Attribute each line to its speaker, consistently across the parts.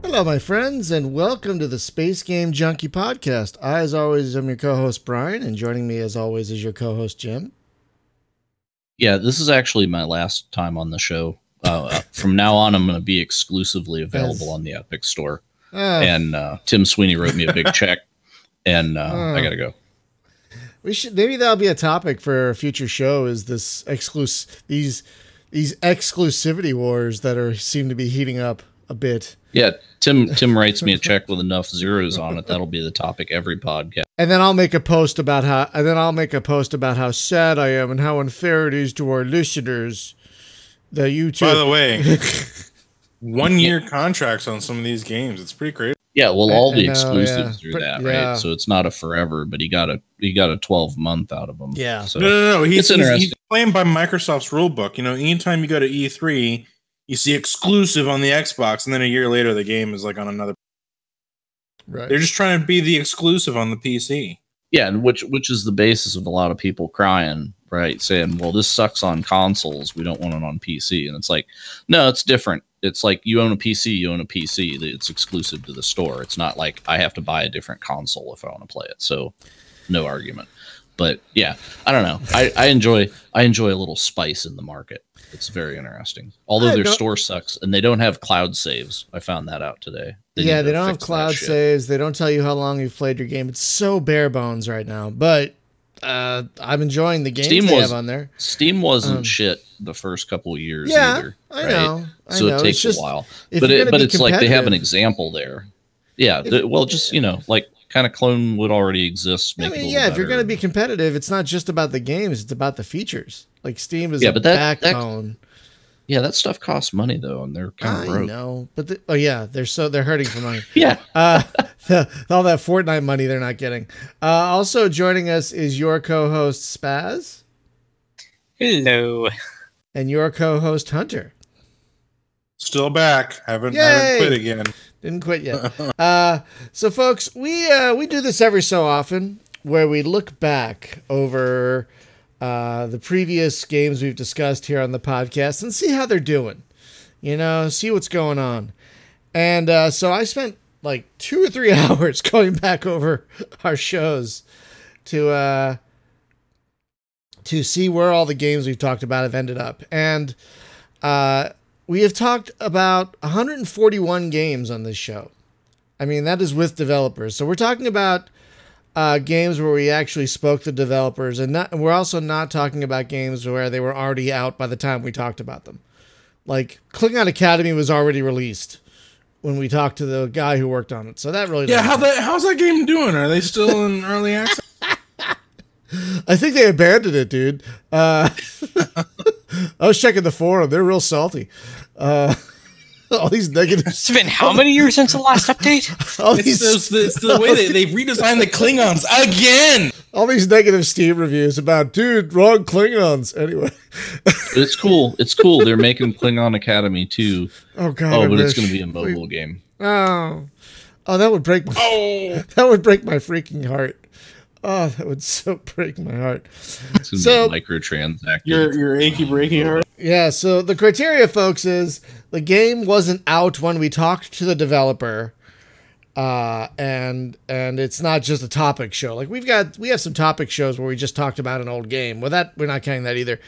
Speaker 1: Hello, my friends, and welcome to the Space Game Junkie Podcast. I, as always, am your co-host, Brian, and joining me, as always, is your co-host, Jim.
Speaker 2: Yeah, this is actually my last time on the show. From now on, I'm going to be exclusively available on the Epic Store. And Tim Sweeney wrote me a big check, and I got to go.
Speaker 1: Maybe that'll be a topic for a future show. Is this these exclusivity wars that seem to be heating up a bit?
Speaker 2: Yeah, Tim writes me a check with enough zeros on it. That'll be the topic every podcast.
Speaker 1: And then I'll make a post about how sad I am and how unfair it is to our listeners that you two.
Speaker 3: By the way, 1-year contracts on some of these games. It's pretty crazy.
Speaker 2: Yeah, well, all the exclusives are that, right? So it's not a forever, but he got a 12-month out of them.
Speaker 1: Yeah.
Speaker 2: So
Speaker 3: No. He's playing by Microsoft's rulebook. You know, anytime you go to E3, you see exclusive on the Xbox, and then a year later, the game is like on another.
Speaker 1: Right.
Speaker 3: They're just trying to be the exclusive on the PC.
Speaker 2: Yeah, and which is the basis of a lot of people crying, right? Saying, well, this sucks on consoles. We don't want it on PC. And it's like, no, it's different. It's like you own a PC, It's exclusive to the store. It's not like I have to buy a different console if I want to play it. So no argument. But yeah, I don't know. I enjoy a little spice in the market. It's very interesting. Although their store sucks and they don't have cloud saves. I found that out today.
Speaker 1: They don't have cloud saves. They don't tell you how long you've played your game. It's so bare bones right now. But I'm enjoying the games they have on there.
Speaker 2: Steam wasn't shit the first couple of years either.
Speaker 1: I know.
Speaker 2: So it takes a while. But it's like they have an example there. Yeah. Like kind of clone what already exists.
Speaker 1: If you're going to be competitive, it's not just about the games, it's about the features. Like Steam is a backbone.
Speaker 2: That stuff costs money though, and they're kind of broke.
Speaker 1: I know, but they're hurting for money.
Speaker 2: Yeah,
Speaker 1: all that Fortnite money they're not getting. Also joining us is your co-host Spaz.
Speaker 4: Hello,
Speaker 1: and your co-host Hunter.
Speaker 3: Still back. Haven't quit again.
Speaker 1: Didn't quit yet. So, folks, we do this every so often where we look back over the previous games we've discussed here on the podcast and see how they're doing. See what's going on. And so I spent like 2 or 3 hours going back over our shows to see where all the games we've talked about have ended up. And we have talked about 141 games on this show. I mean, that is with developers. So we're talking about games where we actually spoke to developers, and we're also not talking about games where they were already out by the time we talked about them. Like Klingon Academy was already released when we talked to the guy who worked on it. So that really
Speaker 3: how's that game doing? Are they still in early access?
Speaker 1: I think they abandoned it, dude. I was checking the forum. They're real salty. All these negatives.
Speaker 4: It's been how many years since the last update?
Speaker 3: It's the way they redesigned the Klingons again.
Speaker 1: All these negative Steam reviews about, dude, wrong Klingons. Anyway.
Speaker 2: It's cool. It's cool. They're making Klingon Academy too.
Speaker 1: Oh, God.
Speaker 2: But it's going to be a mobile game.
Speaker 1: Oh, that would break my freaking heart. Oh, that would so break my heart.
Speaker 2: It's going to be microtransaction.
Speaker 3: Your achy breaky heart.
Speaker 1: Yeah, so the criteria, folks, is the game wasn't out when we talked to the developer, and it's not just a topic show. Like we have some topic shows where we just talked about an old game. Well, we're not counting that either.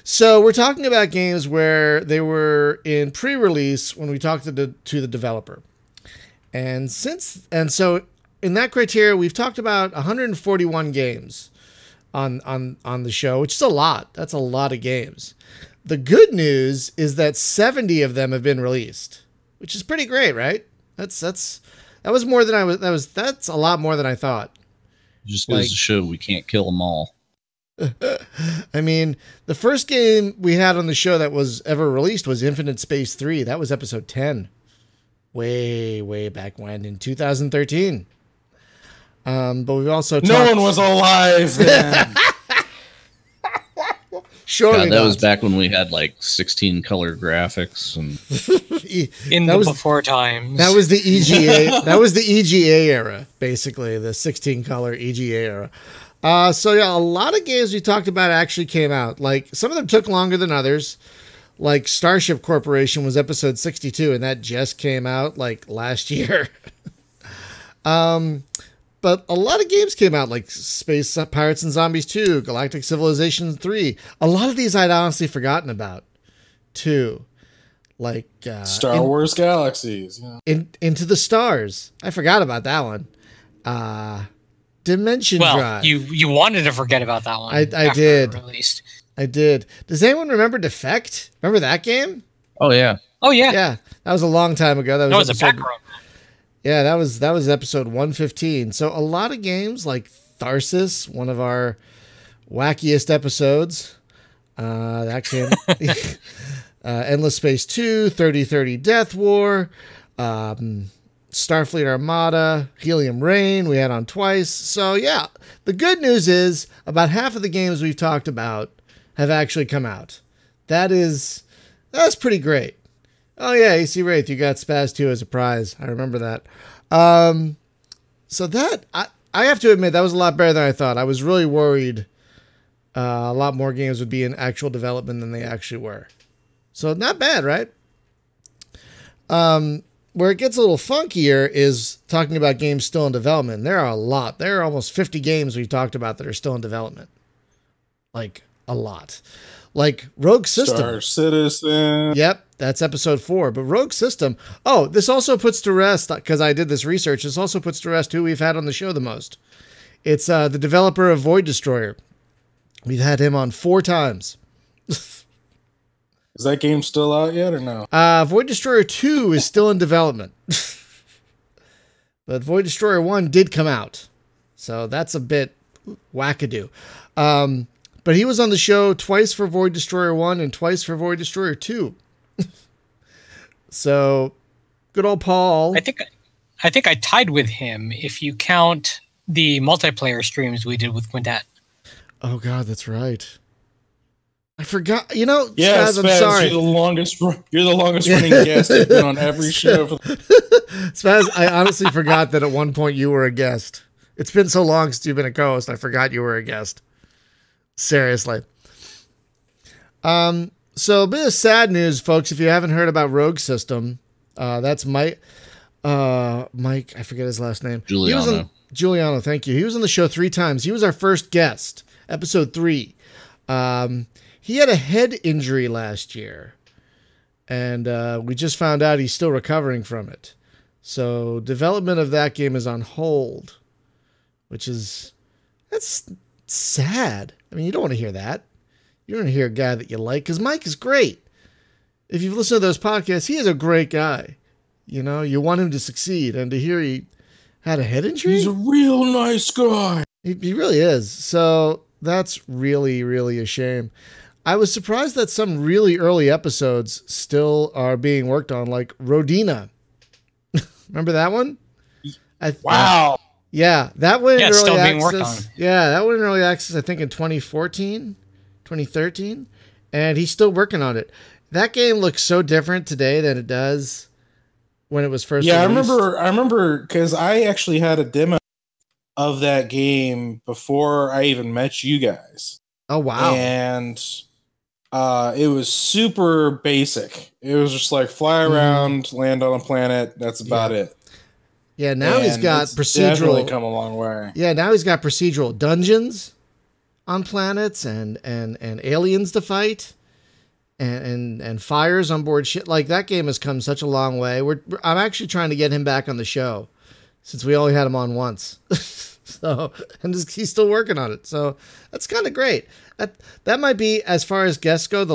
Speaker 1: So we're talking about games where they were in pre-release when we talked to the developer, and so in that criteria, we've talked about 141 games on the show, which is a lot. That's a lot of games. The good news is that 70 of them have been released, which is pretty great, right? That's a lot more than I thought.
Speaker 2: Just goes to show we can't kill them all.
Speaker 1: I mean, the first game we had on the show that was ever released was Infinite Space 3. That was episode 10. Way back when, in 2013. But we've also
Speaker 3: no one was alive then.
Speaker 1: Surely
Speaker 2: that was back when we had like 16 color graphics and
Speaker 4: before times.
Speaker 1: That was the EGA. That was the EGA era, basically the 16 color EGA era. So yeah, a lot of games we talked about actually came out. Like some of them took longer than others. Like Starship Corporation was episode 62, and that just came out like last year. But a lot of games came out, like Space Pirates and Zombies 2, Galactic Civilization 3. A lot of these I'd honestly forgotten about, too. Like
Speaker 3: Star Wars Galaxies. Yeah.
Speaker 1: Into the Stars. I forgot about that one. Dimension Drive.
Speaker 4: You wanted to forget about that one.
Speaker 1: I did.
Speaker 4: Released.
Speaker 1: I did. Does anyone remember Defect? Remember that game?
Speaker 2: Oh yeah.
Speaker 4: Oh yeah.
Speaker 1: Yeah. That was a long time ago. That was
Speaker 4: a background.
Speaker 1: Yeah, that was episode 115. So a lot of games like Tharsis, one of our wackiest episodes. That came Endless Space 2, 3030 Death War, Starfleet Armada, Helium Rain, we had on twice. So yeah, the good news is about half of the games we've talked about have actually come out. That's pretty great. Oh yeah, AC Wraith, you got Spaz 2 as a prize. I remember that. So that I have to admit that was a lot better than I thought. I was really worried a lot more games would be in actual development than they actually were. So not bad, right? Where it gets a little funkier is talking about games still in development. There are a lot. There are almost 50 games we've talked about that are still in development. Like a lot. Like Rogue System.
Speaker 3: Star Citizen.
Speaker 1: Yep, that's episode 4. But Rogue System. Oh, this also puts to rest, because I did this research, this also puts to rest who we've had on the show the most. It's the developer of Void Destroyer. We've had him on 4 times.
Speaker 3: Is that game still out yet or no?
Speaker 1: Void Destroyer 2 is still in development. But Void Destroyer 1 did come out. So that's a bit wackadoo. But he was on the show twice for Void Destroyer 1 and twice for Void Destroyer 2. So, good old Paul.
Speaker 4: I think I tied with him if you count the multiplayer streams we did with Quintet.
Speaker 1: Oh God, that's right. I forgot. You know,
Speaker 3: yeah,
Speaker 1: Spaz, I'm sorry.
Speaker 3: You're the longest running guest. You've been on every show.
Speaker 1: Spaz, I honestly forgot that at one point you were a guest. It's been so long since you've been a co-host. I forgot you were a guest. Seriously. So a bit of sad news, folks. If you haven't heard about Rogue System, that's Mike. I forget his last name. Giuliano. Thank you. He was on the show 3 times. He was our first guest, episode 3. He had a head injury last year, and we just found out he's still recovering from it. So development of that game is on hold, that's sad. I mean, you don't want to hear that. You don't want to hear a guy that you like, because Mike is great. If you've listened to those podcasts, he is a great guy. You know, you want him to succeed, and to hear he had a head injury?
Speaker 3: He's a real nice guy.
Speaker 1: He really is. So that's really, really a shame. I was surprised that some really early episodes still are being worked on, like Rodina. Remember that one?
Speaker 3: Wow.
Speaker 1: Yeah, that one in early
Speaker 4: still being
Speaker 1: access.
Speaker 4: worked on.
Speaker 1: Yeah, that one in early access, I think in 2014, 2013, and he's still working on it. That game looks so different today than it does when it was first released.
Speaker 3: I remember because I actually had a demo of that game before I even met you guys.
Speaker 1: Oh wow.
Speaker 3: And it was super basic. It was just like fly around, land on a planet, that's about it.
Speaker 1: Yeah, now he's got procedural.
Speaker 3: Definitely come a long way.
Speaker 1: Yeah, now he's got procedural dungeons on planets and aliens to fight, and fires on board shit. Like, that game has come such a long way. I'm actually trying to get him back on the show, since we only had him on once. So, and he's still working on it. So that's kind of great. That might be, as far as guests go,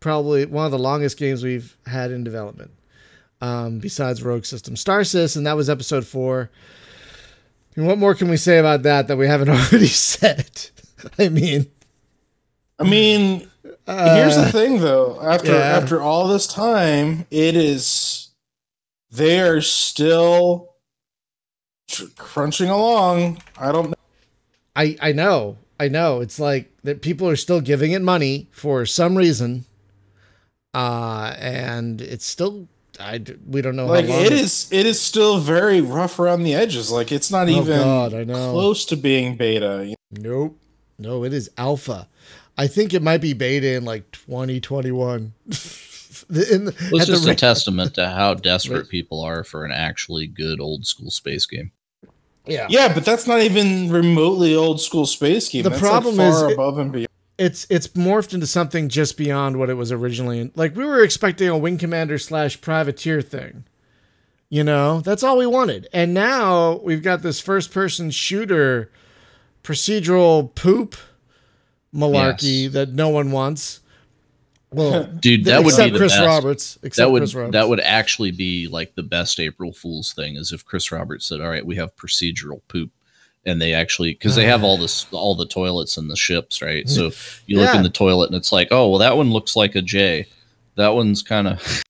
Speaker 1: probably one of the longest games we've had in development. Besides Rogue System. Star Citizen, that was episode 4. And what more can we say about that we haven't already said? I mean,
Speaker 3: here's the thing though. After all this time, they are still crunching along. I don't know.
Speaker 1: I know. It's like that people are still giving it money for some reason. And it's still, we don't know
Speaker 3: like
Speaker 1: how long
Speaker 3: it is still very rough around the edges. Like, it's not even
Speaker 1: I know.
Speaker 3: close to being beta.
Speaker 1: Nope. No, it is alpha. I think it might be beta in like 2021.
Speaker 2: It's just a testament to how desperate people are for an actually good old school space game.
Speaker 3: Yeah, but that's not even remotely old school space game.
Speaker 1: The problem is
Speaker 3: above and beyond.
Speaker 1: It's morphed into something just beyond what it was originally. Like, we were expecting a Wing Commander / Privateer thing. You know, that's all we wanted. And now we've got this first-person shooter procedural poop malarkey that no one wants. Well,
Speaker 2: dude, that would be the
Speaker 1: Chris
Speaker 2: best.
Speaker 1: Roberts.
Speaker 2: That would actually be like the best April Fool's thing, is if Chris Roberts said, "All right, we have procedural poop," and they actually, because they have all the toilets in the ships, right? So you look in the toilet and it's like, oh, well, that one looks like a J. That one's kind of.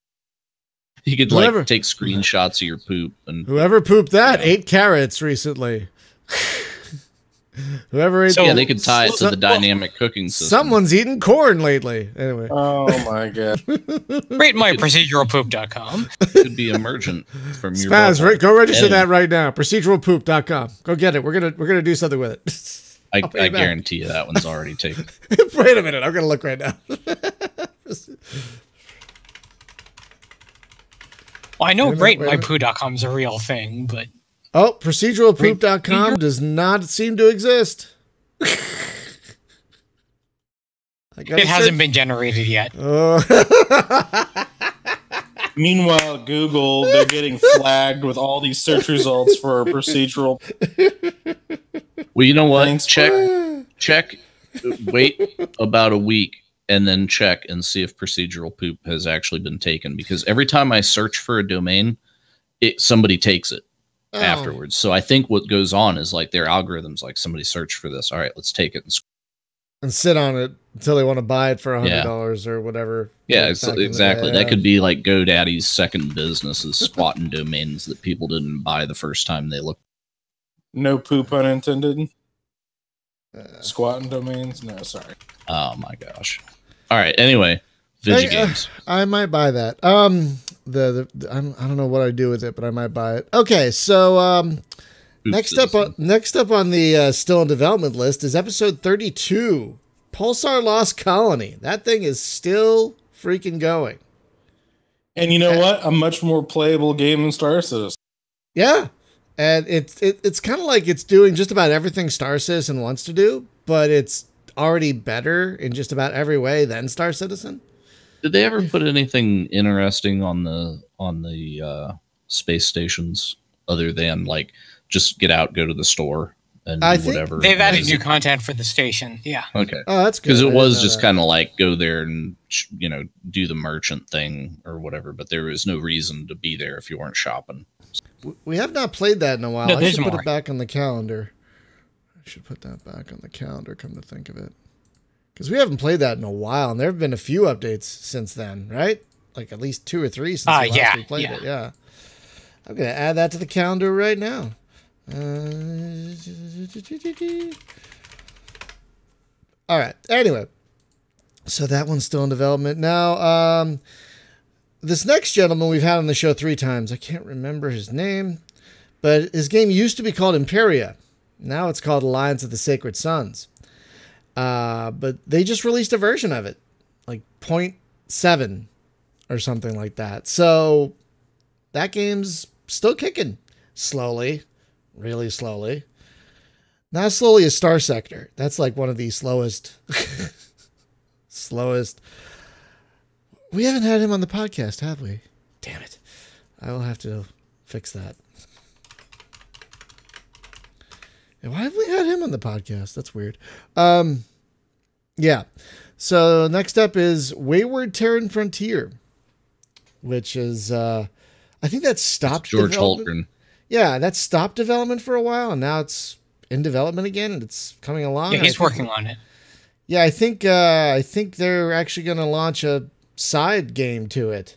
Speaker 2: You could like take screenshots of your poop, and
Speaker 1: whoever pooped that ate carrots recently. Whoever ate
Speaker 2: they could tie it to the dynamic cooking system.
Speaker 1: Someone's eating corn lately. Anyway.
Speaker 3: Oh my god.
Speaker 4: Rate my proceduralpoop.com.
Speaker 2: Could be emergent from your
Speaker 1: Spaz, go register that right now. Proceduralpoop.com. Go get it. We're gonna do something with it.
Speaker 2: I guarantee you that one's already taken.
Speaker 1: Wait a minute, I'm gonna look right now.
Speaker 4: Well, I know ratemypoo.com is a real thing, but
Speaker 1: proceduralpoop.com does not seem to exist.
Speaker 4: It hasn't been generated yet.
Speaker 3: Meanwhile, Google, they're getting flagged with all these search results for procedural.
Speaker 2: Well, you know what? Check. Wait about a week and then check and see if procedural poop has actually been taken. Because every time I search for a domain, somebody takes it afterwards. So I think what goes on is like their algorithms, like somebody searched for this. All right, let's take it
Speaker 1: and sit on it until they want to buy it for $100 or whatever.
Speaker 2: Yeah, exactly. That could be like GoDaddy's second business, is squatting domains that people didn't buy the first time they looked.
Speaker 3: No poop unintended. Squatting domains? No, sorry.
Speaker 2: Oh my gosh. All right. Anyway, games.
Speaker 1: I might buy that. I don't know what I do with it, but I might buy it. Okay, so next up on the still in development list is episode 32, Pulsar Lost Colony. That thing is still freaking going.
Speaker 3: And you know what? A much more playable game than Star Citizen.
Speaker 1: Yeah. And it's kind of like it's doing just about everything Star Citizen wants to do, but it's already better in just about every way than Star Citizen.
Speaker 2: Did they ever put anything interesting on the space stations other than like just get out, go to the store, and do whatever?
Speaker 4: They've added new content for the station. Yeah.
Speaker 2: Okay.
Speaker 1: Oh, that's good.
Speaker 2: Because it was just kind of like go there and do the merchant thing or whatever, but there was no reason to be there if you weren't shopping.
Speaker 1: We have not played that in a while.
Speaker 4: No,
Speaker 1: I should put it back on the calendar. I should put that back on the calendar, come to think of it. Because we haven't played that in a while, and there have been a few updates since then, right? Like at least 2 or 3 since last we played it. Yeah. I'm going to add that to the calendar right now. All right. Anyway. So that one's still in development. Now, this next gentleman we've had on the show 3 times. I can't remember his name, but his game used to be called Imperia. Now it's called Alliance of the Sacred Sons. But they just released a version of it, like 0.7 or something like that. So that game's still kicking slowly, really slowly. Not as slowly as Star Sector. That's like one of the slowest. We haven't had him on the podcast, have we? Damn it. I will have to fix that. And why have we had him on the podcast? That's weird. Yeah. So next up is Wayward Terran Frontier, which is, I think that's stopped
Speaker 2: George Holtgren.
Speaker 1: Yeah, that's stopped development for a while, and now it's in development again, and it's coming along.
Speaker 4: Yeah, he's working on it.
Speaker 1: Yeah, I think they're actually going to launch a side game to it.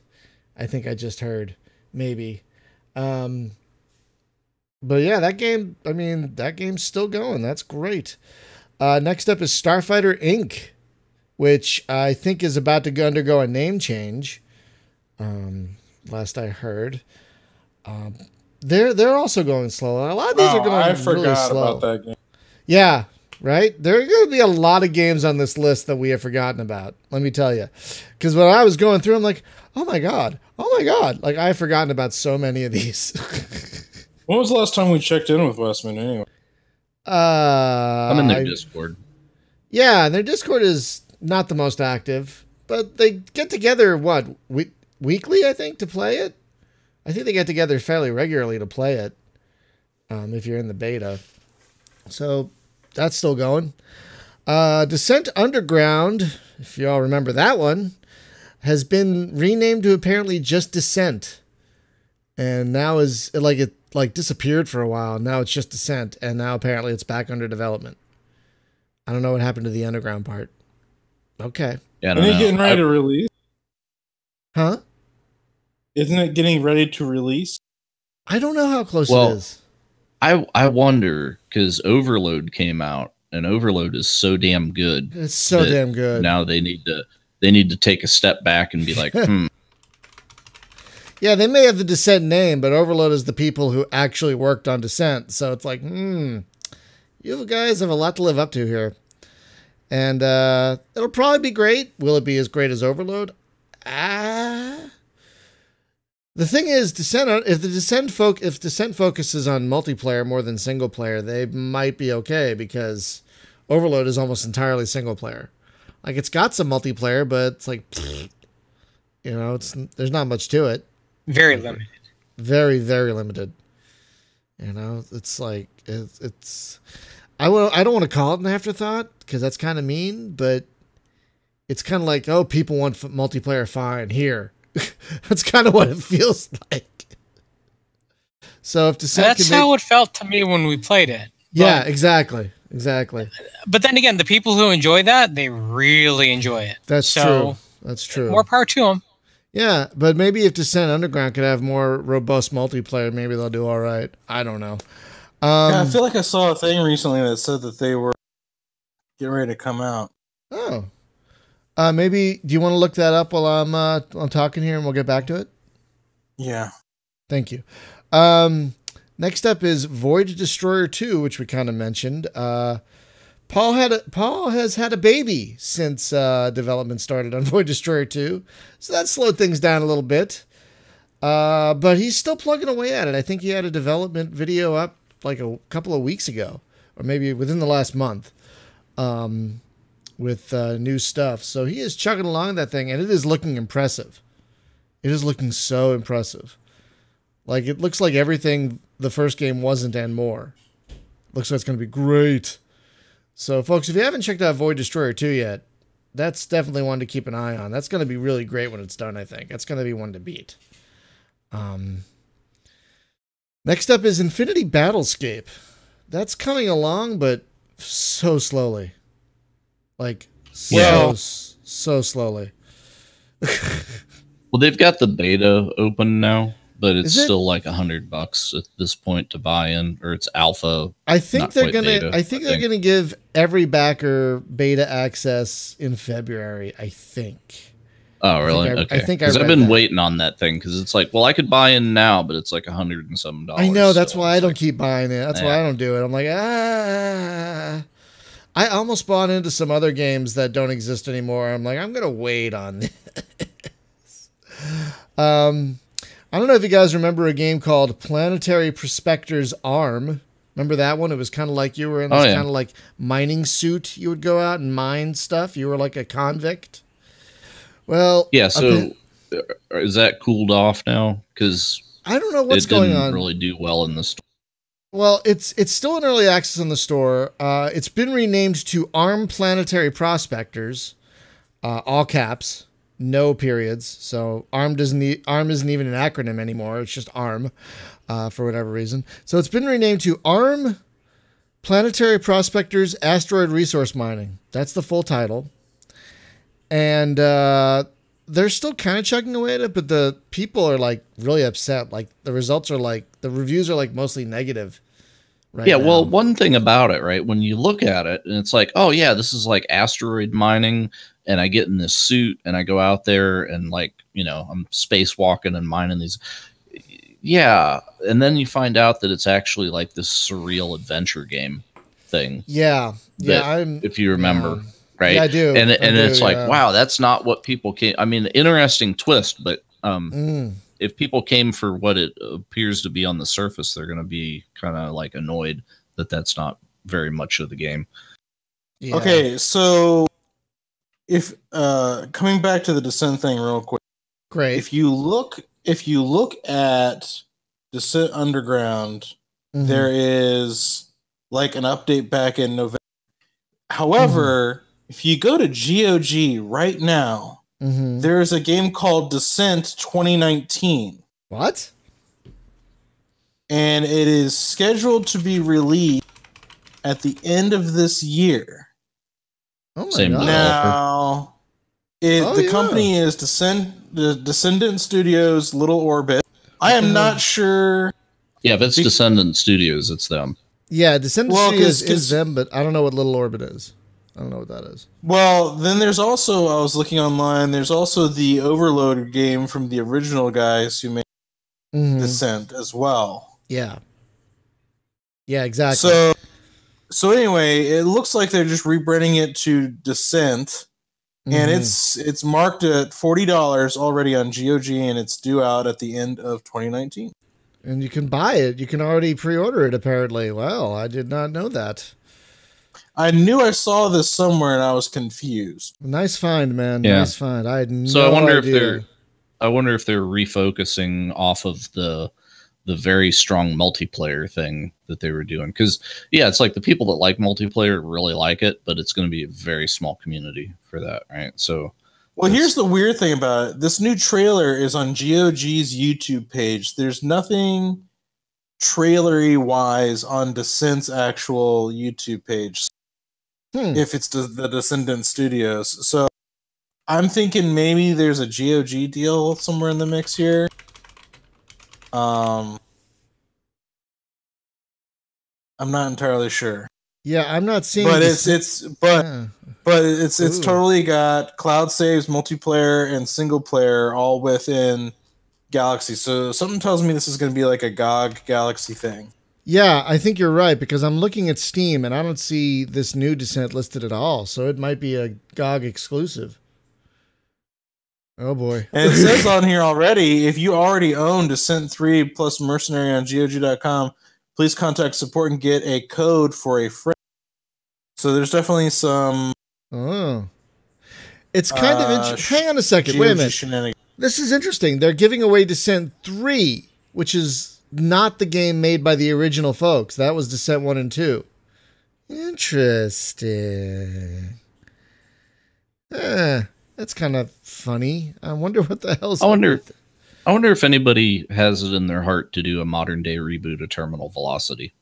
Speaker 1: I think I just heard, maybe. But yeah, that game's still going. That's great. Next up is Starfighter Inc., which I think is about to undergo a name change. Last I heard. They're also going slow. A lot of these are going really slow.
Speaker 3: About that game.
Speaker 1: Yeah, right? There are going to be a lot of games on this list that we have forgotten about. Let me tell you, because when I was going through, I'm like, oh my god, like I've forgotten about so many of these.
Speaker 3: When was the last time we checked in with Westman anyway?
Speaker 2: I'm in their Discord.
Speaker 1: Yeah, their Discord is not the most active, but they get together, weekly, I think, to play it? I think they get together fairly regularly to play it, if you're in the beta. So, that's still going. Descent Underground, if y'all remember that one, has been renamed to apparently just Descent. And now it disappeared for a while. Now it's just Descent, and now apparently it's back under development. I don't know what happened to the underground part. Okay.
Speaker 2: Yeah,
Speaker 3: Isn't it getting ready to release?
Speaker 1: Huh?
Speaker 3: Isn't it getting ready to release?
Speaker 1: I don't know how close it is.
Speaker 2: I wonder, because Overload came out, and Overload is so damn good.
Speaker 1: It's so damn good.
Speaker 2: Now they need to take a step back and be like,
Speaker 1: Yeah, they may have the Descent name, but Overload is the people who actually worked on Descent. So it's like, you guys have a lot to live up to here. And it'll probably be great. Will it be as great as Overload? The thing is, if Descent focuses on multiplayer more than single player, they might be okay, because Overload is almost entirely single player. Like, it's got some multiplayer, but it's like, there's not much to it.
Speaker 4: Very limited.
Speaker 1: Very, very limited. It's like it's. I don't want to call it an afterthought, because that's kind of mean, but it's kind of like, oh, people want multiplayer, fine, here. That's kind of what it feels like. So if Descent,
Speaker 4: that's how it felt to me when we played it.
Speaker 1: Yeah, exactly.
Speaker 4: But then again, the people who enjoy that, they really enjoy it.
Speaker 1: That's true. That's true.
Speaker 4: More power to them.
Speaker 1: Yeah, but maybe if Descent Underground could have more robust multiplayer, maybe they'll do all right. I don't know.
Speaker 3: Yeah, I feel like I saw a thing recently that said that they were getting ready to come out.
Speaker 1: Oh. Maybe, do you want to look that up while I'm talking here, and we'll get back to it?
Speaker 3: Yeah.
Speaker 1: Thank you. Next up is Void Destroyer 2, which we kind of mentioned. Paul has had a baby since development started on Void Destroyer 2, so that slowed things down a little bit. But he's still plugging away at it. I think he had a development video up like a couple of weeks ago, or maybe within the last month, with new stuff. So he is chugging along that thing, and it is looking impressive. It is looking so impressive. Like, it looks like everything the first game wasn't and more. Looks like it's going to be great. So, folks, if you haven't checked out Void Destroyer 2 yet, that's definitely one to keep an eye on. That's going to be really great when it's done, I think. That's going to be one to beat. Next up is Infinity Battlescape. That's coming along, but so slowly. Like, so slowly.
Speaker 2: Well, they've got the beta open now, but it's still like $100 at this point to buy in, or it's alpha.
Speaker 1: I think they're gonna give every backer beta access in February. I think.
Speaker 2: Oh, really? Okay. Because I've been waiting on that thing, because it's like, well, I could buy in now, but it's like $100 and some dollars.
Speaker 1: I know, that's why I don't keep buying it. That's why I don't do it. I'm like, I almost bought into some other games that don't exist anymore. I'm like, I'm gonna wait on this. I don't know if you guys remember a game called Planetary Prospector's Arm. Remember that one? It was kind of like you were in this kind of like mining suit. You would go out and mine stuff. You were like a convict. Well,
Speaker 2: yeah. So is that cooled off now? Because
Speaker 1: I don't know what's going on.
Speaker 2: It didn't really do well in the store.
Speaker 1: Well, it's still in early access in the store. It's been renamed to ARM Planetary Prospectors, all caps, no periods. So ARM isn't even an acronym anymore. It's just ARM, for whatever reason. So it's been renamed to ARM Planetary Prospectors Asteroid Resource Mining. That's the full title. And they're still kind of chugging away at it, but the people are like really upset. Like the results are like, the reviews are like mostly negative. Right now.
Speaker 2: Well, one thing about it, right, when you look at it and it's like, oh yeah, this is like asteroid mining, and I get in this suit and I go out there and like, I'm spacewalking and mining these. Yeah. And then you find out that it's actually like this surreal adventure game. thing.
Speaker 1: Yeah.
Speaker 2: If you remember, right?
Speaker 1: Yeah, I do.
Speaker 2: And
Speaker 1: I do,
Speaker 2: it's like, wow, that's not what people came. I mean, interesting twist, but if people came for what it appears to be on the surface, they're going to be kind of like annoyed that that's not very much of the game.
Speaker 1: Yeah.
Speaker 3: Okay, so if coming back to the Descent thing real quick.
Speaker 1: Great.
Speaker 3: If you look at Descent Underground, there is like an update back in November. However, if you go to GOG right now, there is a game called Descent 2019.
Speaker 1: What?
Speaker 3: And it is scheduled to be released at the end of this year.
Speaker 1: Oh my
Speaker 2: Same
Speaker 1: God.
Speaker 3: Now, the company is Descendant Studios Little Orbit. I am not sure.
Speaker 2: Yeah, if it's Descendant Studios, it's them.
Speaker 1: Yeah, Descendant Studios is them, but I don't know what Little Orbit is. I don't know what that is.
Speaker 3: Well, then there's also, I was looking online, there's also the Overload game from the original guys who made Descent as well.
Speaker 1: Yeah. Yeah, exactly.
Speaker 3: So anyway, it looks like they're just rebranding it to Descent, and it's marked at $40 already on GOG, and it's due out at the end of 2019.
Speaker 1: And you can buy it. You can already pre-order it, apparently. Well, I did not know that.
Speaker 3: I knew I saw this somewhere, and I was confused.
Speaker 1: Nice find, man.
Speaker 2: Yeah.
Speaker 1: Nice find. I had no
Speaker 2: So I wonder
Speaker 1: idea.
Speaker 2: if they're refocusing off of the very strong multiplayer thing that they were doing. Because yeah, it's like the people that like multiplayer really like it, but it's going to be a very small community for that, right? So,
Speaker 3: well, here's the weird thing about it. This new trailer is on GOG's YouTube page. There's nothing trailery wise on Descent's actual YouTube page. If it's the Descendant Studios. So I'm thinking maybe there's a GOG deal somewhere in the mix here. I'm not entirely sure.
Speaker 1: Yeah, I'm not seeing.
Speaker 3: But it's totally got cloud saves, multiplayer, and single player all within Galaxy. So something tells me this is going to be like a GOG Galaxy thing.
Speaker 1: Yeah, I think you're right, because I'm looking at Steam and I don't see this new Descent listed at all. So it might be a GOG exclusive. Oh boy.
Speaker 3: And it says on here already, if you already own Descent 3 plus Mercenary on GOG.com, please contact support and get a code for a friend. So there's definitely some...
Speaker 1: Oh. It's kind of interesting. Hang on a second. Wait a minute. This is interesting. They're giving away Descent 3, which is not the game made by the original folks. That was Descent 1 and 2. Interesting. That's kind of funny. I wonder what the hell's...
Speaker 2: I wonder if anybody has it in their heart to do a modern day reboot of Terminal Velocity.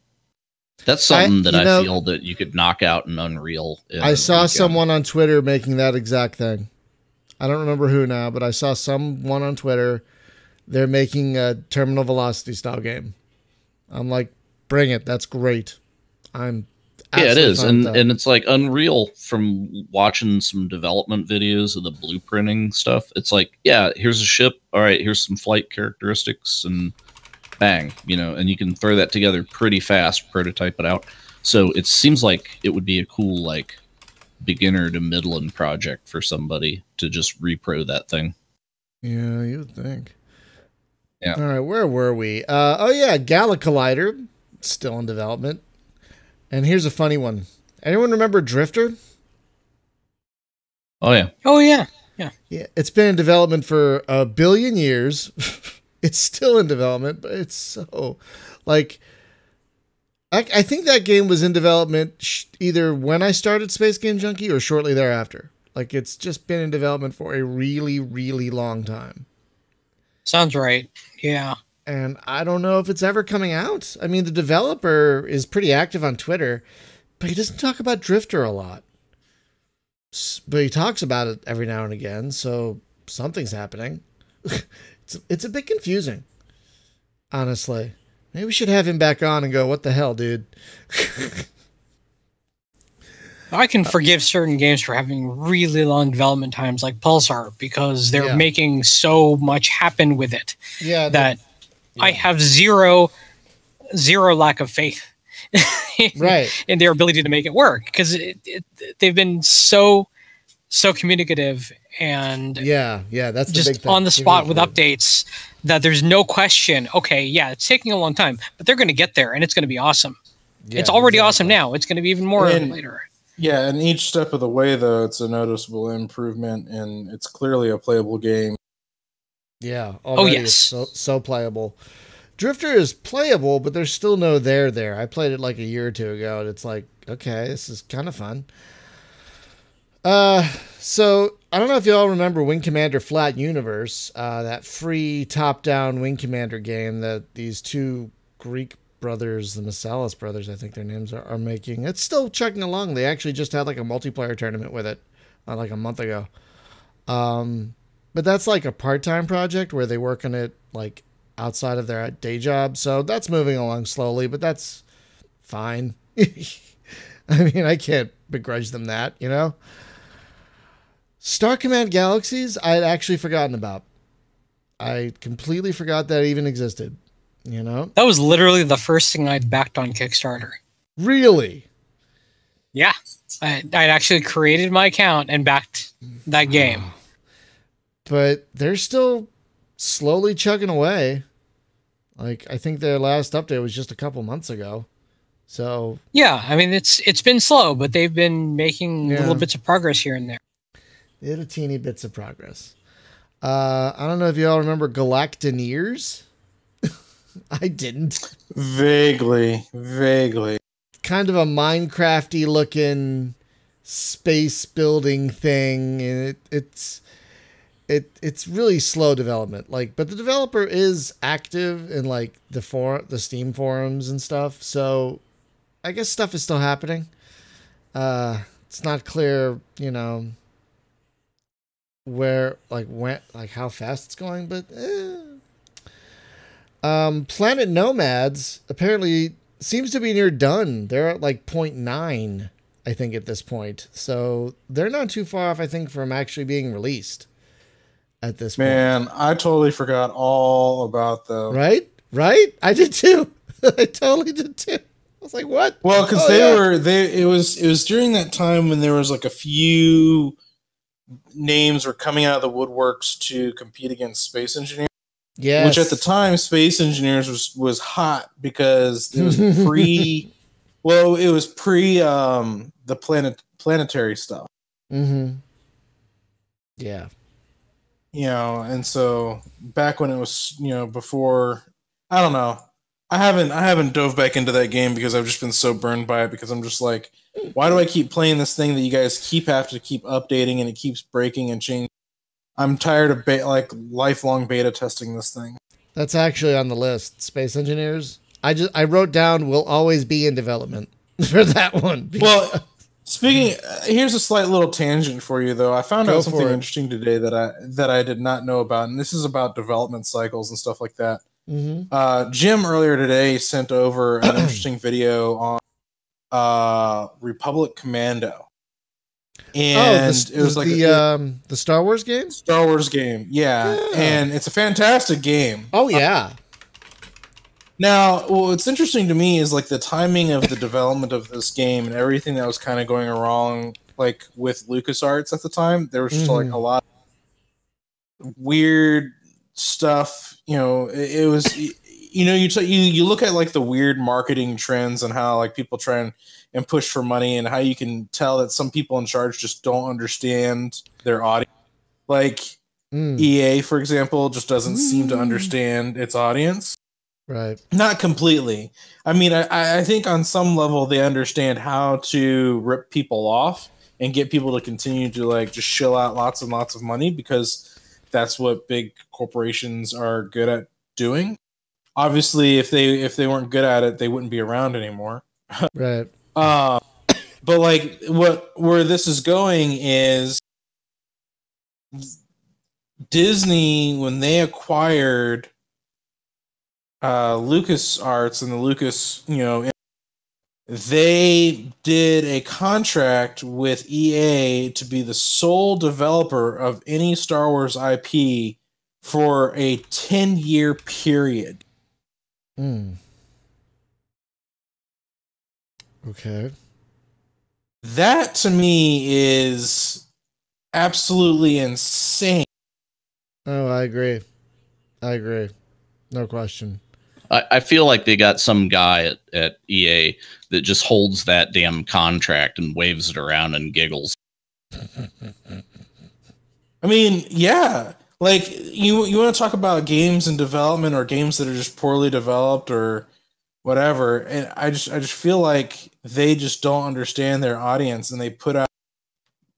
Speaker 2: That's something I feel that you could knock out in Unreal.
Speaker 1: I saw someone on Twitter making that exact thing. I don't remember who now, but I saw someone on Twitter. They're making a Terminal Velocity style game. I'm like, bring it. That's great. It
Speaker 2: is. And it's like Unreal, from watching some development videos of the blueprinting stuff. It's like, yeah, here's a ship. All right, here's some flight characteristics, and bang, and you can throw that together pretty fast, prototype it out. So it seems like it would be a cool, like, beginner to middling project for somebody to just repro that thing.
Speaker 1: Yeah, you would think.
Speaker 2: Yeah.
Speaker 1: All right, where were we? Gala Collider, still in development. And here's a funny one. Anyone remember Drifter?
Speaker 2: Oh, yeah.
Speaker 4: Oh, yeah.
Speaker 1: Yeah, it's been in development for 1 billion years. It's still in development, but it's so... Like, I think that game was in development either when I started Space Game Junkie or shortly thereafter. Like, it's just been in development for a really, really long time.
Speaker 4: Sounds right. Yeah.
Speaker 1: And I don't know if it's ever coming out. I mean, the developer is pretty active on Twitter, but he doesn't talk about Drifter a lot. But he talks about it every now and again, so something's happening. It's a bit confusing, honestly. Maybe we should have him back on and go, what the hell, dude?
Speaker 4: I can forgive certain games for having really long development times, like Pulsar, because they're making so much happen with it.
Speaker 1: Yeah,
Speaker 4: I have zero lack of faith
Speaker 1: Right.
Speaker 4: in their ability to make it work, because they've been so communicative and
Speaker 1: yeah, that's the big
Speaker 4: just
Speaker 1: thing.
Speaker 4: on the spot with updates that there's no question. Okay, yeah, it's taking a long time, but they're going to get there, and it's going to be awesome.
Speaker 1: Yeah,
Speaker 4: it's already
Speaker 1: exactly.
Speaker 4: awesome now. It's going to be even more later.
Speaker 3: Yeah, and each step of the way, though, it's a noticeable improvement, and it's clearly a playable game.
Speaker 1: Yeah. Already
Speaker 4: yes.
Speaker 1: It's so playable. Drifter is playable, but there's still no there. I played it like a year or two ago, and it's like, okay, this is kind of fun. So I don't know if y'all remember Wing Commander Flat Universe, that free top-down Wing Commander game that these two Greek brothers, the Masalis brothers, I think their names are making. It's still chugging along. They actually just had like a multiplayer tournament with it like a month ago. But that's like a part-time project where they work on it like outside of their day job. So that's moving along slowly, but that's fine. I mean, I can't begrudge them that, you know? Star Command Galaxies, I'd actually forgotten about. I completely forgot that even existed, you know?
Speaker 4: That was literally the first thing I'd backed on Kickstarter.
Speaker 1: Really?
Speaker 4: Yeah. I'd actually created my account and backed that game.
Speaker 1: But they're still slowly chugging away. Like, I think their last update was just a couple months ago. So
Speaker 4: yeah, I mean, it's been slow, but they've been making little bits of progress here and there.
Speaker 1: Little teeny bits of progress. I don't know if you all remember Galactineers. I didn't.
Speaker 3: Vaguely.
Speaker 1: Kind of a Minecrafty looking space building thing, and it's really slow development. Like, but the developer is active in like the Steam forums and stuff. So I guess stuff is still happening. It's not clear, you know, how fast it's going, but Planet Nomads apparently seems to be near done. They're at like 0.9, I think, at this point. So they're not too far off, I think, from actually being released at this point.
Speaker 3: Man, I totally forgot all about them.
Speaker 1: Right? I did too. I totally did too. I was like, what?
Speaker 3: Well, because it was during that time when there was like a few names were coming out of the woodworks to compete against Space Engineers.
Speaker 1: Yes.
Speaker 3: Which at the time, Space Engineers was hot because it was pre the planetary stuff.
Speaker 1: Mm-hmm. Yeah.
Speaker 3: You know, and so back when it was, you know, before, I don't know. I haven't dove back into that game because I've just been so burned by it, because I'm just like, why do I keep playing this thing that you guys have to keep updating and it keeps breaking and changing? I'm tired of lifelong beta testing this thing.
Speaker 1: That's actually on the list. Space Engineers. I wrote down will always be in development for that one.
Speaker 3: Well, here's a slight little tangent for you though. I found out something interesting today that I did not know about, and this is about development cycles and stuff like that.
Speaker 1: Mm-hmm.
Speaker 3: Jim earlier today sent over an interesting video on Republic Commando. And it was like
Speaker 1: the Star Wars game?
Speaker 3: Star Wars game, yeah. And it's a fantastic game.
Speaker 1: Oh, yeah.
Speaker 3: Now, what's interesting to me is like the timing of the development of this game and everything that was kind of going wrong, like with LucasArts at the time. There was just like a lot of weird stuff. You know, it was, you know, you look at like the weird marketing trends and how like people try and push for money, and how you can tell that some people in charge just don't understand their audience. Like EA, for example, just doesn't seem to understand its audience.
Speaker 1: Right.
Speaker 3: Not completely. I mean, I think on some level they understand how to rip people off and get people to continue to like just shill out lots and lots of money, because that's what big corporations are good at doing. Obviously, if they weren't good at it, they wouldn't be around anymore.
Speaker 1: Right.
Speaker 3: But like where this is going is Disney, when they acquired LucasArts and the Lucas, you know, they did a contract with EA to be the sole developer of any Star Wars IP for a 10-year period.
Speaker 1: Okay.
Speaker 3: That to me is absolutely insane.
Speaker 1: Oh, I agree. No question.
Speaker 2: I feel like they got some guy at EA that just holds that damn contract and waves it around and giggles.
Speaker 3: I mean, yeah. Like you want to talk about games in development or games that are just poorly developed or whatever, and I just feel like they just don't understand their audience, and they put out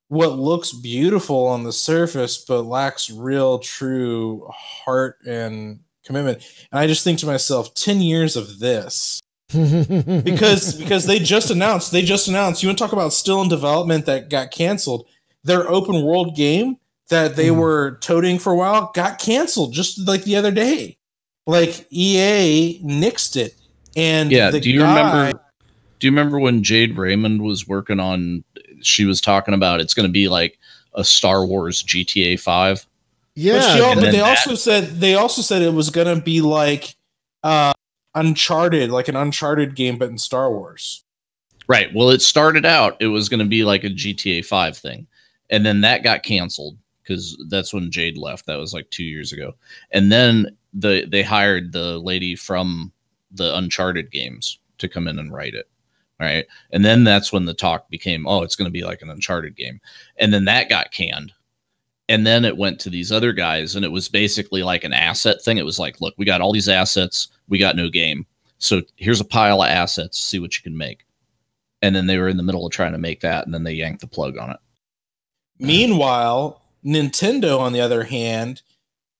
Speaker 3: what looks beautiful on the surface but lacks real true heart and commitment. And I just think to myself, 10 years of this. because they just announced you want to talk about still in development that got canceled. Their open world game that they were toting for a while got canceled just like the other day. Like EA nixed it. And
Speaker 2: yeah, do you remember when Jade Raymond was working on, she was talking about it's going to be like a Star Wars GTA 5?
Speaker 3: Yeah, but they also said it was going to be like Uncharted, like an Uncharted game, but in Star Wars.
Speaker 2: Right. Well, it started out, it was going to be like a GTA 5 thing. And then that got canceled because that's when Jade left. That was like 2 years ago. And then they hired the lady from the Uncharted games to come in and write it. Right. And then that's when the talk became, oh, it's going to be like an Uncharted game. And then that got canned. And then it went to these other guys, and it was basically like an asset thing. It was like, look, we got all these assets. We got no game. So here's a pile of assets. See what you can make. And then they were in the middle of trying to make that, and then they yanked the plug on it.
Speaker 3: Meanwhile, Nintendo, on the other hand,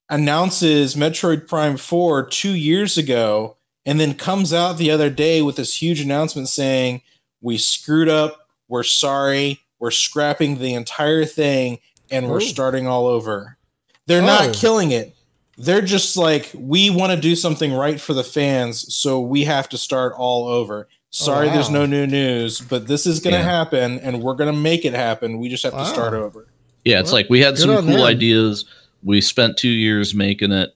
Speaker 3: announces Metroid Prime 4 2 years ago, and then comes out the other day with this huge announcement saying, we screwed up. We're sorry. We're scrapping the entire thing. And we're starting all over. They're not killing it. They're just like, we want to do something right for the fans, so we have to start all over. Sorry, there's no new news, but this is going to happen, and we're going to make it happen. We just have to start over.
Speaker 2: Yeah, it's like we had some cool ideas. We spent 2 years making it,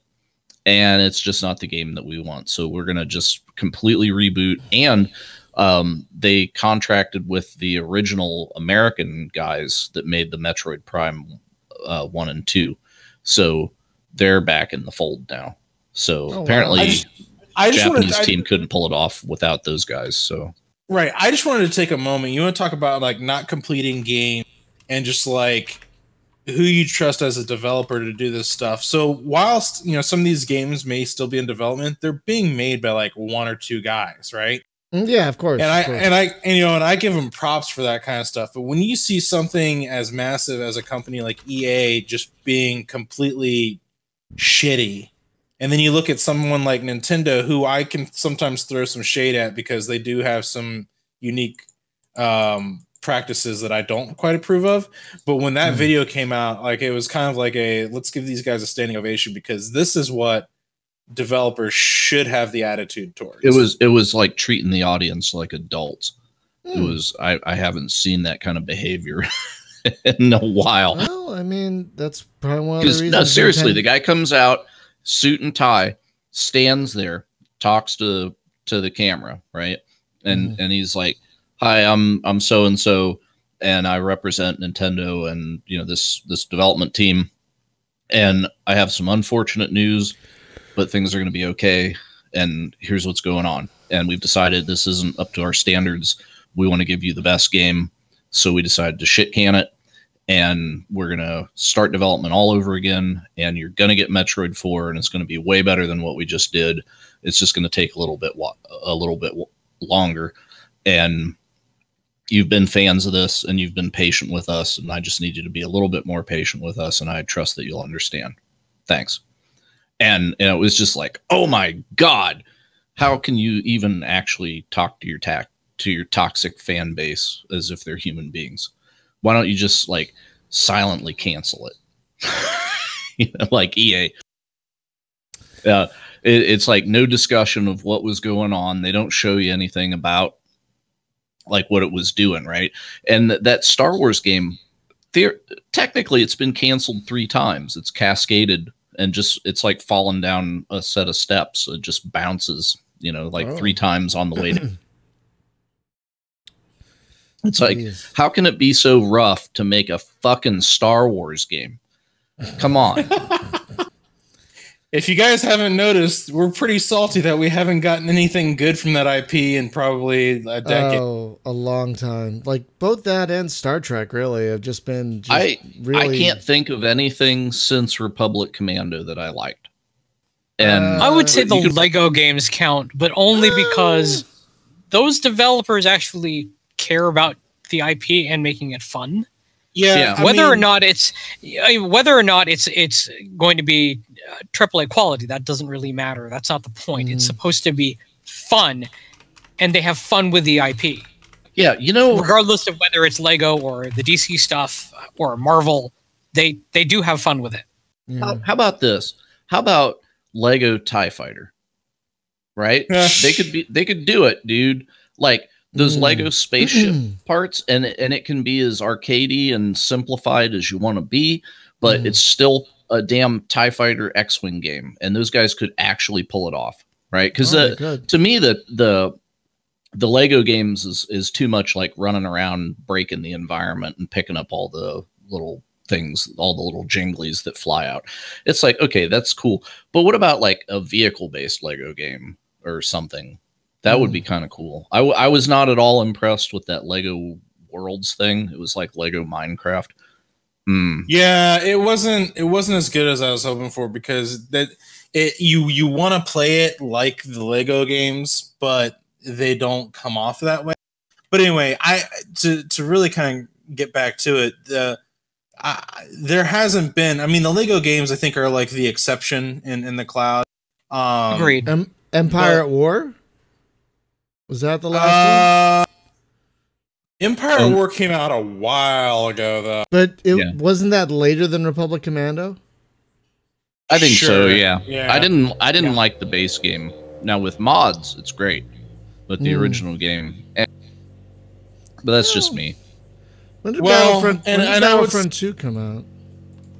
Speaker 2: and it's just not the game that we want. So we're going to just completely reboot. And they contracted with the original American guys that made the Metroid Prime 1 and 2. So they're back in the fold now. So apparently Japanese team couldn't pull it off without those guys. So
Speaker 3: right. I just wanted to take a moment. You want to talk about like not completing game and just like who you trust as a developer to do this stuff. So whilst, some of these games may still be in development, they're being made by like one or two guys, right?
Speaker 1: Yeah, of course.
Speaker 3: And I give them props for that kind of stuff. But when you see something as massive as a company like EA just being completely shitty, and then you look at someone like Nintendo, who I can sometimes throw some shade at because they do have some unique practices that I don't quite approve of. But when that video came out, like it was kind of like let's give these guys a standing ovation because this is what developers should have the attitude towards.
Speaker 2: It was like treating the audience like adults. It was I haven't seen that kind of behavior in a while.
Speaker 1: Well, I mean, that's probably one of the reasons.
Speaker 2: No, seriously, the guy comes out, suit and tie, stands there, talks to the camera, right? And he's like, "Hi, I'm so and so, and I represent Nintendo and this development team, and I have some unfortunate news. But things are going to be okay, and here's what's going on. And we've decided this isn't up to our standards. We want to give you the best game, so we decided to shit can it, and we're going to start development all over again, and you're going to get Metroid 4, and it's going to be way better than what we just did. It's just going to take a little bit longer, and you've been fans of this, and you've been patient with us, and I just need you to be a little bit more patient with us, and I trust that you'll understand. Thanks." And it was just like, oh my God, how can you even actually talk to your toxic fan base as if they're human beings? Why don't you just like silently cancel it? Like EA. It's like no discussion of what was going on. They don't show you anything about like what it was doing, right? And that Star Wars game, technically it's been canceled 3 times. It's cascaded. And it's like falling down a set of steps. It just bounces, 3 times on the way. It's like, how can it be so rough to make a fucking Star Wars game? Come on.
Speaker 3: If you guys haven't noticed, we're pretty salty that we haven't gotten anything good from that IP in probably a decade.
Speaker 1: Oh, a long time. Like both that and Star Trek really have just been
Speaker 2: I can't think of anything since Republic Commando that I liked. And
Speaker 4: I would say the Lego games count, but only because those developers actually care about the IP and making it fun.
Speaker 3: Yeah.
Speaker 4: Whether or not it's going to be AAA quality, that doesn't really matter. That's not the point. It's supposed to be fun, and they have fun with the IP.
Speaker 2: Yeah,
Speaker 4: regardless of whether it's Lego or the DC stuff or Marvel, they do have fun with it.
Speaker 2: How about this? How about Lego TIE Fighter? Right? They could do it, dude. Like those Lego spaceship parts, and it can be as arcadey and simplified as you want to be, but it's still a damn TIE Fighter X-Wing game, and those guys could actually pull it off, right? Because to me, the Lego games is too much like running around breaking the environment and picking up all the little things, all the little jinglies that fly out. It's like, okay, that's cool, but what about like a vehicle-based Lego game or something? That would be kind of cool. I was not at all impressed with that Lego Worlds thing. It was like Lego Minecraft.
Speaker 3: Yeah, it wasn't as good as I was hoping for, because you want to play it like the Lego games, but they don't come off that way. But anyway, to really kind of get back to it, there hasn't been. I mean, the Lego games I think are like the exception in the cloud.
Speaker 4: Agreed.
Speaker 1: Empire at War. Was that the last one?
Speaker 3: Empire at War came out a while ago, though.
Speaker 1: But wasn't that later than Republic Commando?
Speaker 2: I think so. Yeah. I didn't like the base game. Now with mods, it's great, but the original game. But that's just me.
Speaker 1: When did Battlefront 2 come out?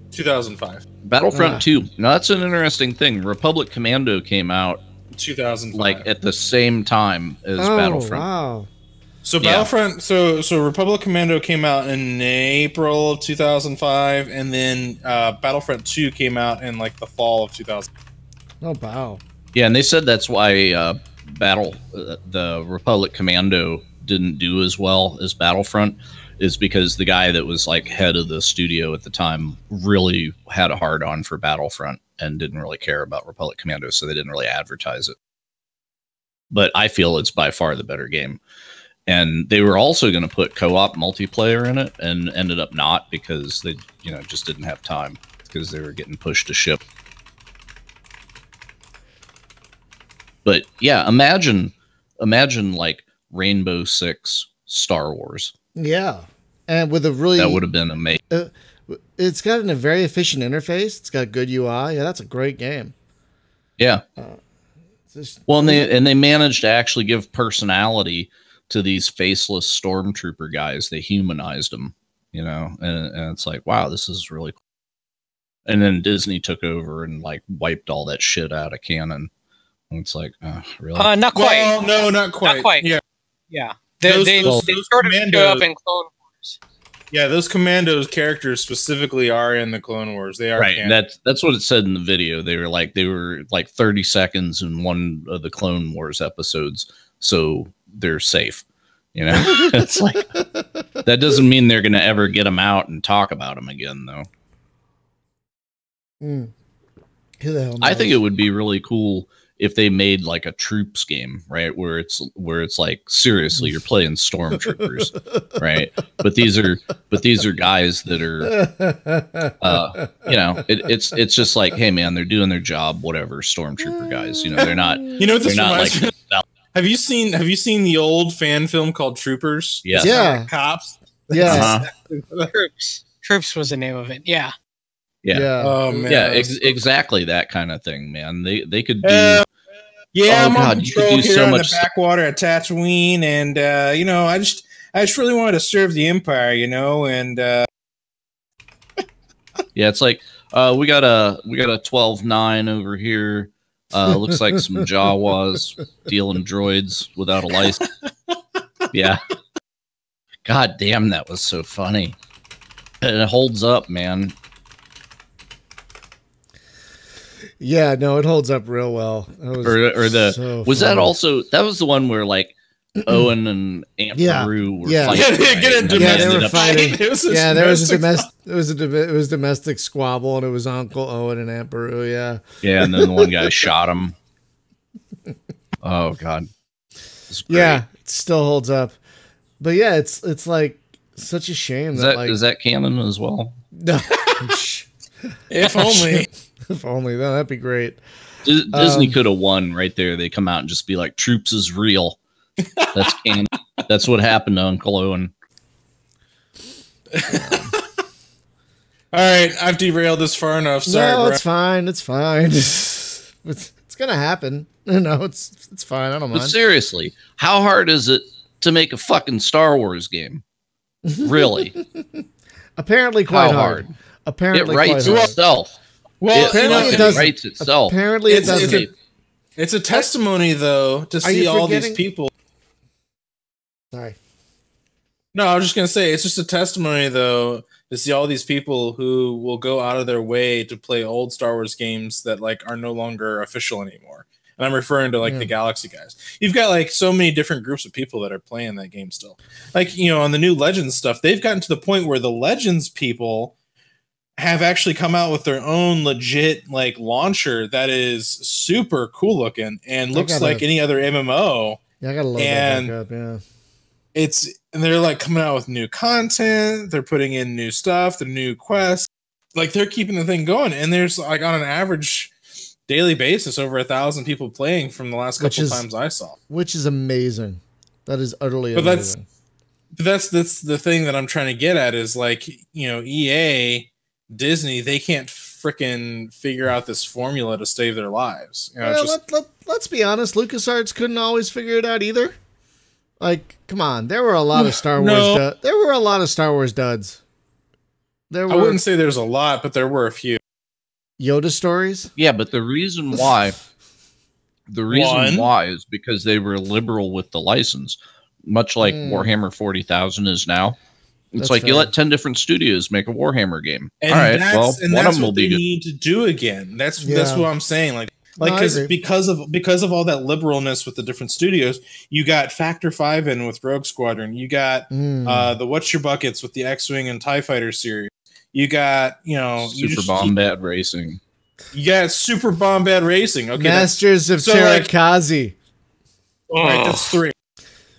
Speaker 3: 2005.
Speaker 2: Battlefront 2. Now that's an interesting thing. Republic Commando came out
Speaker 3: 2005,
Speaker 2: like at the same time as Battlefront.
Speaker 1: Wow.
Speaker 3: So Battlefront, so Republic Commando came out in April of 2005, and then Battlefront 2 came out in like the fall of 2000.
Speaker 1: Oh wow.
Speaker 2: Yeah, and they said that's why the Republic Commando didn't do as well as Battlefront, is because the guy that was like head of the studio at the time really had a hard on for Battlefront and didn't really care about Republic Commando, so they didn't really advertise it. But I feel it's by far the better game. And they were also going to put co-op multiplayer in it, and ended up not, because they, just didn't have time, because they were getting pushed to ship. But yeah, imagine like Rainbow Six Star Wars.
Speaker 1: Yeah, and with a really
Speaker 2: that would have been amazing.
Speaker 1: It's got a very efficient interface. It's got good UI. Yeah, that's a great game.
Speaker 2: Yeah. Well, and they managed to actually give personality to these faceless stormtrooper guys. They humanized them, and it's like, wow, this is really cool. And then Disney took over and like wiped all that shit out of canon. And it's like, really?
Speaker 4: Not quite.
Speaker 3: Well, no, not quite.
Speaker 4: Not quite.
Speaker 3: Yeah.
Speaker 4: They started to show up in Clone Wars.
Speaker 3: Yeah, those Commandos characters specifically are in the Clone Wars. They are
Speaker 2: right.
Speaker 3: Canon.
Speaker 2: That's what it said in the video. They were like 30 seconds in one of the Clone Wars episodes, so they're safe. It's like, that doesn't mean they're going to ever get them out and talk about them again, though.
Speaker 1: Who the hell knows?
Speaker 2: I think it would be really cool if they made like a troops game, right? Where it's like, seriously, you're playing stormtroopers, right? But these are guys that are, it's just like, hey man, they're doing their job, whatever. Stormtrooper guys, they're not,
Speaker 3: what this reminds me of? Have you seen the old fan film called Troopers?
Speaker 2: Yes.
Speaker 1: Yeah.
Speaker 3: Cops.
Speaker 1: Yeah.
Speaker 4: Troops was the name of it. Yeah.
Speaker 2: Yeah.
Speaker 3: Oh man.
Speaker 2: Yeah. Exactly that kind of thing, man. They could do.
Speaker 3: I'm on patrol here in the backwater at Tatooine, and I just really wanted to serve the Empire, and
Speaker 2: yeah, it's like we got a 12-9 over here. Looks like some Jawas dealing droids without a license. Yeah. God damn, that was so funny. And it holds up, man.
Speaker 1: Yeah, no, it holds up real well. That was
Speaker 2: that also that was the one where like Owen and Aunt Beru were fighting.
Speaker 1: They were fighting. It was a domestic squabble, and it was Uncle Owen and Aunt Beru. Yeah,
Speaker 2: and then the one guy shot him. Oh God.
Speaker 1: Yeah, it still holds up. But yeah, it's like such a shame
Speaker 2: is that canon as well?
Speaker 1: No.
Speaker 3: If only.
Speaker 1: If only. That'd be great.
Speaker 2: Disney could have won right there. They come out and just be like, "Troops is real." That's canon. That's what happened to Uncle Owen.
Speaker 3: All right, I've derailed this far enough. Sorry,
Speaker 1: no,
Speaker 3: bro.
Speaker 1: it's fine. It's fine. It's gonna happen. No, it's fine. I don't mind.
Speaker 2: But seriously, how hard is it to make a fucking Star Wars game? Really?
Speaker 1: Apparently quite hard. Apparently
Speaker 2: it writes itself.
Speaker 1: Well, apparently
Speaker 2: it writes itself.
Speaker 1: Apparently it doesn't.
Speaker 3: It's a testimony, though, to see all these people.
Speaker 1: Sorry.
Speaker 3: No, I was just gonna say it's just a testimony, though, to see all these people who will go out of their way to play old Star Wars games that like are no longer official anymore. And I'm referring to like the Galaxy guys. You've got like so many different groups of people that are playing that game still. Like, you know, on the new Legends stuff, they've gotten to the point where the Legends people have actually come out with their own legit like launcher that is super cool looking and looks like any other MMO.
Speaker 1: Yeah, I gotta load that back up, yeah.
Speaker 3: And they're like coming out with new content, they're putting in new stuff, the new quests. Like they're keeping the thing going. And there's like on an average daily basis over 1,000 people playing from the last couple times I saw.
Speaker 1: Which is amazing. That is utterly amazing.
Speaker 3: That's the thing that I'm trying to get at is like, you know, EA, Disney, they can't freaking figure out this formula to save their lives. You know,
Speaker 1: let's be honest, LucasArts couldn't always figure it out either. Like, come on, there were a lot of Star Wars. There were a lot of Star Wars duds.
Speaker 3: I wouldn't say there's a lot, but there were a few.
Speaker 1: Yoda stories.
Speaker 2: Yeah, but the reason why is because they were liberal with the license, much like Warhammer 40,000 is now. It's like you let 10 different studios make a Warhammer game.
Speaker 3: And
Speaker 2: all right, well, one of them will be good.
Speaker 3: Need to do again. That's what I'm saying. Because of all that liberalness with the different studios, you got Factor 5 in with Rogue Squadron. You got the What's Your Buckets with the X-Wing and TIE Fighter series. You got, you know,
Speaker 2: Super Bombad Racing.
Speaker 3: You got Super Bombad Racing. Okay,
Speaker 1: Masters of Terrakazi.
Speaker 3: All right, that's 3.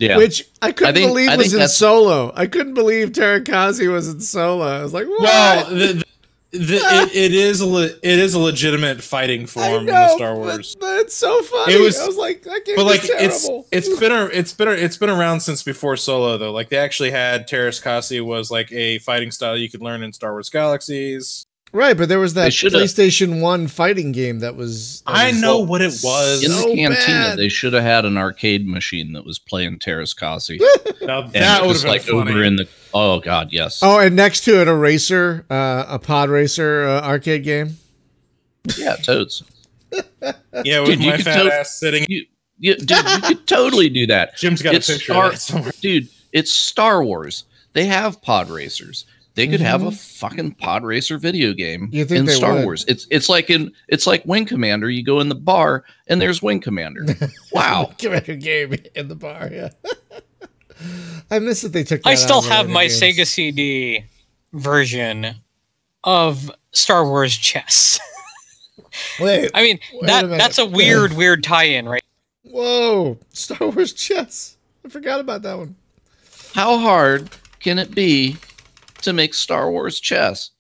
Speaker 2: Yeah,
Speaker 1: which I couldn't believe was in Solo. I couldn't believe Terrakazi was in Solo. I was like, what?
Speaker 3: Well, it is a legitimate fighting form in the Star Wars.
Speaker 1: But it's so funny. I was like, that game was terrible.
Speaker 3: It's been around since before Solo though. Like they actually had Terrakazi was like a fighting style you could learn in Star Wars Galaxies.
Speaker 1: Right, but there was that PlayStation 1 fighting game that was...
Speaker 3: I know what it was.
Speaker 2: In the cantina, they should have had an arcade machine that was playing Terrakazi.
Speaker 3: Now that would have been funny.
Speaker 2: Over in the... Oh, God, yes.
Speaker 1: Oh, and next to it, a racer, a pod racer arcade game.
Speaker 2: Yeah, totes.
Speaker 3: Yeah, with my fat ass sitting...
Speaker 2: Dude, you could totally do that.
Speaker 3: Jim's got a picture of that somewhere.
Speaker 2: Dude, it's Star Wars. They have pod racers. They could have a fucking pod racer video game in Star Wars. It's like Wing Commander. You go in the bar and there's Wing Commander. Wow.
Speaker 1: Wing Commander game in the bar, yeah. I miss that they took that
Speaker 4: I still
Speaker 1: out
Speaker 4: have my
Speaker 1: games.
Speaker 4: Sega CD version of Star Wars chess.
Speaker 1: Wait.
Speaker 4: I mean, that's a weird tie-in, right?
Speaker 1: Whoa. Star Wars chess. I forgot about that one.
Speaker 2: How hard can it be to make Star Wars chess?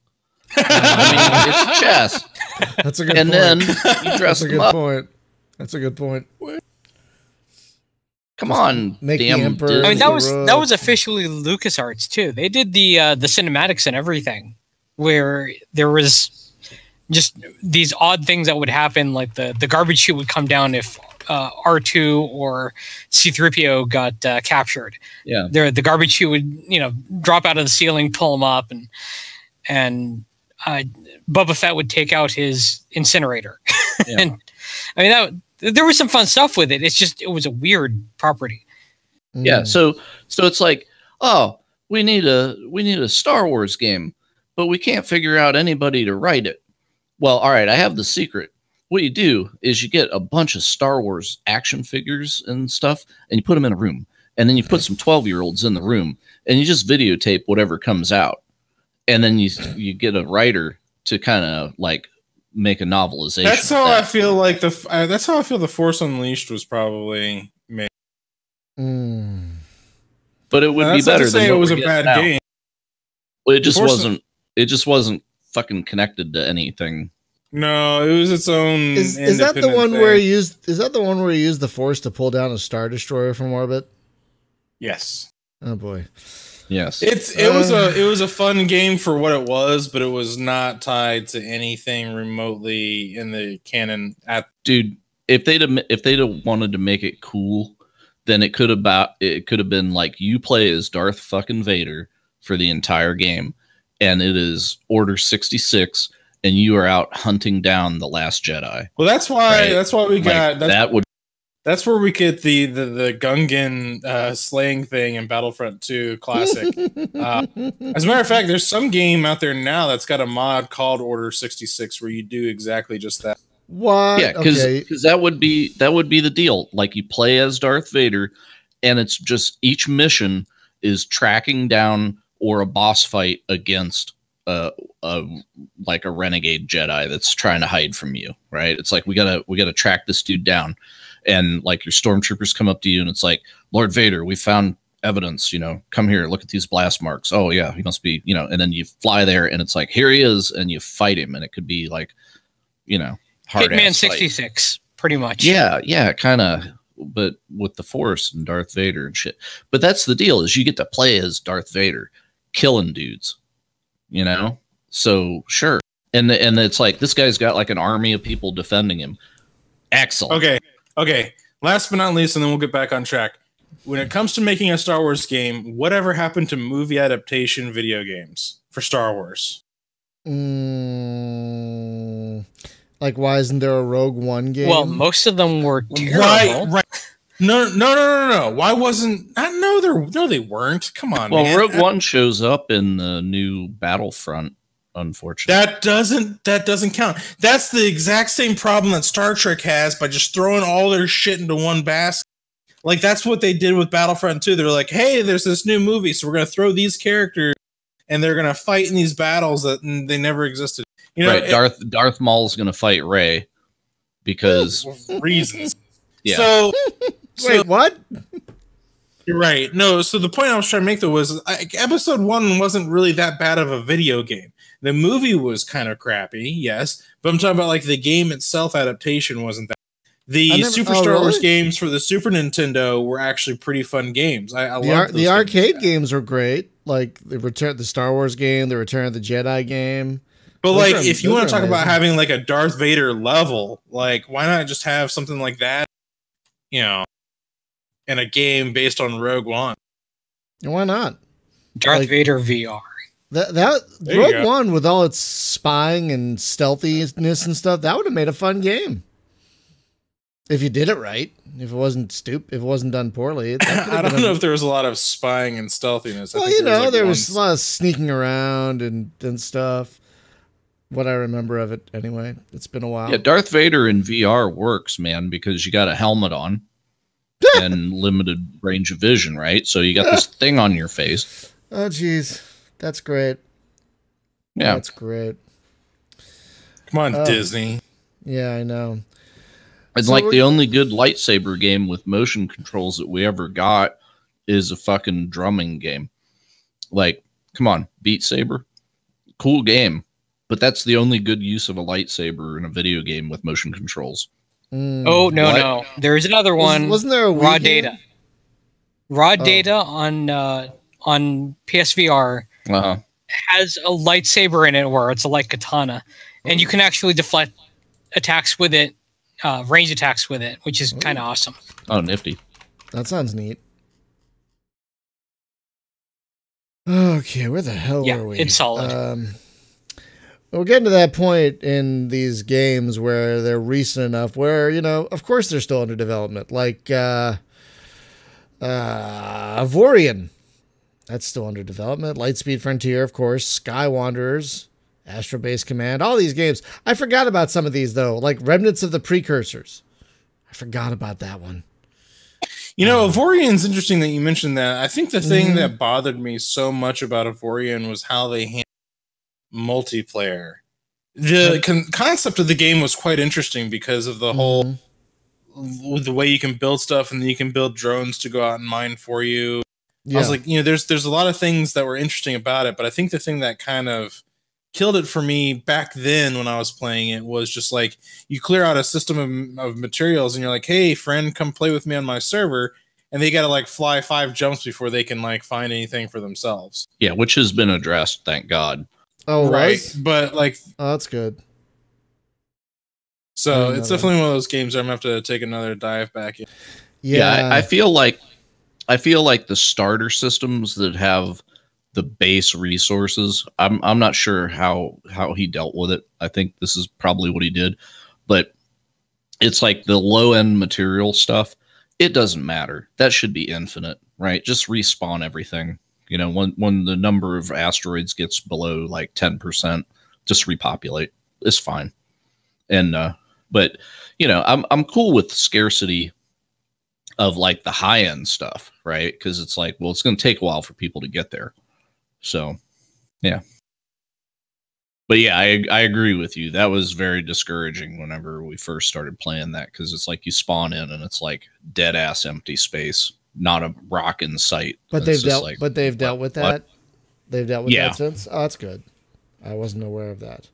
Speaker 2: I mean, it's chess.
Speaker 1: That's a good
Speaker 2: point. And then you dress them up.
Speaker 1: That's a good point.
Speaker 2: Come on, damn Emperor.
Speaker 4: I mean, that was officially LucasArts too. They did the cinematics and everything, where there was just these odd things that would happen, like the garbage chute would come down if R2 or C-3PO got captured.
Speaker 2: Yeah,
Speaker 4: the garbage chute would drop out of the ceiling, pull them up, and Boba Fett would take out his incinerator. Yeah. And I mean there was some fun stuff with it. It's just it was a weird property.
Speaker 2: Yeah, so it's like, oh, we need a Star Wars game, but we can't figure out anybody to write it. Well, all right, I have the secret. What you do is you get a bunch of Star Wars action figures and stuff, and you put them in a room. And then you put some 12-year-olds in the room, and you just videotape whatever comes out. And then you get a writer to kind of like make a novelization.
Speaker 3: That's how I feel like that's how I feel the Force Unleashed was probably made.
Speaker 2: But it would be better than
Speaker 3: it was a bad game.
Speaker 2: Well, it just wasn't. It just wasn't fucking connected to anything.
Speaker 3: No, it was its own.
Speaker 1: Is that the one where he used? Is that the one where he used the Force to pull down a Star Destroyer from orbit?
Speaker 3: Yes.
Speaker 1: Oh boy.
Speaker 2: Yes.
Speaker 3: It was a fun game for what it was, but it was not tied to anything remotely in the canon.
Speaker 2: Dude, if they'd have wanted to make it cool, then it could have been like you play as Darth fucking Vader for the entire game, and it is Order 66, and you are out hunting down the Last Jedi.
Speaker 3: Well, that's why we got
Speaker 2: that would.
Speaker 3: That's where we get the Gungan slaying thing in Battlefront 2 Classic. As a matter of fact, there's some game out there now that's got a mod called Order 66 where you do exactly just that.
Speaker 1: What?
Speaker 2: Yeah, because that would be the deal. Like you play as Darth Vader, and it's just each mission is tracking down or a boss fight against like a renegade Jedi that's trying to hide from you. Right? It's like we gotta track this dude down. And like your stormtroopers come up to you and it's like, Lord Vader, we found evidence, come here, look at these blast marks. Oh yeah, he must be, and then you fly there and it's like, here he is, and you fight him, and it could be like, hard
Speaker 4: Hitman 66, pretty much.
Speaker 2: Yeah, kind of, but with the Force and Darth Vader and shit. But that's the deal, is you get to play as Darth Vader, killing dudes, So sure. And it's like, this guy's got like an army of people defending him. Excellent.
Speaker 3: Okay, last but not least, and then we'll get back on track. When it comes to making a Star Wars game, whatever happened to movie adaptation video games for Star Wars?
Speaker 1: Like, why isn't there a Rogue One game?
Speaker 4: Well, most of them were terrible.
Speaker 3: Right. No. Why wasn't? No, they weren't. Come on,
Speaker 2: well,
Speaker 3: man.
Speaker 2: Rogue One shows up in the new Battlefront. Unfortunately,
Speaker 3: that doesn't count. That's the exact same problem that Star Trek has by just throwing all their shit into one basket. Like that's what they did with Battlefront 2. They're like, hey, there's this new movie, so we're gonna throw these characters and they're gonna fight in these battles that they never existed.
Speaker 2: Right? Darth Maul's gonna fight Rey because
Speaker 3: reasons.
Speaker 2: Yeah.
Speaker 3: So
Speaker 1: wait, what?
Speaker 3: You're right. No. So the point I was trying to make though was Episode 1 wasn't really that bad of a video game. The movie was kind of crappy, yes, but I'm talking about like the game itself adaptation wasn't that. The Star Wars games for the Super Nintendo were actually pretty fun games. I love
Speaker 1: the arcade games were great, like the Star Wars game, the Return of the Jedi game.
Speaker 3: But like, if you want to talk about having like a Darth Vader level, like why not just have something like that, in a game based on Rogue One?
Speaker 1: Why not?
Speaker 4: Darth Vader VR.
Speaker 1: That Rogue One with all its spying and stealthiness and stuff, that would have made a fun game. If you did it right. If it wasn't stupid, if it wasn't done poorly.
Speaker 3: I don't know if there was a lot of spying and stealthiness.
Speaker 1: Well, there was a lot of sneaking around and stuff. What I remember of it anyway. It's been a while.
Speaker 2: Yeah, Darth Vader in VR works, man, because you got a helmet on and limited range of vision, right? So you got this thing on your face.
Speaker 1: Oh, geez. That's great.
Speaker 2: Yeah.
Speaker 1: That's great.
Speaker 3: Come on, Disney.
Speaker 1: Yeah, I know.
Speaker 2: It's like the only good lightsaber game with motion controls that we ever got is a fucking drumming game. Like, come on, Beat Saber. Cool game. But that's the only good use of a lightsaber in a video game with motion controls.
Speaker 4: Oh, no. There's another one.
Speaker 1: Wasn't there a
Speaker 4: Raw Data? Raw Data on PSVR has a lightsaber in it where it's a light katana. And you can actually deflect attacks with it, range attacks with it, which is kind of awesome.
Speaker 2: Oh, nifty.
Speaker 1: That sounds neat. Okay, where the hell were we?
Speaker 4: It's solid.
Speaker 1: We're getting to that point in these games where they're recent enough where, of course they're still under development. Like Vorian That's still under development. Lightspeed Frontier, of course. Sky Wanderers, Astro Base Command, all these games. I forgot about some of these, though, like Remnants of the Precursors. I forgot about that one.
Speaker 3: You know, Avorian's interesting that you mentioned that. I think the thing that bothered me so much about Avorian was how they handled multiplayer. The concept of the game was quite interesting because of the whole, the way you can build stuff and then you can build drones to go out and mine for you. Yeah. I was like, you know, there's a lot of things that were interesting about it, but I think the thing that kind of killed it for me back then when I was playing it was just like, you clear out a system of materials and you're like, hey, friend, come play with me on my server. And they got to like fly 5 jumps before they can like find anything for themselves.
Speaker 2: Yeah, which has been addressed, thank God.
Speaker 1: Oh, right.
Speaker 3: But like,
Speaker 1: oh, that's good.
Speaker 3: So it's definitely one of those games where I'm gonna have to take another dive back in.
Speaker 2: Yeah, I feel like the starter systems that have the base resources, I'm not sure how he dealt with it. I think this is probably what he did, but it's like the low end material stuff. It doesn't matter. That should be infinite, right? Just respawn everything. You know, when the number of asteroids gets below like 10%, just repopulate. It's fine. And but you know, I'm cool with scarcity of like the high end stuff, right? Because it's like, well, it's going to take a while for people to get there. So, yeah. But yeah, I agree with you. That was very discouraging whenever we first started playing that, because it's like you spawn in and it's like dead ass empty space, not a rock in sight.
Speaker 1: But they've dealt with that. They've dealt with that since. Oh, that's good. I wasn't aware of that.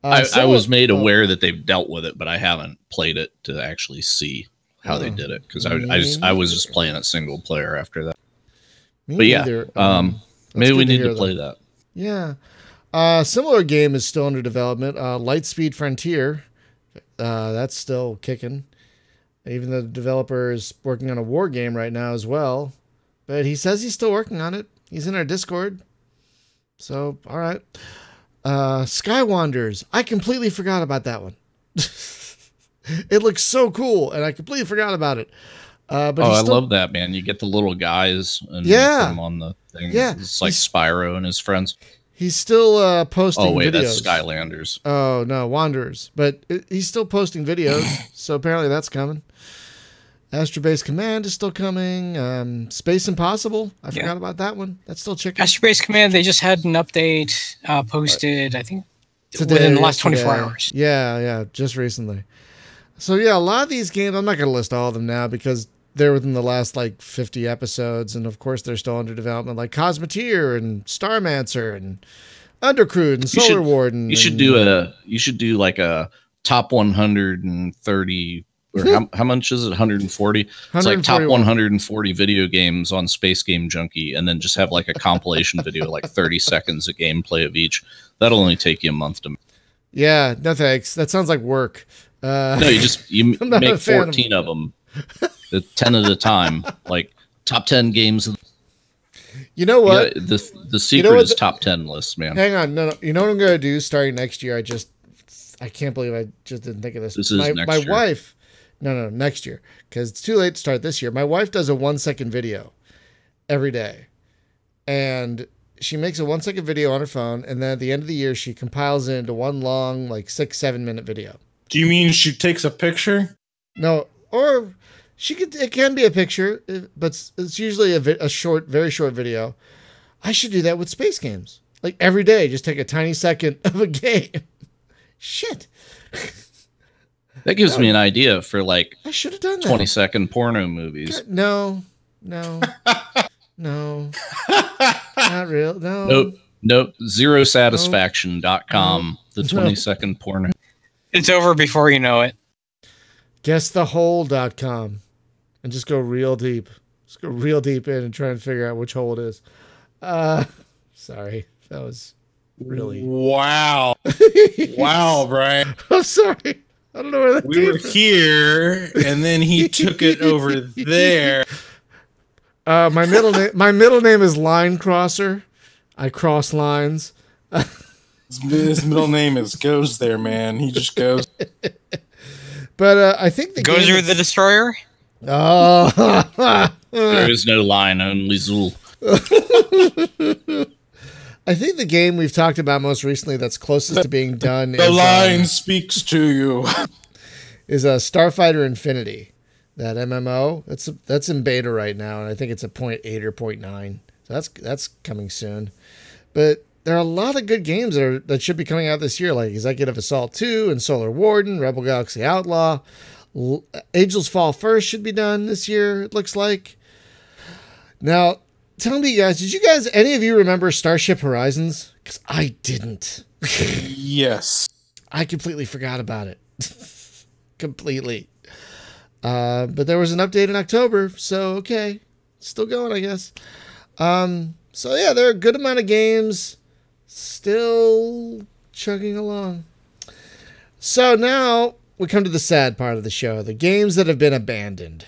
Speaker 2: I was made aware that they've dealt with it, but I haven't played it to actually see how they did it, because I was just playing it single player after that. But yeah, maybe we need to play that.
Speaker 1: Yeah. Similar game is still under development. Lightspeed Frontier, that's still kicking. Even the developer is working on a war game right now as well, but he says he's still working on it. He's in our Discord. So, all right. Sky Wanderers. I completely forgot about that one. It looks so cool, and I completely forgot about it. But
Speaker 2: I love that, man. You get the little guys and put them on the thing.
Speaker 1: Yeah.
Speaker 2: It's like Spyro and his friends.
Speaker 1: He's still posting videos.
Speaker 2: Oh, wait, that's Skylanders.
Speaker 1: Oh, no, Wanderers. But he's still posting videos, so apparently that's coming. Astro Base Command is still coming. Space Impossible. I forgot about that one. That's still chicken.
Speaker 4: Astro Base Command, they just had an update posted, I think, within the last 24 hours.
Speaker 1: Yeah, just recently. So, yeah, a lot of these games, I'm not going to list all of them now because they're within the last, like, 50 episodes. And, of course, they're still under development, like Cosmeteer and Starmancer and Undercrude and Solar Warden.
Speaker 2: You should do like a top 130, or how much is it? 140? It's like top 140 video games on Space Game Junkie, and then just have like a compilation video, like 30 seconds of gameplay of each. That'll only take you a month to make.
Speaker 1: Yeah, no thanks. That sounds like work.
Speaker 2: No, you make 14 of them, 10 at a time, like top 10 games.
Speaker 1: You know what?
Speaker 2: The secret is top 10 lists, man.
Speaker 1: Hang on, no. You know what I'm gonna do starting next year? I can't believe I just didn't think of this.
Speaker 2: This is next year.
Speaker 1: Wife. No, next year, because it's too late to start this year. My wife does a 1-second video every day, and she makes a 1-second video on her phone, and then at the end of the year, she compiles it into one long, like 6-7 minute video.
Speaker 3: Do you mean she takes a picture?
Speaker 1: No, or it can be a picture, but it's usually a short, very short video. I should do that with space games. Like every day, just take a tiny second of a game. Shit.
Speaker 2: That gives me an idea for like
Speaker 1: I should have done that.
Speaker 2: 20-second porno movies.
Speaker 1: No. Not real. No.
Speaker 2: Nope. Zerosatisfaction.com. The 20-second porno.
Speaker 4: It's over before you know it.
Speaker 1: Guessthehole.com. And just go real deep. Just go real deep in and try and figure out which hole it is. Sorry. That was really...
Speaker 3: Wow. Wow, Brian.
Speaker 1: I'm sorry. I don't know where that
Speaker 3: we were from. Here, and then he took it over there.
Speaker 1: My middle name is Line Crosser. I cross lines.
Speaker 3: His middle name is Goes There, man. He just goes.
Speaker 1: But I think the
Speaker 4: Gozer the Destroyer.
Speaker 1: Oh,
Speaker 2: there is no line, only Zool.
Speaker 1: I think the game we've talked about most recently that's closest to being done
Speaker 3: The line speaks to you.
Speaker 1: is Starfighter Infinity. That MMO, that's in beta right now, and I think it's a 0.8 or 0.9. So that's coming soon. But there are a lot of good games that should be coming out this year, like Executive Assault 2 and Solar Warden, Rebel Galaxy Outlaw. Angels Fall First should be done this year, it looks like. Now, tell me, guys, did you guys, any of you remember Starship Horizons? Because I didn't.
Speaker 3: Yes.
Speaker 1: I completely forgot about it. Completely. But there was an update in October, so okay. Still going, I guess. So yeah, there are a good amount of games still chugging along. So now we come to the sad part of the show, the games that have been abandoned,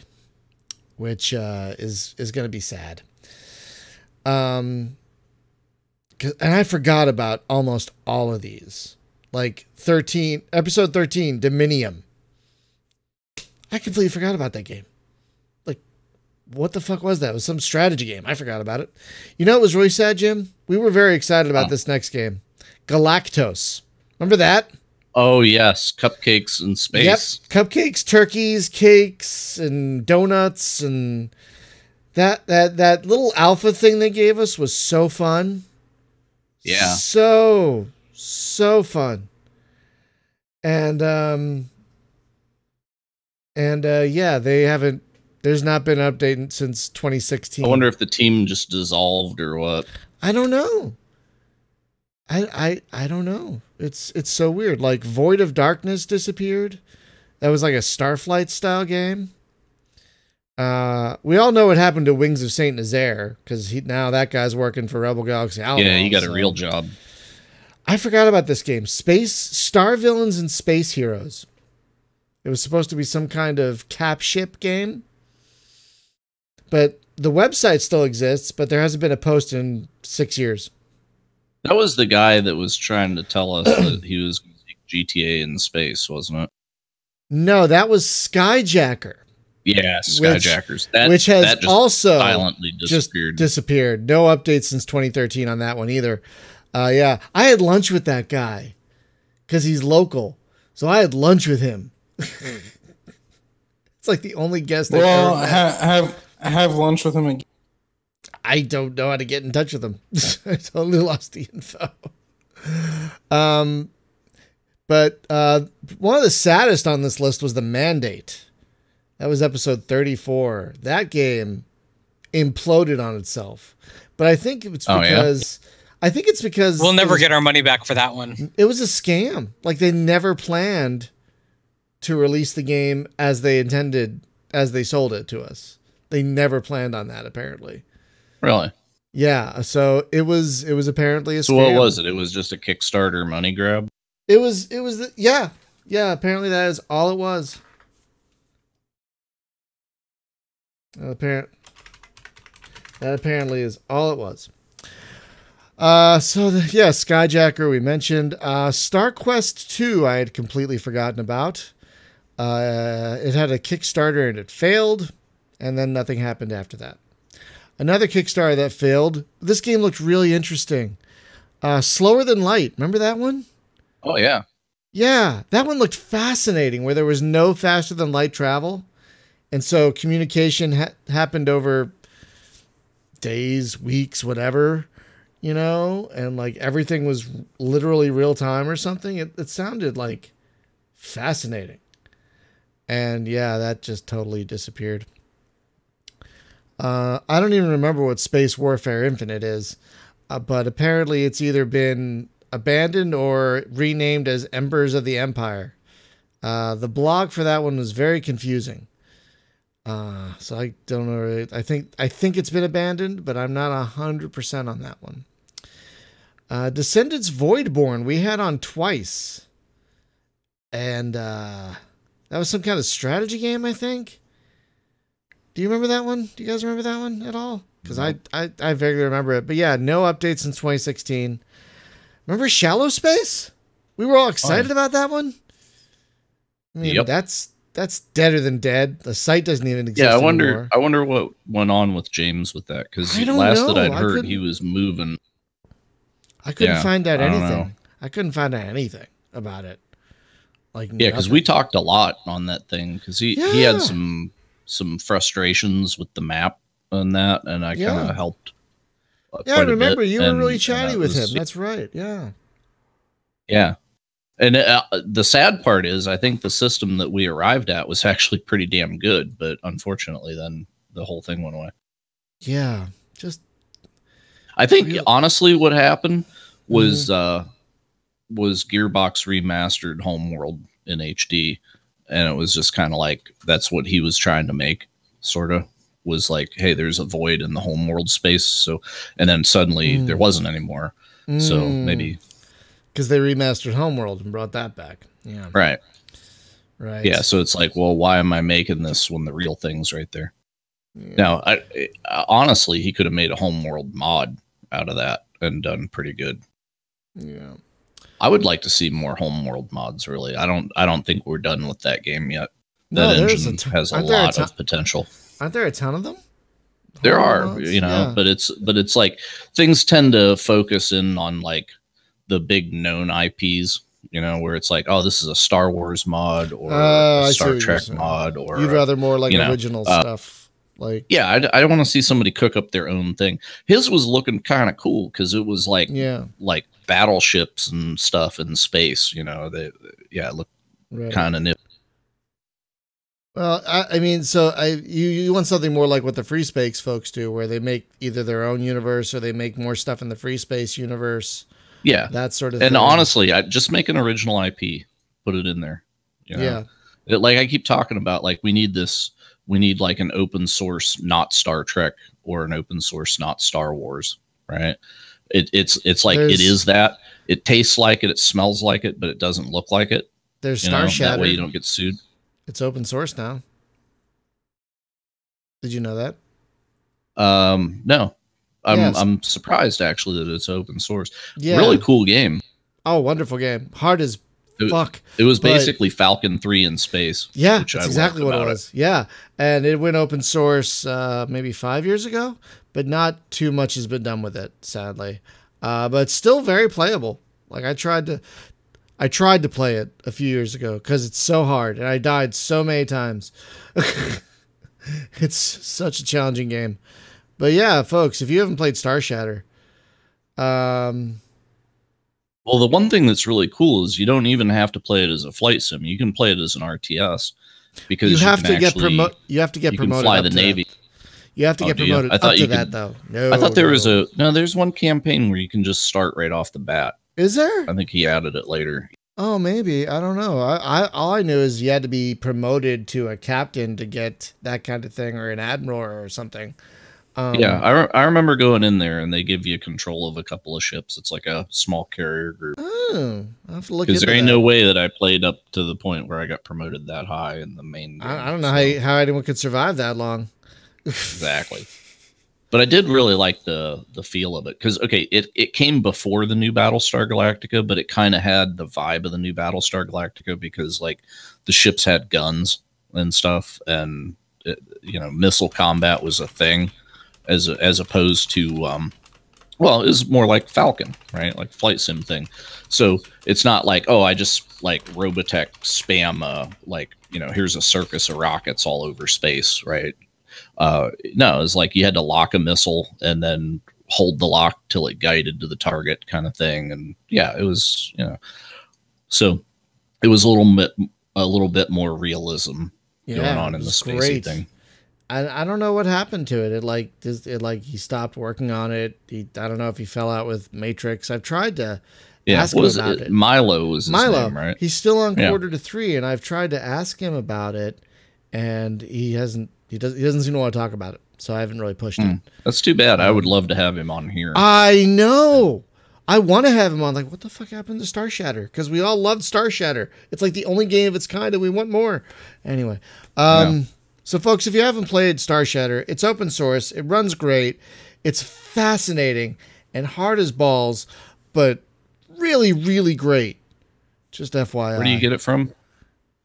Speaker 1: which is going to be sad. And I forgot about almost all of these. Like episode 13, Dominium. I completely forgot about that game. Like, what the fuck was that? It was some strategy game. I forgot about it. You know, it was really sad, Jim. We were very excited about this next game, Galactos. Remember that?
Speaker 2: Oh yes, cupcakes in space.
Speaker 1: Yep, cupcakes, turkeys, cakes, and donuts, and that little alpha thing they gave us was so fun.
Speaker 2: Yeah,
Speaker 1: so fun. And yeah, they haven't. There's not been an update since 2016.
Speaker 2: I wonder if the team just dissolved or what.
Speaker 1: I don't know. I don't know. It's so weird. Like Void of Darkness disappeared. That was like a Starflight style game. We all know what happened to Wings of Saint Nazaire because now that guy's working for Rebel Galaxy Outlaw.
Speaker 2: Yeah, he got a real job.
Speaker 1: I forgot about this game. Star Villains and Space Heroes. It was supposed to be some kind of cap ship game. But the website still exists, but there hasn't been a post in 6 years.
Speaker 2: That was the guy that was trying to tell us that he was going to take GTA in space, wasn't it?
Speaker 1: No, that was Skyjacker.
Speaker 2: Yeah, Skyjackers.
Speaker 1: Which has
Speaker 2: that just
Speaker 1: also
Speaker 2: silently disappeared.
Speaker 1: Disappeared. No updates since 2013 on that one either. Yeah, I had lunch with that guy because he's local. So I had lunch with him. It's like the only guest.
Speaker 3: Well, have lunch with him again.
Speaker 1: I don't know how to get in touch with him. I totally lost the info. But one of the saddest on this list was The Mandate. That was episode 34. That game imploded on itself. But I think it's because
Speaker 4: we'll never get our money back for that one.
Speaker 1: It was a scam. Like they never planned to release the game as they intended, as they sold it to us. They never planned on that, apparently.
Speaker 2: Really?
Speaker 1: Yeah. So it was apparently a scam.
Speaker 2: So what was it? It was just a Kickstarter money grab?
Speaker 1: Yeah. Apparently that is all it was. That apparently is all it was. Skyjacker we mentioned. StarQuest 2 I had completely forgotten about. It had a Kickstarter and it failed, and then nothing happened after that. Another Kickstarter that failed. This game looked really interesting. Slower Than Light. Remember that one?
Speaker 2: Oh, yeah.
Speaker 1: Yeah, that one looked fascinating, where there was no faster than light travel. And so communication happened over days, weeks, whatever, you know, and like everything was literally real time or something. It sounded like fascinating. And yeah, that just totally disappeared. I don't even remember what Space Warfare Infinite is, but apparently it's either been abandoned or renamed as Embers of the Empire. The blog for that one was very confusing. So I don't know. I think it's been abandoned, but I'm not 100% on that one. Descendants Voidborn we had on twice, and that was some kind of strategy game, I think. Do you remember that one? Do you guys remember that one at all? Because I vaguely remember it, but yeah, no updates since 2016. Remember Shallow Space? We were all excited about that one. I mean,
Speaker 2: yep.
Speaker 1: that's that's deader than dead. The site doesn't even exist
Speaker 2: Yeah,
Speaker 1: anymore.
Speaker 2: I wonder what went on with James with that, because
Speaker 1: I don't
Speaker 2: last
Speaker 1: know.
Speaker 2: that I'd
Speaker 1: I
Speaker 2: heard,
Speaker 1: couldn't-
Speaker 2: he was moving.
Speaker 1: I couldn't
Speaker 2: Yeah,
Speaker 1: find out
Speaker 2: I don't
Speaker 1: anything.
Speaker 2: know.
Speaker 1: I couldn't find out anything about it. Like,
Speaker 2: Yeah, because
Speaker 1: nothing.
Speaker 2: we talked a lot on that thing, because he
Speaker 1: Yeah.
Speaker 2: had some frustrations with the map and that, and I kind
Speaker 1: Yeah.
Speaker 2: of helped.
Speaker 1: Yeah, I
Speaker 2: quite a
Speaker 1: remember
Speaker 2: bit,
Speaker 1: you were
Speaker 2: and-
Speaker 1: really
Speaker 2: and
Speaker 1: chatty
Speaker 2: that
Speaker 1: with
Speaker 2: was-
Speaker 1: him. That's right. Yeah.
Speaker 2: Yeah. And the sad part is, I think the system that we arrived at was actually pretty damn good, but unfortunately, then the whole thing went away.
Speaker 1: Yeah. Just
Speaker 2: I think
Speaker 1: Real-
Speaker 2: honestly, what happened was
Speaker 1: Mm-hmm.
Speaker 2: was Gearbox remastered Homeworld in HD, and it was just kind of like that's what he was trying to make. Sort of was like, hey, there's a void in the Homeworld space, so and then suddenly there wasn't anymore. So maybe
Speaker 1: because they remastered Homeworld and brought that back. Yeah.
Speaker 2: right.
Speaker 1: Right.
Speaker 2: Yeah, so it's like, well, why am I making this when the real thing's right there?
Speaker 1: Yeah.
Speaker 2: Now, honestly, he could have made a Homeworld mod out of that and done pretty good.
Speaker 1: Yeah.
Speaker 2: I would like to see more Homeworld mods. Really, I don't think we're done with that game yet.
Speaker 1: No,
Speaker 2: That
Speaker 1: there's
Speaker 2: engine has a
Speaker 1: aren't there a
Speaker 2: lot
Speaker 1: ton-
Speaker 2: of potential.
Speaker 1: Aren't there a ton of them?
Speaker 2: There
Speaker 1: Homeworld
Speaker 2: are,
Speaker 1: mods?
Speaker 2: you know,
Speaker 1: Yeah.
Speaker 2: but it's like things tend to focus in on like the big known IPs. You know, where it's like, oh, this is a Star Wars mod or
Speaker 1: I
Speaker 2: a
Speaker 1: see
Speaker 2: Star
Speaker 1: what you're
Speaker 2: Trek
Speaker 1: saying.
Speaker 2: mod, or
Speaker 1: You'd rather more like
Speaker 2: you know,
Speaker 1: original stuff. Like,
Speaker 2: yeah, I don't want to see somebody cook up their own thing. His was looking kind of cool because it was like
Speaker 1: yeah.
Speaker 2: like battleships and stuff in space. You know, it looked
Speaker 1: Right.
Speaker 2: kind of nip.
Speaker 1: Well, I mean, so you want something more like what the Free Space folks do, where they make either their own universe or they make more stuff in the Free Space universe,
Speaker 2: Yeah,
Speaker 1: that sort of
Speaker 2: and
Speaker 1: thing.
Speaker 2: honestly, I just make an original IP, put it in there. You know?
Speaker 1: Yeah.
Speaker 2: Like I keep talking about, like we need like an open source, not Star Trek, or an open source, not Star Wars, right? It's like
Speaker 1: There's-
Speaker 2: it is that. It tastes like it, it smells like it, but it doesn't look like it.
Speaker 1: There's
Speaker 2: You
Speaker 1: Star
Speaker 2: know, that
Speaker 1: Shattered.
Speaker 2: way you don't get sued.
Speaker 1: It's open source now. Did you know that?
Speaker 2: No,
Speaker 1: Yes.
Speaker 2: I'm surprised actually that it's open source.
Speaker 1: Yeah.
Speaker 2: Really cool game.
Speaker 1: Oh, wonderful game. Hard as
Speaker 2: It-
Speaker 1: fuck.
Speaker 2: It was
Speaker 1: But-
Speaker 2: basically Falcon 3 in space.
Speaker 1: Yeah,
Speaker 2: which
Speaker 1: that's
Speaker 2: I
Speaker 1: exactly
Speaker 2: loved
Speaker 1: what it
Speaker 2: about
Speaker 1: was. Yeah, and it went open source maybe 5 years ago, but not too much has been done with it, sadly. But it's still very playable. Like I tried to play it a few years ago because it's so hard, and I died so many times. It's such a challenging game. But yeah, folks, if you haven't played Star Shatter,
Speaker 2: Well, the one thing that's really cool is you don't even have to play it as a flight sim. You can play it as an RTS because
Speaker 1: you have
Speaker 2: can
Speaker 1: to get
Speaker 2: actually-
Speaker 1: promoted. You have to get
Speaker 2: You can
Speaker 1: promoted.
Speaker 2: fly
Speaker 1: up
Speaker 2: the
Speaker 1: to that.
Speaker 2: Navy.
Speaker 1: You have to
Speaker 2: Oh,
Speaker 1: get
Speaker 2: do you?
Speaker 1: promoted
Speaker 2: I thought
Speaker 1: up to
Speaker 2: you
Speaker 1: that,
Speaker 2: could-
Speaker 1: though. No,
Speaker 2: I thought there was
Speaker 1: no.
Speaker 2: there's one campaign where you can just start right off the bat.
Speaker 1: Is there?
Speaker 2: I think he added it later.
Speaker 1: Oh, maybe. I don't know. I all I knew is you had to be promoted to a captain to get that kind of thing, or an admiral or something.
Speaker 2: Yeah, I remember going in there and they give you control of a couple of ships. It's like a small carrier group.
Speaker 1: Oh, I have to look
Speaker 2: Because
Speaker 1: into
Speaker 2: there ain't
Speaker 1: that.
Speaker 2: no way that I played up to the point where I got promoted that high in the main game.
Speaker 1: I don't know
Speaker 2: so-
Speaker 1: how anyone could survive that long.
Speaker 2: Exactly. But I did really like the feel of it because it came before the new Battlestar Galactica, but it kind of had the vibe of the new Battlestar Galactica because like the ships had guns and stuff, and missile combat was a thing as opposed to well, it was more like Falcon, right? Like flight sim thing. So it's not like, oh, I just like Robotech spam here's a circus of rockets all over space, right? No, it's like you had to lock a missile and then hold the lock till it guided to the target kind of thing. And yeah, it was, so it was a little bit more realism going on in the
Speaker 1: it's
Speaker 2: spacey
Speaker 1: great.
Speaker 2: thing.
Speaker 1: I don't know what happened to it. He stopped working on it. I don't know if he fell out with Matrix. I've tried to ask him about it.
Speaker 2: Milo was his name, right?
Speaker 1: He's still on
Speaker 2: Yeah.
Speaker 1: quarter to 3, and I've tried to ask him about it, and he doesn't seem to want to talk about it. So I haven't really pushed it.
Speaker 2: That's too bad. I would love to have him on here.
Speaker 1: I know. I want to have him on. Like, what the fuck happened to Star Shatter? Because we all loved Star Shatter. It's like the only game of its kind, and we want more. Anyway, So folks, if you haven't played Star Shatter, it's open source. It runs great. It's fascinating and hard as balls, but really, really great. Just FYI.
Speaker 2: Where do you get it from?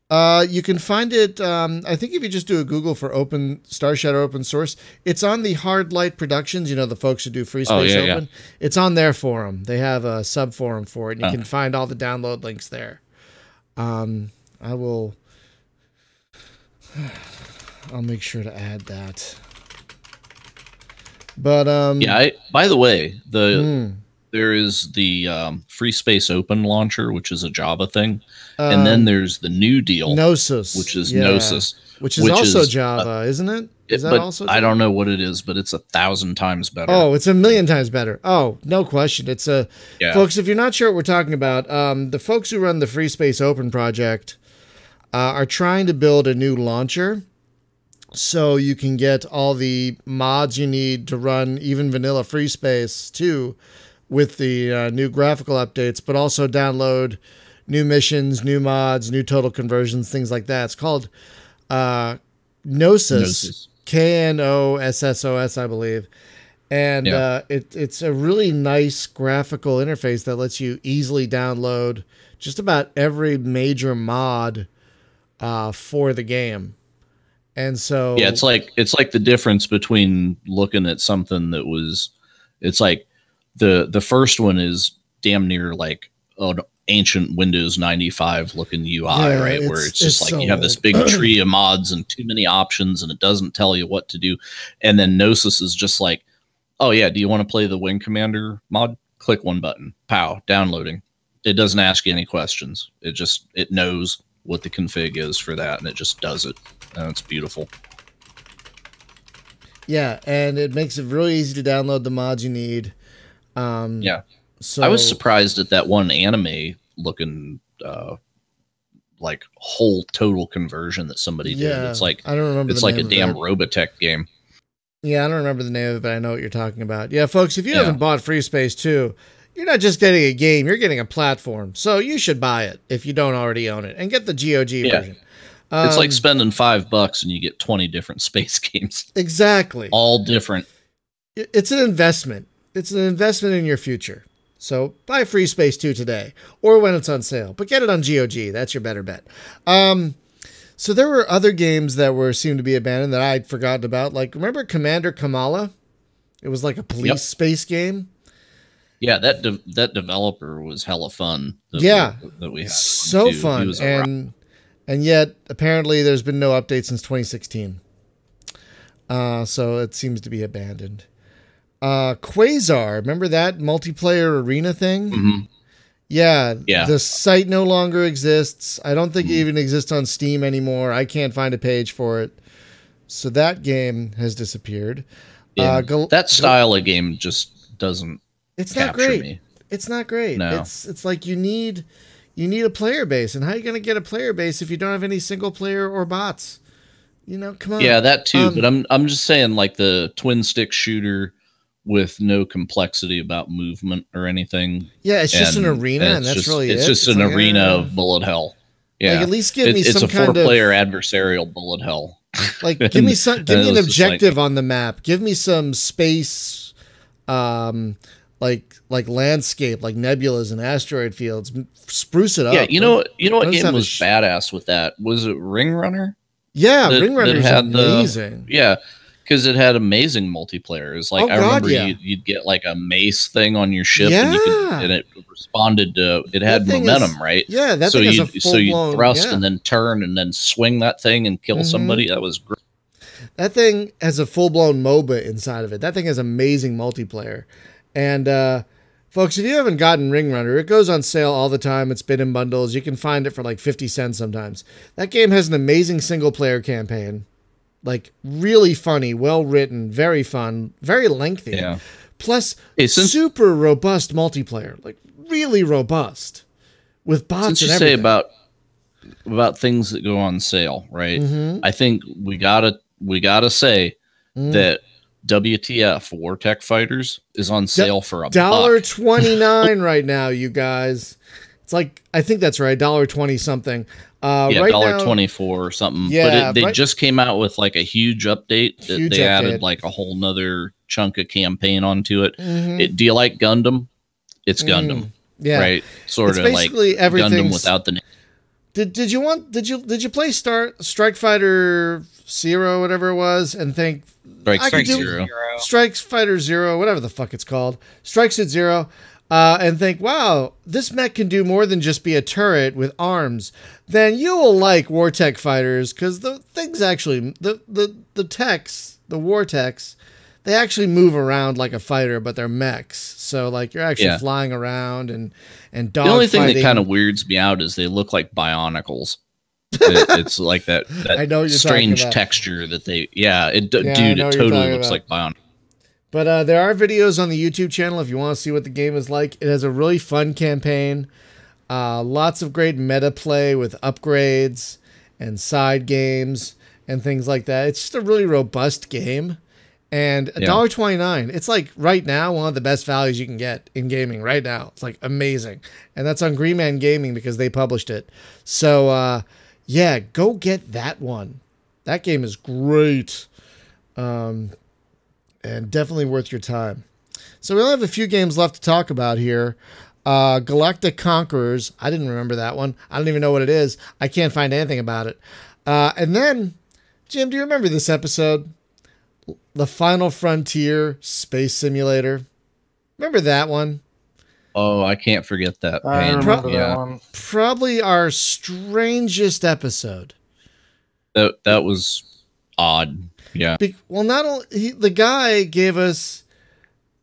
Speaker 1: You can find it. I think if you just do a Google for Star Shadow open source, it's on the Hard Light Productions. You know, the folks who do Free Space Open. Yeah. It's on their forum. They have a sub forum for it, and you can find all the download links there. I'll make sure to add that. But
Speaker 2: by the way, there is the Free Space Open launcher, which is a Java thing, and then there's the new deal,
Speaker 1: Gnosis,
Speaker 2: which is Gnosis,
Speaker 1: which is also Java, isn't it? Is that also Java?
Speaker 2: I don't know what it is, but it's 1,000 times better.
Speaker 1: Oh, it's 1,000,000 times better. Oh, no question. It's folks, if you're not sure what we're talking about, the folks who run the Free Space Open project are trying to build a new launcher. So you can get all the mods you need to run even vanilla Free Space 2 with the new graphical updates, but also download new missions, new mods, new total conversions, things like that. It's called Gnosis, Knossos, I believe. And it's a really nice graphical interface that lets you easily download just about every major mod for the game. And so
Speaker 2: it's like the difference between looking at something that was, it's like the first one is damn near like an ancient Windows 95 looking UI, right? Where it's just like so you have this big tree of mods and too many options, and it doesn't tell you what to do. And then Gnosis is just like, oh yeah, do you want to play the Wing Commander mod? Click one button, pow, downloading. It doesn't ask you any questions. It knows what the config is for that, and it just does it. And it's beautiful. Yeah, and it makes it really easy to download the mods you need. So I was surprised at that one anime looking like whole total conversion that somebody did. It's like, I don't remember. It's like a damn Robotech game. Yeah, I don't remember the name of it, but I know what you're talking about. Yeah, folks, if you haven't bought Free Space 2, you're not just getting a game, you're getting a platform. So you should buy it if you don't already own it, and get the GOG version. It's like spending $5 and you get 20 different space games. Exactly. All different. It's an investment. It's an investment in your future. So buy Free Space 2 today, or when it's on sale, but get it on GOG. That's your better bet. So there were other games that seemed to be abandoned that I'd forgotten about. Like, remember Commander Kamala? It was like a police space game. Yeah, that developer was hella fun. That we had. So fun. And yet, apparently, there's been no update since 2016. So it seems to be abandoned. Quasar, remember that multiplayer arena thing? Mm-hmm. Yeah. The site no longer exists. I don't think it even exists on Steam anymore. I can't find a page for it. So that game has disappeared. Yeah. That style of game just doesn't. It's not great. Me. It's not great. No. It's like you need a player base, and how are you going to get a player base if you don't have any single player or bots? You know, come on. Yeah, that too. But I'm just saying, like the twin stick shooter with no complexity about movement or anything. Yeah, it's just an arena, and that's just, really it. It's just an arena of bullet hell. Yeah, like at least give me some kind of... It's a 4-player adversarial bullet hell. Like, give me an objective on the map. Give me some space, like landscape, like nebulas and asteroid fields. Spruce it up. Yeah, you know what game was badass with that? Was it Ring Runner? Yeah, Ring Runner is amazing. Because it had amazing multiplayer. It's like, I remember you'd get like a mace thing on your ship, and it responded to, it had momentum, right? Yeah, that thing has a full-blown, thrust and then turn and then swing that thing and kill somebody. That was great. That thing has a full-blown MOBA inside of it. That thing has amazing multiplayer. And folks, if you haven't gotten Ring Runner, it goes on sale all the time. It's been in bundles. You can find it for like 50 cents sometimes. That game has an amazing single-player campaign. Like, really funny, well written, very fun, very lengthy. Yeah. Plus, super robust multiplayer, like really robust, with bots. Since you say about things that go on sale, right? I think we gotta say that WTF War Tech Fighters is on sale for $1.29 right now, you guys. It's like, I think that's right, $1.20 something. Right $1.24 or something. Yeah, but they just came out with like a huge update that they added like a whole nother chunk of campaign onto it. Do you like Gundam? It's Gundam. Yeah. Right? Sort of like everything Gundam without the name.
Speaker 1: Did you play Strike Fighter Zero, whatever it was, and think Strike Fighter Zero, whatever the fuck it's called, Strike Suit Zero, and think, wow, this mech can do more than just be a turret with arms, then you will like War Tech Fighters, because the things actually, the techs, the War Techs, they actually move around like a fighter, but they're mechs. So like you're actually flying around and dog
Speaker 2: The only thing
Speaker 1: fighting.
Speaker 2: that kind of weirds me out is they look like Bionicles. It's like that
Speaker 1: I know what you're
Speaker 2: strange
Speaker 1: talking about.
Speaker 2: texture that they, it totally looks like Bionicle.
Speaker 1: But there are videos on the YouTube channel if you want to see what the game is like. It has a really fun campaign. Lots of great meta play with upgrades and side games and things like that. It's just a really robust game. And $1.29. It's like right now one of the best values you can get in gaming right now. It's like amazing. And that's on Green Man Gaming because they published it. So yeah, go get that one. That game is great. And definitely worth your time. So we only have a few games left to talk about here. Galactic Conquerors. I didn't remember that one. I don't even know what it is. I can't find anything about it. And then, Jim, do you remember this episode? The Final Frontier Space Simulator. Remember that one?
Speaker 2: Oh, I can't forget that.
Speaker 3: I remember that one.
Speaker 1: Probably our strangest episode.
Speaker 2: That was odd. Yeah.
Speaker 1: Well, not only the guy gave us.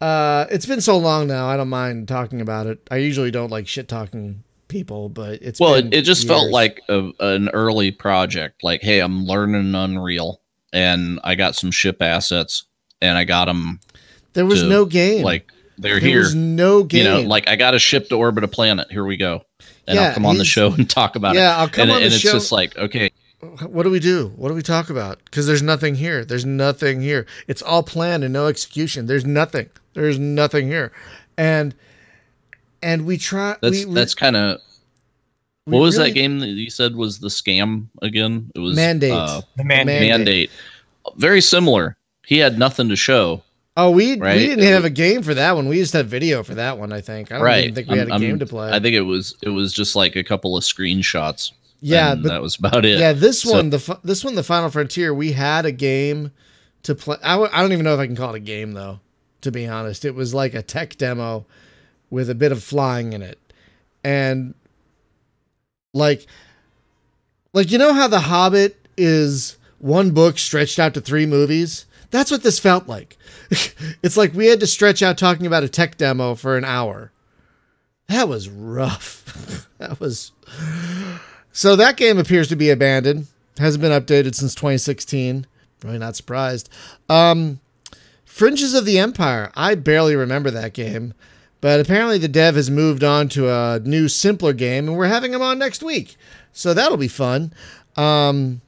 Speaker 1: It's been so long now. I don't mind talking about it. I usually don't like shit talking people, but it
Speaker 2: just felt like an early project. Like, hey, I'm learning Unreal, and I got some ship assets, and I got them.
Speaker 1: There was no game.
Speaker 2: Like there
Speaker 1: here. Was no game.
Speaker 2: You know, like I got a ship to orbit a planet. Here we go, and I'll come on the show and talk about it.
Speaker 1: Yeah, I'll come on the show.
Speaker 2: And it's just like, okay.
Speaker 1: What do we do? What do we talk about? Because there's nothing here. There's nothing here. It's all planned and no execution. There's nothing. There's nothing here. And we try.
Speaker 2: That's kind of. What was that game that you said was the scam again? It was
Speaker 1: Mandate.
Speaker 4: The Mandate.
Speaker 2: Very similar. He had nothing to show.
Speaker 1: Oh, we didn't have a game for that one. We just had video for that one. I think. I don't even think we had a game to play.
Speaker 2: I think it was just like a couple of screenshots.
Speaker 1: Yeah, but
Speaker 2: that was about it.
Speaker 1: Yeah, this one, the Final Frontier, we had a game to play. I don't even know if I can call it a game though. To be honest, it was like a tech demo with a bit of flying in it, and like you know how The Hobbit is one book stretched out to 3 movies. That's what this felt like. It's like we had to stretch out talking about a tech demo for an hour. That was rough. That was. So that game appears to be abandoned. Hasn't been updated since 2016. Really not surprised. Fringes of the Empire. I barely remember that game. But apparently the dev has moved on to a new, simpler game. And we're having him on next week. So that'll be fun.
Speaker 2: Oh,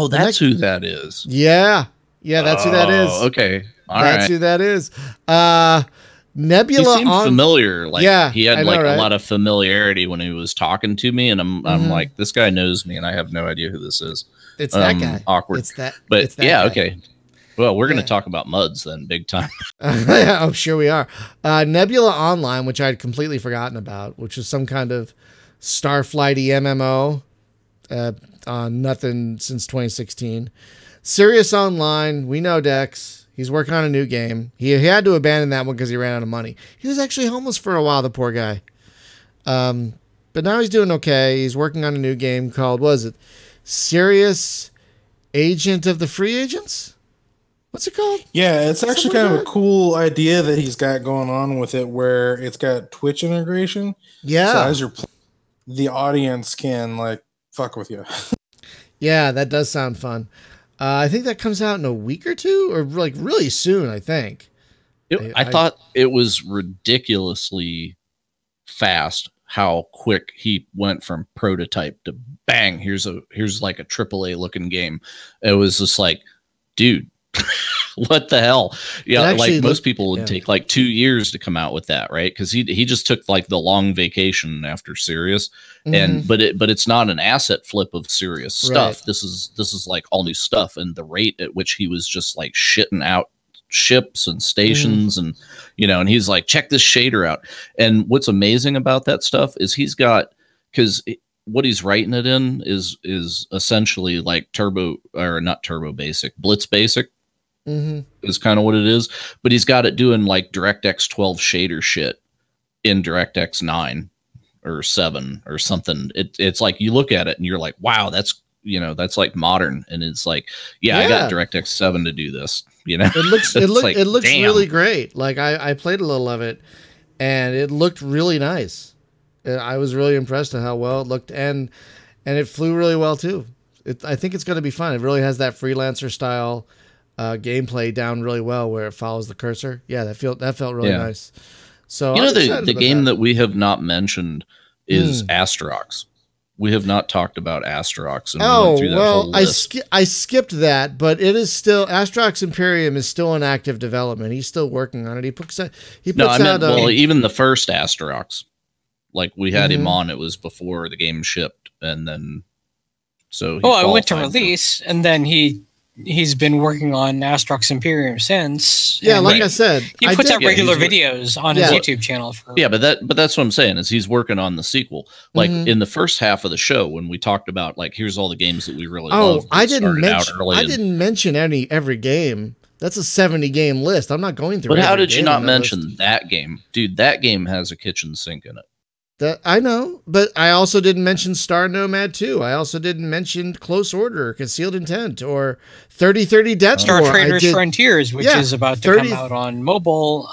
Speaker 2: that's who that is.
Speaker 1: Yeah. Yeah, that's who that is.
Speaker 2: Okay.
Speaker 1: That's who that is. Nebula.
Speaker 2: He seemed familiar. Like, he had
Speaker 1: a
Speaker 2: lot of familiarity when he was talking to me, and I'm like, this guy knows me, and I have no idea who this is.
Speaker 1: It's that guy.
Speaker 2: Awkward.
Speaker 1: It's that.
Speaker 2: But
Speaker 1: it's that guy.
Speaker 2: Okay. Well, we're going to talk about MUDs then, big time.
Speaker 1: I'm sure we are. Nebula Online, which I'd completely forgotten about, which is some kind of Starflighty MMO. Nothing since 2016. Sirius Online. We know Dex. He's working on a new game. He had to abandon that one because he ran out of money. He was actually homeless for a while, the poor guy. But now he's doing okay. He's working on a new game called, what is it? Sirius Agent of the Free Agents? What's it called?
Speaker 3: Yeah, it's actually kind of a cool idea that he's got going on with it where it's got Twitch integration.
Speaker 1: Yeah.
Speaker 3: So as you're playing, the audience can like fuck with you.
Speaker 1: Yeah, that does sound fun. I think that comes out in a week or two, or like really soon, I think.
Speaker 2: I thought it was ridiculously fast how quick he went from prototype to bang. Here's like a AAA looking game. It was just like, dude, what the hell? Yeah, like most people would take like 2 years to come out with that, right? Because he just took like the long vacation after Sirius, and but it's not an asset flip of Sirius stuff. Right. This is like all new stuff, and the rate at which he was just like shitting out ships and stations, and and he's like, check this shader out. And what's amazing about that stuff is he's got, because what he's writing it in is essentially like Blitz Basic is kind of what it is. But he's got it doing like DirectX 12 shader shit in DirectX 9 or 7 or something. It's like you look at it and you're like, wow, that's like modern. And it's like, I got DirectX 7 to do this. It looks
Speaker 1: it looks really great. Like I played a little of it, and it looked really nice. I was really impressed at how well it looked, and it flew really well too. I think it's going to be fun. It really has that freelancer style gameplay down really well, where it follows the cursor. Yeah, that felt really nice. So
Speaker 2: the game that we have not mentioned is Asterox. We have not talked about Asterox. And
Speaker 1: I skipped that, but it is still Asterox Imperium is still in active development. He's still working on it. He puts out.
Speaker 2: Even the first Asterox, like we had him on. It was before the game shipped, and then
Speaker 4: I went to release, and then he's been working on Asterox Imperium since.
Speaker 1: Yeah, like I said,
Speaker 4: he puts out regular videos on his YouTube channel.
Speaker 2: But that's what I'm saying is he's working on the sequel. Like in the first half of the show when we talked about like here's all the games that we really love.
Speaker 1: I didn't mention every game. That's a 70 game list. I'm not going through.
Speaker 2: But how did you not mention that game, dude? That game has a kitchen sink in it.
Speaker 1: That I know, but I also didn't mention Star Nomad 2. I also didn't mention Close Order, Concealed Intent, or 3030 Death
Speaker 4: Star Traders Frontiers, which is about to come out on mobile.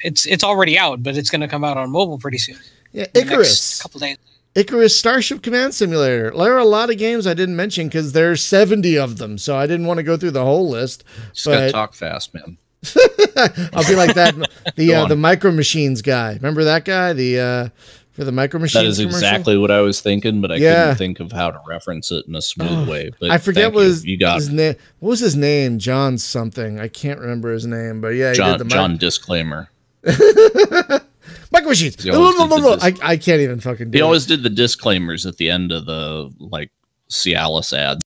Speaker 4: It's already out, but it's going to come out on mobile pretty soon.
Speaker 1: Yeah, Icarus.
Speaker 4: Couple days.
Speaker 1: Icarus Starship Command Simulator. There are a lot of games I didn't mention because there's 70 of them, so I didn't want to go through the whole list.
Speaker 2: Just gotta talk fast, man.
Speaker 1: I'll be like that. The Micro Machines guy. Remember that guy? For the Micro Machines
Speaker 2: That is exactly what I was thinking, but I couldn't think of how to reference it in a smooth way. But
Speaker 1: I forget his name. What was his name? John something. I can't remember his name, but yeah,
Speaker 2: John Disclaimer.
Speaker 1: Micro Machines. I can't even fucking do it.
Speaker 2: He always did the disclaimers at the end of the Cialis ads.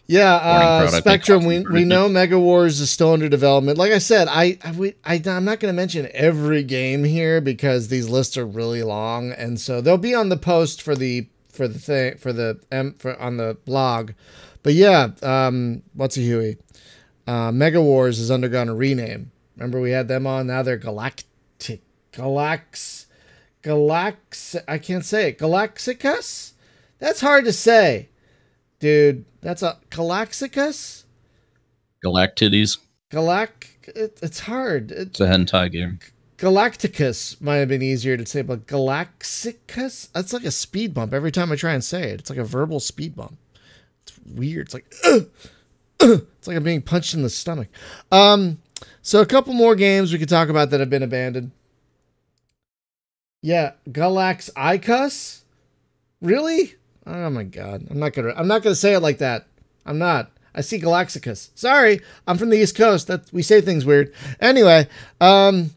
Speaker 1: Yeah, Spectrum. We know Mega Wars is still under development. Like I said, I'm not going to mention every game here because these lists are really long, and so they'll be on the post on the blog. But yeah, what's a Huey? Mega Wars has undergone a rename. Remember we had them on. Now they're I can't say it. Galaxicus. That's hard to say. Dude, that's a Galaxicus?
Speaker 2: Galactides.
Speaker 1: It's hard.
Speaker 2: It's a hentai game.
Speaker 1: Galacticus might have been easier to say, but Galaxicus? That's like a speed bump every time I try and say it. It's like a verbal speed bump. It's weird. It's like, it's like I'm being punched in the stomach. So a couple more games we could talk about that have been abandoned. Yeah, Galaxicus? Really? Oh my god. I'm not gonna say it like that. I'm not. I see Galaxicus. Sorry, I'm from the East Coast. We say things weird. Anyway, so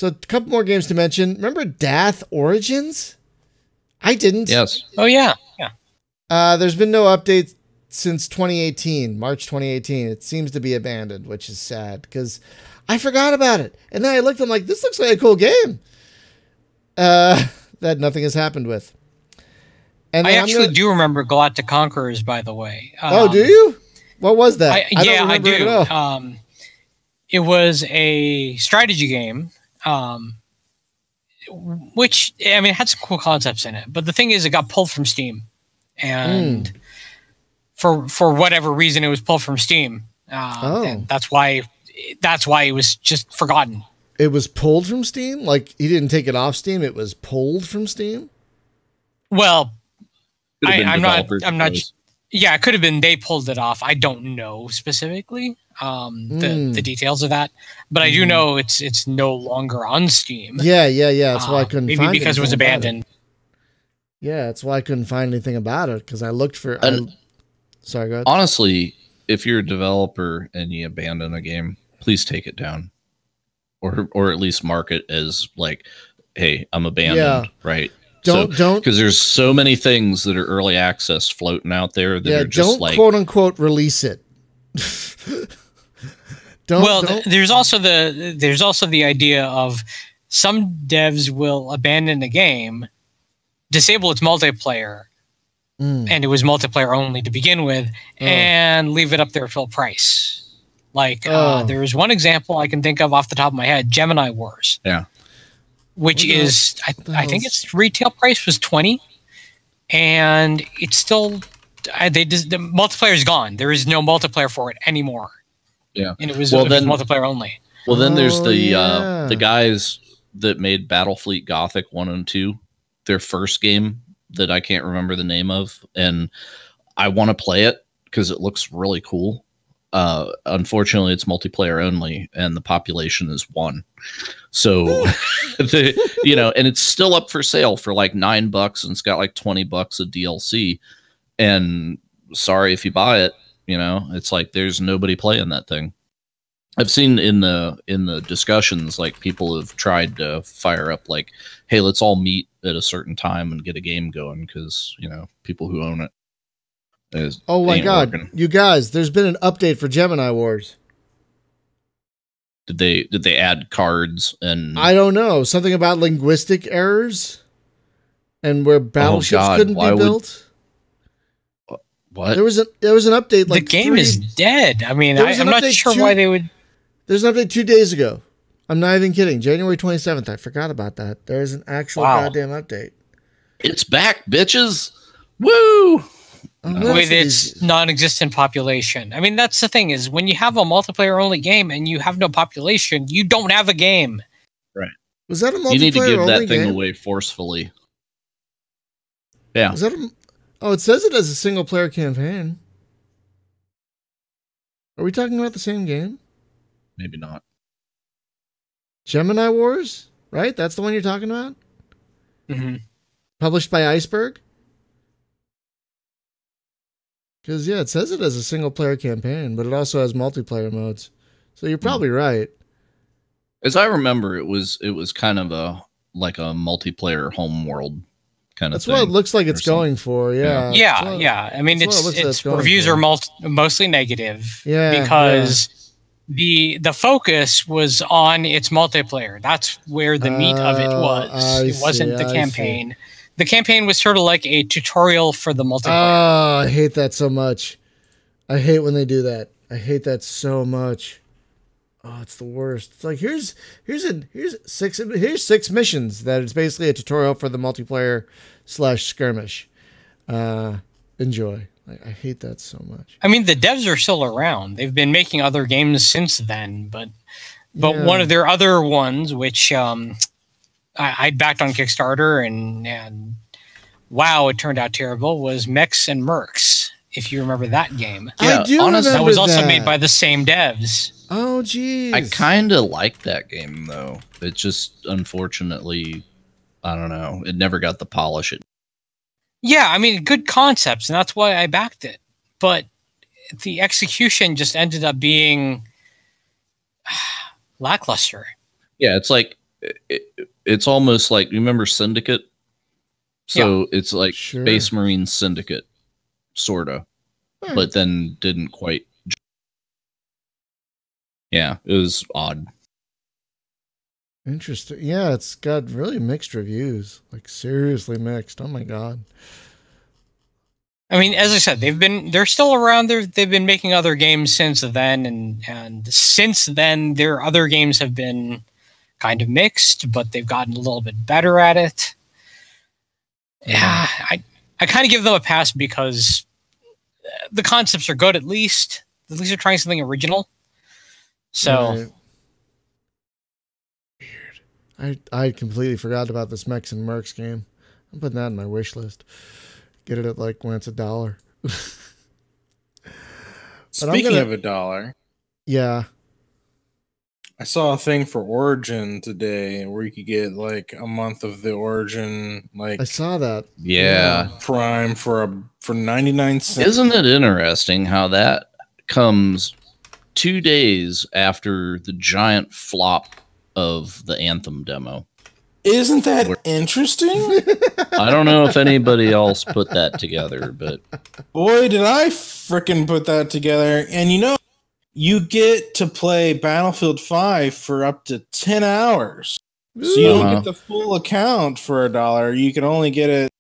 Speaker 1: a couple more games to mention. Remember Dath Origins? I didn't.
Speaker 2: Yes.
Speaker 4: Oh yeah. Yeah.
Speaker 1: There's been no updates since 2018, March 2018. It seems to be abandoned, which is sad because I forgot about it. And then I looked, I'm like, this looks like a cool game. That nothing has happened with. And
Speaker 4: I actually do remember Galactic Conquerors, by the way.
Speaker 1: Do you? What was that?
Speaker 4: I do. It was a strategy game, which, I mean, it had some cool concepts in it. But the thing is, it got pulled from Steam. And for whatever reason, it was pulled from Steam. And that's why it was just forgotten.
Speaker 1: It was pulled from Steam? Like, he didn't take it off Steam? It was pulled from Steam?
Speaker 4: Well... I'm not. Yeah, it could have been they pulled it off. I don't know specifically the details of that, but I do know it's no longer on Steam.
Speaker 1: Yeah. That's why I couldn't.
Speaker 4: Maybe
Speaker 1: find
Speaker 4: because it was abandoned.
Speaker 1: Yeah, that's why I couldn't find anything about it because I looked for. Sorry, go ahead.
Speaker 2: Honestly, if you're a developer and you abandon a game, please take it down, or at least mark it as like, "Hey, I'm abandoned." Right. Don't because there's so many things that are early access floating out there that are just like
Speaker 1: quote unquote release it.
Speaker 4: There's also the idea of some devs will abandon the game, disable its multiplayer, and it was multiplayer only to begin with, and leave it up there full price. Like there's one example I can think of off the top of my head, Gemini Wars.
Speaker 2: Yeah.
Speaker 4: Which is, I think its retail price was $20, and it's still, the multiplayer is gone. There is no multiplayer for it anymore.
Speaker 2: Yeah.
Speaker 4: And it was multiplayer only.
Speaker 2: Well, then there's the guys that made Battlefleet Gothic 1 and 2, their first game that I can't remember the name of, and I want to play it because it looks really cool. Unfortunately, it's multiplayer only, and the population is 1. So, and it's still up for sale for like $9, and it's got like $20 of DLC. And sorry if you buy it, it's like there's nobody playing that thing. I've seen in the discussions, like, people have tried to fire up like, hey, let's all meet at a certain time and get a game going, because people who own it.
Speaker 1: Oh my God, working. You guys, there's been an update for Gemini Wars.
Speaker 2: Did they add cards and
Speaker 1: I don't know, something about linguistic errors and where battleships couldn't be built?
Speaker 2: What?
Speaker 1: There was an update like
Speaker 4: the game is dead. I mean, I'm not sure why they would.
Speaker 1: There's an update 2 days ago. I'm not even kidding. January 27th. I forgot about that. There's an actual goddamn update.
Speaker 2: It's back, bitches. Woo!
Speaker 4: With its non-existent population. I mean, that's the thing, is when you have a multiplayer-only game and you have no population, you don't have a game.
Speaker 2: Right.
Speaker 1: Was that a multiplayer-only game?
Speaker 2: You need to give that thing away forcefully. Yeah.
Speaker 1: Was that it says it as a single-player campaign. Are we talking about the same game?
Speaker 2: Maybe not.
Speaker 1: Gemini Wars? Right? That's the one you're talking about?
Speaker 4: Mm-hmm.
Speaker 1: Published by Iceberg? Because, it says it as a single-player campaign, but it also has multiplayer modes. So you're probably right.
Speaker 2: As I remember, it was kind of a multiplayer home world kind of thing.
Speaker 1: That's what it looks like it's going for, yeah.
Speaker 4: Yeah. I mean, its reviews are mostly negative.
Speaker 1: Yeah.
Speaker 4: Because the focus was on its multiplayer. That's where the meat of it was. It wasn't the campaign. The campaign was sort of like a tutorial for the multiplayer.
Speaker 1: Oh, I hate that so much. I hate when they do that. I hate that so much. Oh, it's the worst. It's like here's 6 missions that it's basically a tutorial for the multiplayer /skirmish. Enjoy. I hate that so much.
Speaker 4: I mean, the devs are still around. They've been making other games since then, but one of their other ones, which I backed on Kickstarter, and wow, it turned out terrible, was Mechs and Mercs, if you remember that game.
Speaker 1: Yeah, I do honestly,
Speaker 4: that was also made by the same devs.
Speaker 1: Oh, geez.
Speaker 2: I kind of liked that game, though. It just, unfortunately, I don't know, it never got the polish.
Speaker 4: Yeah, I mean, good concepts, and that's why I backed it. But the execution just ended up being lackluster.
Speaker 2: Yeah, it's like, it's almost like, you remember Syndicate? So it's like Space Marine Syndicate, sort of, but then didn't quite. Yeah, it was odd.
Speaker 1: Interesting. Yeah, it's got really mixed reviews, like seriously mixed. Oh my God.
Speaker 4: I mean, as I said, they're still around. They've been making other games since then, and since then their other games have been kind of mixed, but they've gotten a little bit better at it. Yeah, I kind of give them a pass because the concepts are good. At least they're trying something original. So
Speaker 1: weird. I completely forgot about this Mechs and Mercs game. I'm putting that in my wish list. Get it at like when it's $1.
Speaker 3: Speaking of $1,
Speaker 1: yeah,
Speaker 3: I saw a thing for Origin today where you could get like a month of the Origin. Like
Speaker 1: I saw that.
Speaker 2: Yeah,
Speaker 3: Prime for 99 cents.
Speaker 2: Isn't it interesting how that comes 2 days after the giant flop of the Anthem demo?
Speaker 3: Isn't that interesting?
Speaker 2: I don't know if anybody else put that together, but
Speaker 3: boy, did I frickin' put that together. And you get to play Battlefield 5 for up to 10 hours. So you don't get the full account for $1. You can only get it.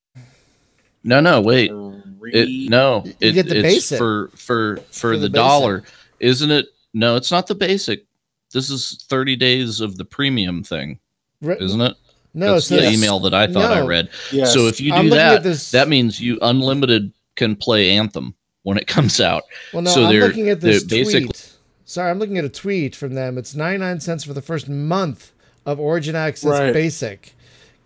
Speaker 2: No, wait.
Speaker 1: You get the
Speaker 2: it's
Speaker 1: basic
Speaker 2: for the
Speaker 1: basic.
Speaker 2: $1, isn't it? No, it's not the basic. This is 30 days of the premium thing, isn't it?
Speaker 1: No,
Speaker 2: it's the email that I thought I read.
Speaker 3: Yes.
Speaker 2: So if you do that means you unlimited can play Anthem when it comes out.
Speaker 1: Well, no,
Speaker 2: so
Speaker 1: I'm looking at this
Speaker 2: basically
Speaker 1: tweet. Sorry, I'm looking at a tweet from them. It's 99 cents for the first month of Origin Access Basic.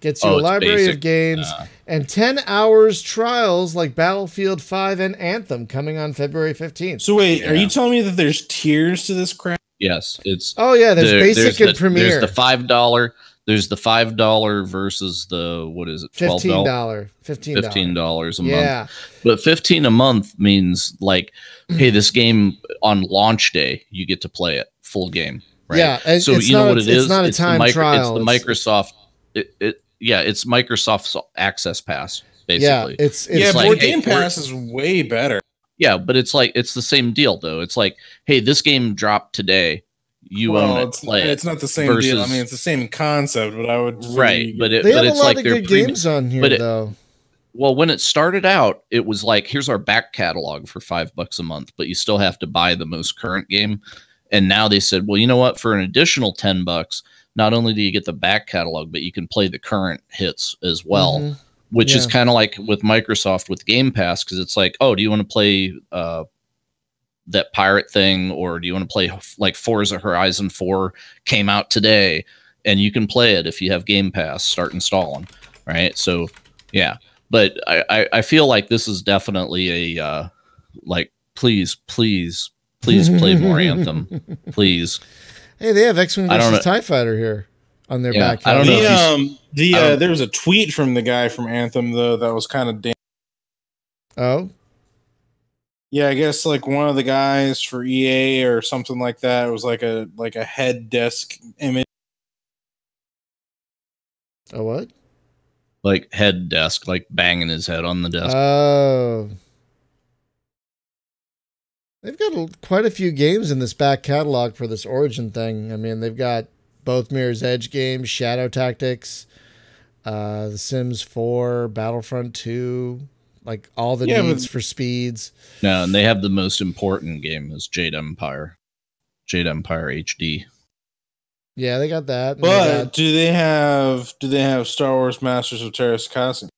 Speaker 1: Gets you a library of games and 10 hours trials like Battlefield 5 and Anthem coming on February 15th.
Speaker 3: So wait, are you telling me that there's tiers to this crap?
Speaker 2: Yes, it's.
Speaker 1: Oh yeah, there's basic and premiere.
Speaker 2: There's the $5. There's the $5 versus the what is it? $12. $15 a month. But 15 a month means like, hey, this game on launch day you get to play it full game. Right?
Speaker 1: Yeah, and
Speaker 2: so you know what it is?
Speaker 1: It's not a time trial.
Speaker 2: It's the Microsoft. It's Microsoft's Access Pass. Basically,
Speaker 1: it's
Speaker 3: like, but Game Pass is way better.
Speaker 2: Yeah, but it's like it's the same deal though. It's like, hey, this game dropped today. You own it. Play it.
Speaker 3: It's not the same deal. I mean, it's the same concept, but I would
Speaker 2: but
Speaker 1: they have a lot of good games on here though.
Speaker 2: Well, when it started out, it was like, here's our back catalog for $5 a month, but you still have to buy the most current game. And now they said, well, you know what? For an additional $10, not only do you get the back catalog, but you can play the current hits as well, which is kind of like with Microsoft with Game Pass, because it's like, oh, do you want to play that pirate thing, or do you want to play like Forza Horizon 4 came out today, and you can play it if you have Game Pass, start installing, right? So, yeah. But I feel like this is definitely a like, please play more Anthem, please.
Speaker 1: Hey, they have X-Wing versus TIE Fighter here on their back.
Speaker 2: I don't know.
Speaker 3: There was a tweet from the guy from Anthem though that was kind of damn.
Speaker 1: Oh.
Speaker 3: Yeah, I guess like one of the guys for EA or something like that. It was like a head desk image.
Speaker 1: A what?
Speaker 2: Like head desk, like banging his head on the desk.
Speaker 1: Oh. They've got quite a few games in this back catalog for this Origin thing. I mean, they've got both Mirror's Edge games, Shadow Tactics, The Sims 4, Battlefront 2, like all the needs for speeds.
Speaker 2: No, and they have the most important game is Jade Empire HD.
Speaker 1: Yeah, they got that.
Speaker 3: But do they have Star Wars Masters of Terrace Casting?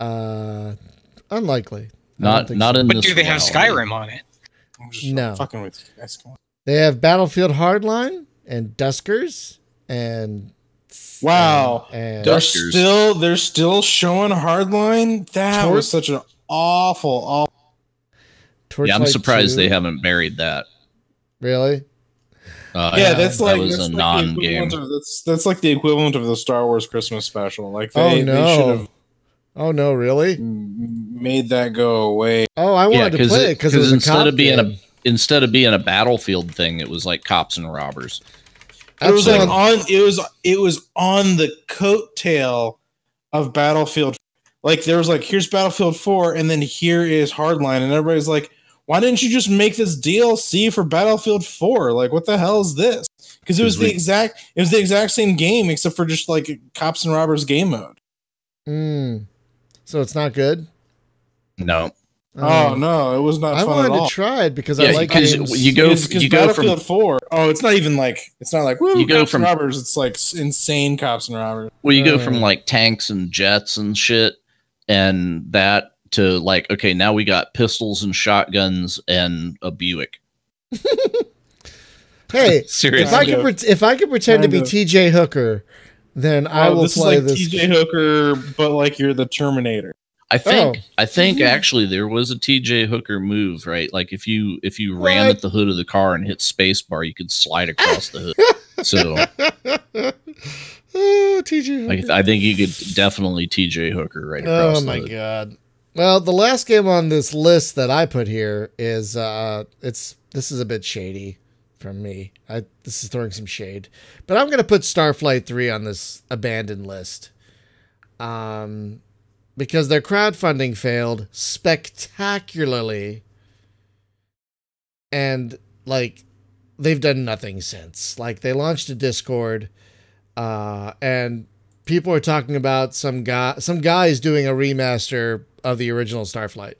Speaker 1: Unlikely.
Speaker 2: Not in this.
Speaker 4: But do they have Skyrim on it?
Speaker 3: I'm just fucking with you guys.
Speaker 1: They have Battlefield Hardline and Duskers and
Speaker 3: wow.
Speaker 1: And
Speaker 3: they're still showing Hardline. That was such an awful.
Speaker 2: Yeah, I'm surprised they haven't buried that.
Speaker 1: Really?
Speaker 3: That's like
Speaker 2: that was a non-game.
Speaker 3: That's like the equivalent of the Star Wars Christmas special. Like they should have.
Speaker 1: Oh no! Really?
Speaker 3: Made that go away.
Speaker 1: Oh, I wanted to play it because
Speaker 2: instead of being a Battlefield thing, it was like cops and robbers.
Speaker 3: It was like it was on the coattail of Battlefield. Like there was like, here's Battlefield 4, and then here is Hardline, and everybody's like, why didn't you just make this DLC for Battlefield 4? Like, what the hell is this? Because it was the exact same game except for just like cops and robbers game mode.
Speaker 1: So it's not good?
Speaker 3: No. Oh no, it was not fun at all.
Speaker 1: I wanted to try it because I like games.
Speaker 2: You go
Speaker 3: Battlefield 4. Oh, it's not like woo,
Speaker 2: you go
Speaker 3: cops
Speaker 2: from
Speaker 3: and robbers. It's like insane cops and robbers.
Speaker 2: Well, you go from like tanks and jets and shit, and that to like, okay, now we got pistols and shotguns and a Buick.
Speaker 1: Hey,
Speaker 2: seriously,
Speaker 1: if I could pretend to be TJ Hooker, then I will play this.
Speaker 3: TJ Hooker, but like you're the Terminator.
Speaker 2: I think actually there was a TJ Hooker move, right? Like if you ran at the hood of the car and hit spacebar, you could slide across the hood. So
Speaker 1: TJ Hooker.
Speaker 2: I think you could definitely TJ Hooker right across the hood.
Speaker 1: Oh my god. Well, the last game on this list that I put here is this is a bit shady from me. This is throwing some shade. But I'm going to put Starflight 3 on this abandoned list. Because their crowdfunding failed spectacularly. And like they've done nothing since. Like they launched a Discord. and people are talking about some guys doing a remaster of the original Starflight.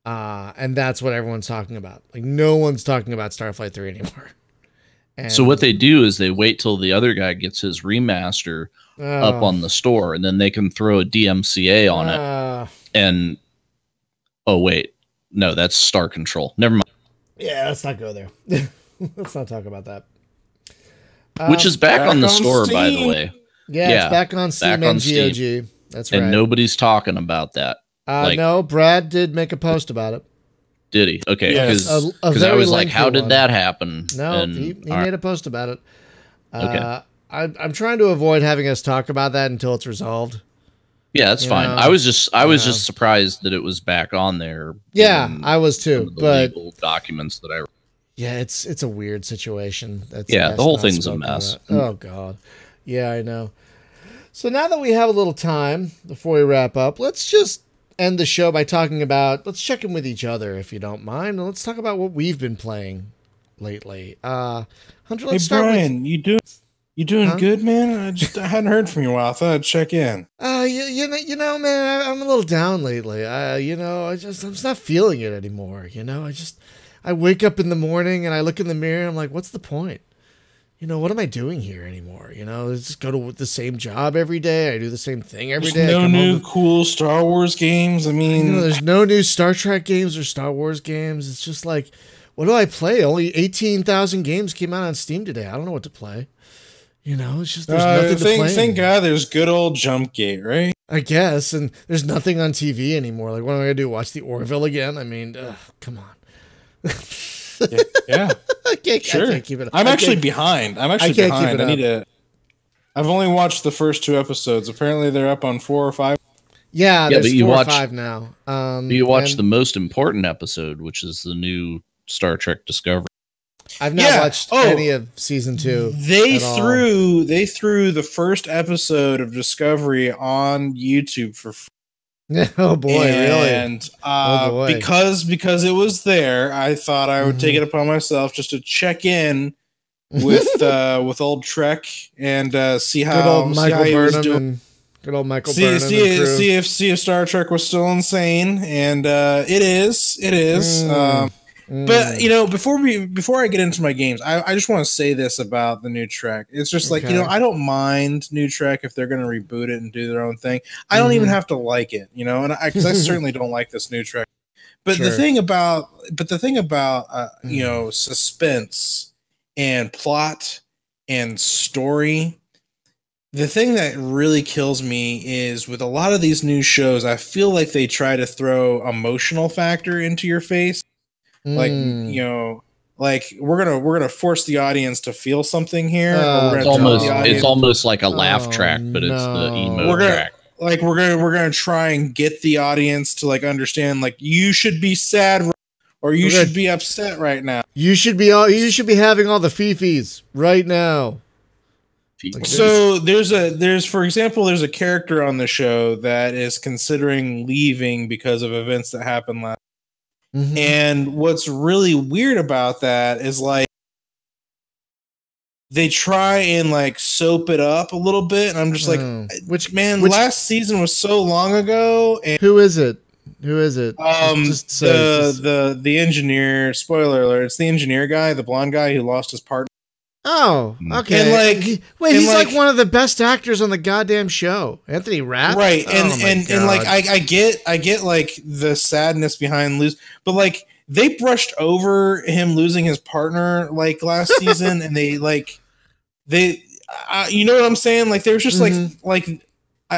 Speaker 1: And that's what everyone's talking about. Like, no one's talking about Starflight 3 anymore. And
Speaker 2: so what they do is they wait till the other guy gets his remaster up on the store, and then they can throw a DMCA on it. And oh wait, no, that's Star Control. Never mind.
Speaker 1: Yeah, let's not go there. Let's not talk about that.
Speaker 2: Which is back on the store,
Speaker 3: Steam.
Speaker 2: by the way.
Speaker 1: Yeah, it's back on Steam and GOG. That's right.
Speaker 2: And nobody's talking about that.
Speaker 1: No, Brad did make a post about it.
Speaker 2: Did he? Okay,
Speaker 3: Yes.
Speaker 2: because I was like, how did that happen?
Speaker 1: No,
Speaker 2: and,
Speaker 1: he made a post about it.
Speaker 2: Okay.
Speaker 1: I'm trying to avoid having us talk about that until it's resolved.
Speaker 2: Yeah, that's fine. I was just surprised that it was back on there.
Speaker 1: Yeah, I was too. But
Speaker 2: legal documents that I.
Speaker 1: Yeah, it's a weird situation. That's
Speaker 2: the whole thing's a mess.
Speaker 1: Oh God. Yeah, I know. So now that we have a little time before we wrap up, let's just end the show by talking about. Let's check in with each other, if you don't mind, and let's talk about what we've been playing lately. Hunter, let's start
Speaker 3: Brian, you doing good, man? I hadn't heard from you in a while. I thought I'd check in.
Speaker 1: You know, man, I'm a little down lately. I'm just not feeling it anymore. I wake up in the morning and I look in the mirror and I'm like, what's the point? What am I doing here anymore? I just go to the same job every day. I do the same thing every day.
Speaker 3: No new cool Star Wars games. I mean,
Speaker 1: there's no new Star Trek games or Star Wars games. It's just like, what do I play? Only 18,000 games came out on Steam today. I don't know what to play. It's just there's nothing to play.
Speaker 3: Thank God there's good old Jumpgate, right?
Speaker 1: I guess, and there's nothing on TV anymore. Like, what am I gonna do? Watch the Orville again? I mean, come on.
Speaker 3: Yeah.
Speaker 1: I can't keep it up.
Speaker 3: I'm actually behind. I've only watched the first 2 episodes. Apparently they're up on 4 or 5.
Speaker 1: Yeah, there's 4 or 5 now.
Speaker 2: You watched the most important episode, which is the new Star Trek Discovery.
Speaker 1: I've not watched any of season 2.
Speaker 3: They threw the first episode of Discovery on YouTube for free.
Speaker 1: Oh boy, really?
Speaker 3: And because it was there, I thought I would take it upon myself just to check in with old Trek and see how
Speaker 1: good old Michael
Speaker 3: he was doing.
Speaker 1: And good old Michael Burnham. See
Speaker 3: if Star Trek was still insane, and it is. But before I get into my games, I just want to say this about the new Trek. It's just like, I don't mind new Trek if they're going to reboot it and do their own thing. I don't even have to like it, and because I certainly don't like this new Trek. But the thing about suspense and plot and story, the thing that really kills me is with a lot of these new shows, I feel like they try to throw emotional factor into your face. Like, we're gonna force the audience to feel something here.
Speaker 2: It's almost like a laugh track, but it's the emo track.
Speaker 3: Like we're gonna try and get the audience to like understand, like, you should be sad or you should be upset right now.
Speaker 1: You should be having all the fifis right now.
Speaker 3: So there's for example, there's a character on the show that is considering leaving because of events that happened last. Mm-hmm. And what's really weird about that is like they try and like soap it up a little bit, and I'm just like, last season was so long ago. And
Speaker 1: who is it? The
Speaker 3: engineer. Spoiler alert! It's the engineer guy, the blonde guy who lost his partner.
Speaker 1: Oh, okay. And he's like one of the best actors on the goddamn show, Anthony Rapp.
Speaker 3: Right, and like I get like the sadness behind lose, but like they brushed over him losing his partner like last season, and you know what I'm saying? Like there was just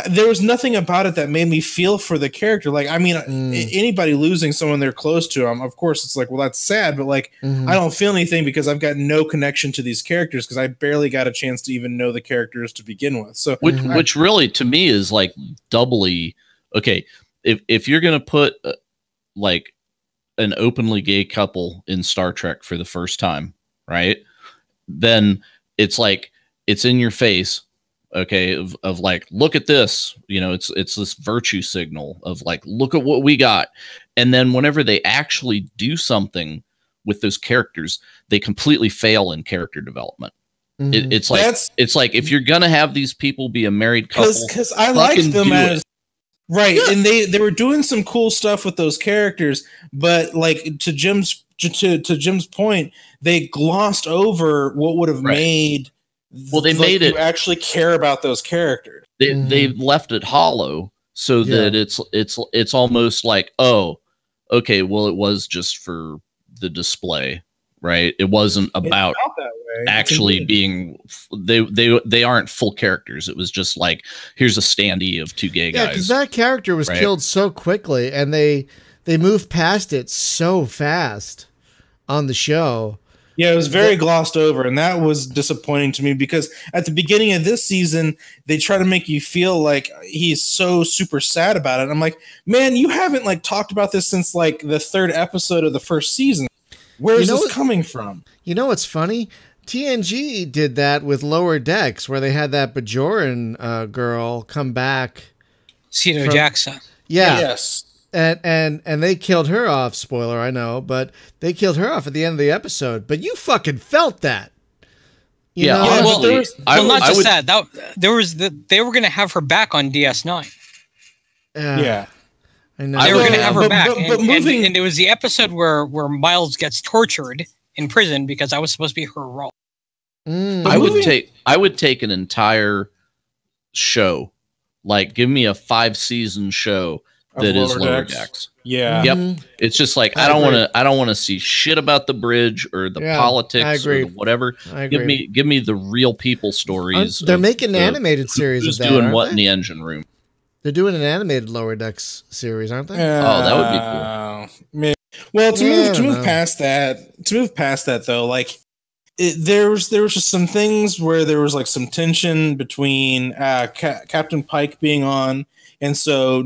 Speaker 3: there was nothing about it that made me feel for the character. Like, I mean, anybody losing someone they're close to, of course, it's like, well, that's sad, but like, I don't feel anything because I've got no connection to these characters because I barely got a chance to even know the characters to begin with. So,
Speaker 2: which really to me is like doubly okay. If you're gonna put like an openly gay couple in Star Trek for the first time, right? Then it's like it's in your face. Okay, of like, look at this, it's this virtue signal of like, look at what we got. And then whenever they actually do something with those characters, they completely fail in character development. It's like if you're gonna have these people be a married couple,
Speaker 3: because I liked them as right,
Speaker 1: Yeah.
Speaker 3: and they were doing some cool stuff with those characters, but like to Jim's point, they glossed over what would have made.
Speaker 2: Well, they made it
Speaker 3: actually care about those characters.
Speaker 2: They left it hollow so that it's almost like, oh, okay, well, it was just for the display, right? It wasn't about actually being they aren't full characters. It was just like, here's a standee of two gay guys.
Speaker 1: Because that character was killed so quickly, and they moved past it so fast on the show.
Speaker 3: Yeah, it was very glossed over, and that was disappointing to me because at the beginning of this season, they try to make you feel like he's so super sad about it. I'm like, man, you haven't like talked about this since like the 3rd episode of the 1st season. Where is this coming from?
Speaker 1: You know what's funny? TNG did that with Lower Decks, where they had that Bajoran girl come back.
Speaker 4: Cito Jackson.
Speaker 1: Yeah.
Speaker 3: Yes.
Speaker 1: And they killed her off. Spoiler, I know, but they killed her off at the end of the episode. But you fucking felt that. You know?
Speaker 4: Well, not just that. They were going to have her back on DS9.
Speaker 3: Yeah.
Speaker 1: I know.
Speaker 4: They were going to have her back.
Speaker 3: But
Speaker 4: and it was the episode where Miles gets tortured in prison because that was supposed to be her role.
Speaker 2: I would take an entire show, like give me a 5-season show that is Lower Decks.
Speaker 3: Yeah.
Speaker 2: Yep. It's just like I don't want to see shit about the bridge or the politics or the whatever. Give me the real people stories.
Speaker 1: They're making an animated series
Speaker 2: who's
Speaker 1: of that.
Speaker 2: Doing what in the engine room?
Speaker 1: They're doing an animated Lower Decks series, aren't they?
Speaker 2: That would be cool.
Speaker 3: Well, to move past that though, like there was just some things where there was like some tension between Captain Pike being on. And so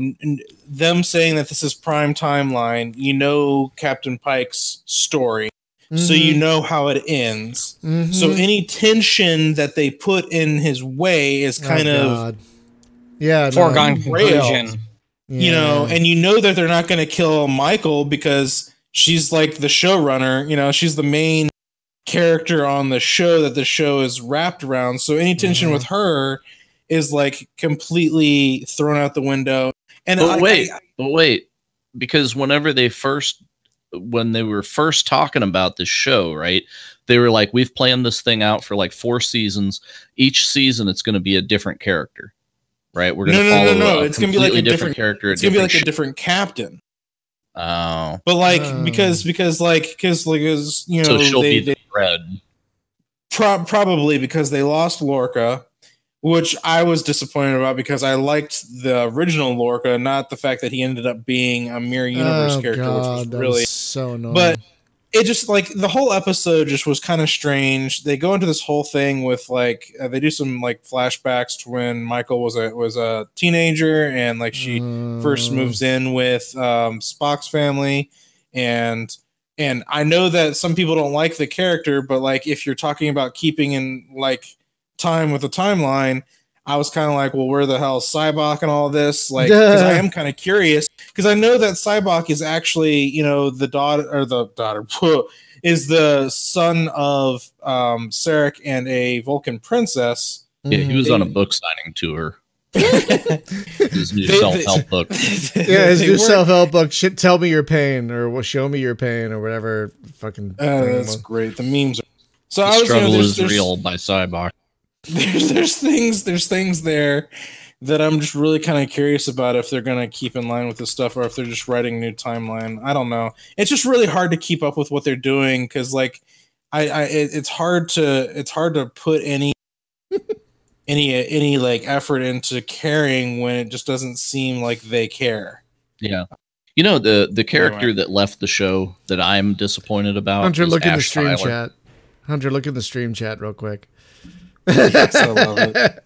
Speaker 3: them saying that this is prime timeline, you know Captain Pike's story, so you know how it ends. So any tension that they put in his way is kind of
Speaker 4: foregone conclusion.
Speaker 3: You know, and you know that they're not going to kill Michael because she's like the showrunner. You know, she's the main character on the show that the show is wrapped around. So any tension with her is like completely thrown out the window. And
Speaker 2: but wait, because when they were first talking about this show, right? They were like, we've planned this thing out for like 4 seasons. Each season, it's going to be a different character, right? We're going to follow
Speaker 3: it's going to be like a different
Speaker 2: character.
Speaker 3: It's going to be like a different captain.
Speaker 2: Oh,
Speaker 3: but like because you know,
Speaker 2: so she'll be the thread.
Speaker 3: Probably because they lost Lorca. Which I was disappointed about because I liked the original Lorca, not the fact that he ended up being a Mirror Universe character, which was really
Speaker 1: so annoying.
Speaker 3: But it just like the whole episode just was kind of strange. They go into this whole thing with like they do some like flashbacks to when Michael was a teenager and like she first moves in with Spock's family, and I know that some people don't like the character, but like if you're talking about keeping in like time with the timeline, I was kind of like, well, where the hell is Cybok and all this? Like, because I am kind of curious because I know that Cybok is actually, you know, the daughter is the son of Sarek and a Vulcan princess.
Speaker 2: Yeah, he was on a book signing tour. His new self-help book.
Speaker 1: His new self-help book. Tell me your pain, or show me your pain, or whatever. Fucking.
Speaker 3: That's great. The memes. So
Speaker 2: the struggle is real by Cybok.
Speaker 3: There's things there that I'm just really kind of curious about if they're gonna keep in line with this stuff or if they're just writing new timeline. I don't know. It's just really hard to keep up with what they're doing because like it's hard to put any like effort into caring when it just doesn't seem like they care.
Speaker 2: Yeah. You know, the character that left the show that I'm disappointed about.
Speaker 1: Hunter, look in the stream chat. Hunter, look in the stream chat real quick.
Speaker 3: Yes, I love it.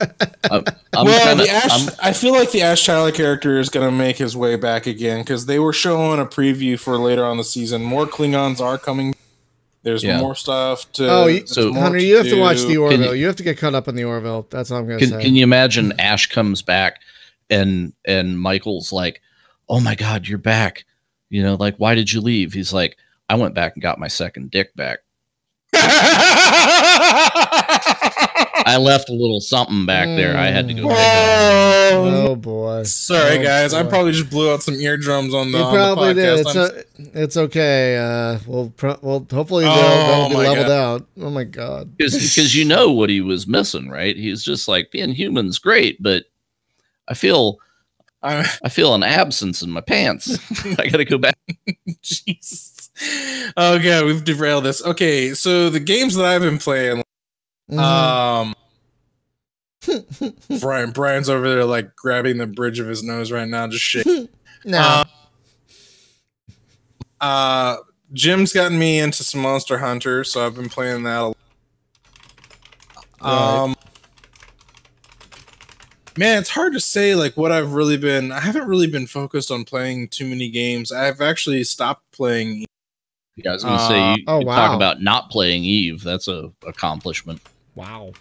Speaker 3: I feel like the Ash Tyler character is going to make his way back again because they were showing a preview for later on the season. More Klingons are coming. There's more stuff to.
Speaker 1: So Hunter, you have to watch the Orville. You have to get caught up on the Orville. That's all I'm going to say.
Speaker 2: Can you imagine Ash comes back and Michael's like, "Oh my God, you're back! You know, like why did you leave?" He's like, "I went back and got my second dick back." I left a little something back there. I had to go pick up.
Speaker 1: Oh boy!
Speaker 3: Sorry, guys.
Speaker 1: Boy.
Speaker 3: I probably just blew out some eardrums on the,
Speaker 1: you
Speaker 3: on the
Speaker 1: probably
Speaker 3: podcast.
Speaker 1: did. It's okay. We'll hopefully they'll be leveled out. Oh my god!
Speaker 2: Because you know what he was missing, right? He's just like, being human's great, but I feel an absence in my pants. I gotta go back.
Speaker 3: Jeez. Okay, we've derailed this. Okay, so the games that I've been playing, Brian's over there like grabbing the bridge of his nose right now, just shaking.
Speaker 1: No.
Speaker 3: Jim's gotten me into some Monster Hunter, so I've been playing that a lot.
Speaker 1: Right.
Speaker 3: Man, it's hard to say like what I've really been. I haven't really been focused on playing too many games. I've actually stopped playing.
Speaker 2: Yeah, I was gonna say you
Speaker 1: wow.
Speaker 2: talk about not playing Eve. That's a accomplishment.
Speaker 1: Wow.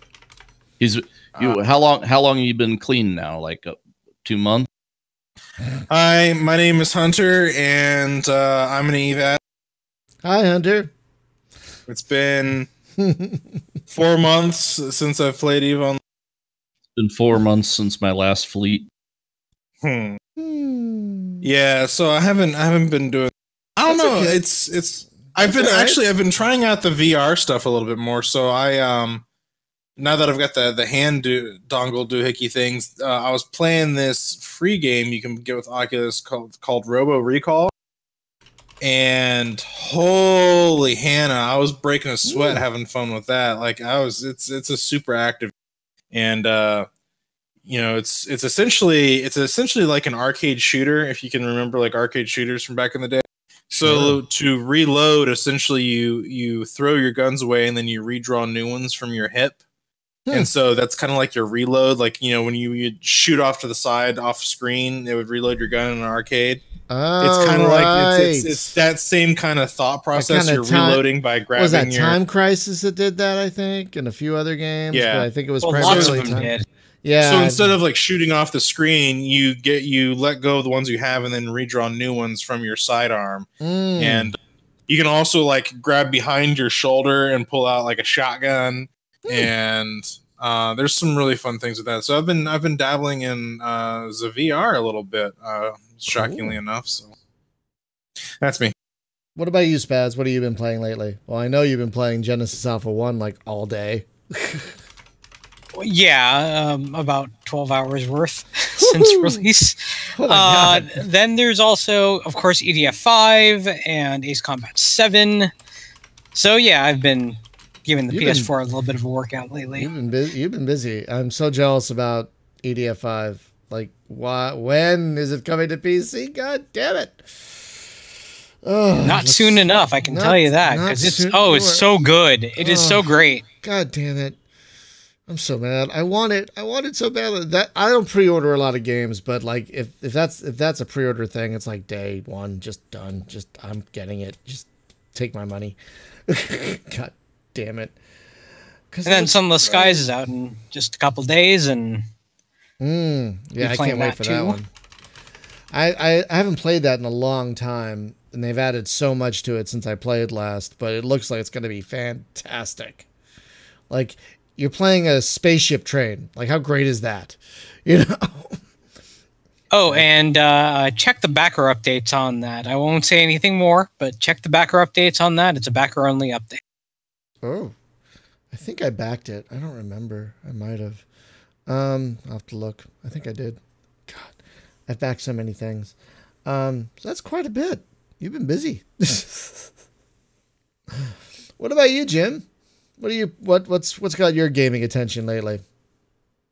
Speaker 2: How long have you been clean now? Like 2 months?
Speaker 3: Hi, my name is Hunter, and I'm an Eve addict.
Speaker 1: Hi, Hunter.
Speaker 3: It's been 4 months since I've played Eve on.
Speaker 2: It's been 4 months since my last fleet.
Speaker 3: Yeah, so I haven't been doing. I don't know.
Speaker 1: Okay.
Speaker 3: It's. I've been trying out the VR stuff a little bit more. So now that I've got the hand dongle doohickey things, I was playing this free game you can get with Oculus called Robo Recall. And holy Hannah, I was breaking a sweat having fun with that. Like it's a super active, and it's essentially like an arcade shooter, if you can remember like arcade shooters from back in the day. So to reload, essentially you throw your guns away and then you redraw new ones from your hip. And so that's kind of like your reload. Like, when you shoot off to the side off screen, it would reload your gun in an arcade.
Speaker 1: Oh,
Speaker 3: it's kind of
Speaker 1: right.
Speaker 3: like it's that same kind of thought process. You're reloading by grabbing.
Speaker 1: Was that Time Crisis that did that? I think, and a few other games.
Speaker 3: Yeah,
Speaker 1: but I think it was
Speaker 4: lots
Speaker 1: primarily
Speaker 4: of them did.
Speaker 1: Yeah.
Speaker 3: So instead of like shooting off the screen, you let go of the ones you have and then redraw new ones from your sidearm. And you can also like grab behind your shoulder and pull out like a shotgun. And there's some really fun things with that. So I've been dabbling in the VR a little bit, shockingly enough. So that's me.
Speaker 1: What about you, Spaz? What have you been playing lately? Well, I know you've been playing Genesis Alpha 1 like all day.
Speaker 4: Yeah, about 12 hours worth since release.
Speaker 1: Oh my God.
Speaker 4: Then there's also, of course, EDF 5 and Ace Combat 7. So yeah, I've been giving the PS4 a little bit of a workout lately.
Speaker 1: You've been busy. I'm so jealous about EDF 5. Like, when is it coming to PC? God damn it! Oh,
Speaker 4: not soon enough, I can tell you that, because it's so good. It is so great.
Speaker 1: God damn it! I'm so mad. I want it so badly. That I don't pre-order a lot of games, but like if that's a pre-order thing, it's like day one, just done. Just I'm getting it. Just take my money. God damn it!
Speaker 4: And then Sunless Skies is out in just a couple days, and
Speaker 1: yeah, I can't wait for that one. I haven't played that in a long time, and they've added so much to it since I played last. But it looks like it's going to be fantastic. Like, you're playing a spaceship train. Like, how great is that?
Speaker 4: Oh, and check the backer updates on that. I won't say anything more, but check the backer updates on that. It's a backer only update.
Speaker 1: Oh, I think I backed it. I don't remember. I might have. I'll have to look. I think I did. God, I've backed so many things. So that's quite a bit. You've been busy. What about you, Jim? What's got your gaming attention lately?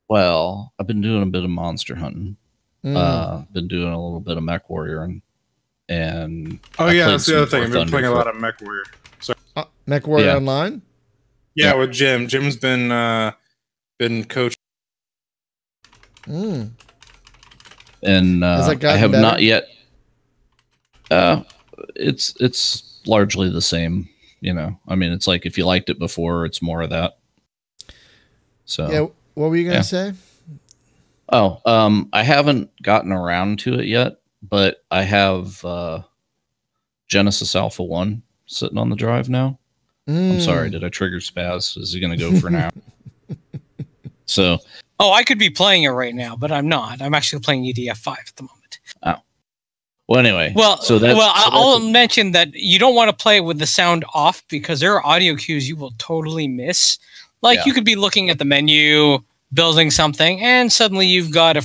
Speaker 2: Well, I've been doing a bit of monster hunting. Been doing a little bit of Mech Warrior and
Speaker 3: that's the other thing. I've been playing a lot of Mech Warrior. So
Speaker 1: Mech Warrior Online?
Speaker 3: Yeah, with Jim. Jim's been coaching.
Speaker 2: And I have not yet. It's largely the same. I mean, it's like if you liked it before, it's more of that. So
Speaker 1: yeah, what were you gonna say?
Speaker 2: Oh, I haven't gotten around to it yet, but I have Genesis Alpha 1 sitting on the drive now. I'm sorry, did I trigger Spaz? Is he going to go for now? So,
Speaker 4: Oh, I could be playing it right now, but I'm not. I'm actually playing EDF 5 at the moment.
Speaker 2: oh. Well, anyway.
Speaker 4: I'll mention that you don't want to play it with the sound off because there are audio cues you will totally miss. Like you could be looking at the menu, building something, and suddenly you've got an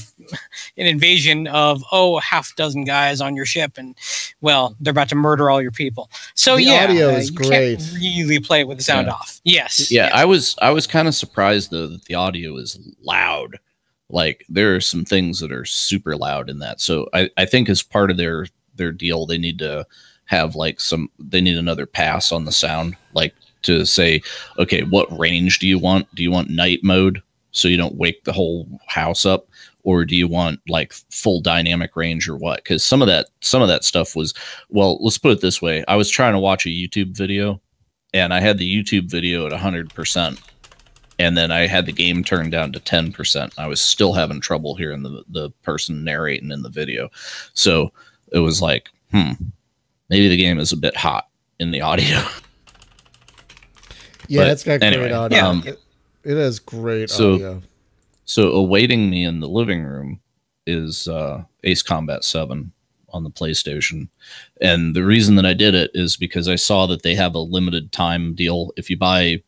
Speaker 4: invasion of half dozen guys on your ship, and well, they're about to murder all your people. So
Speaker 1: the audio is great.
Speaker 4: Can't really play it with the sound off. Yes.
Speaker 2: Yeah, yes. I was kind of surprised though that the audio is loud. Like there are some things that are super loud in that. So I think as part of their deal, they need to have they need another pass on the sound, like to say, okay, what range do you want? Do you want night mode so you don't wake the whole house up? Or do you want like full dynamic range or what? Because some of that stuff was, well, let's put it this way. I was trying to watch a YouTube video and I had the YouTube video at 100%. And then I had the game turned down to 10%. I was still having trouble hearing the person narrating in the video. So it was like, maybe the game is a bit hot in the audio.
Speaker 1: Yeah,
Speaker 2: but
Speaker 1: it's got
Speaker 2: anyway,
Speaker 1: great audio. It has great audio.
Speaker 2: So awaiting me in the living room is Ace Combat 7 on the PlayStation. And the reason that I did it is because I saw that they have a limited time deal. If you buy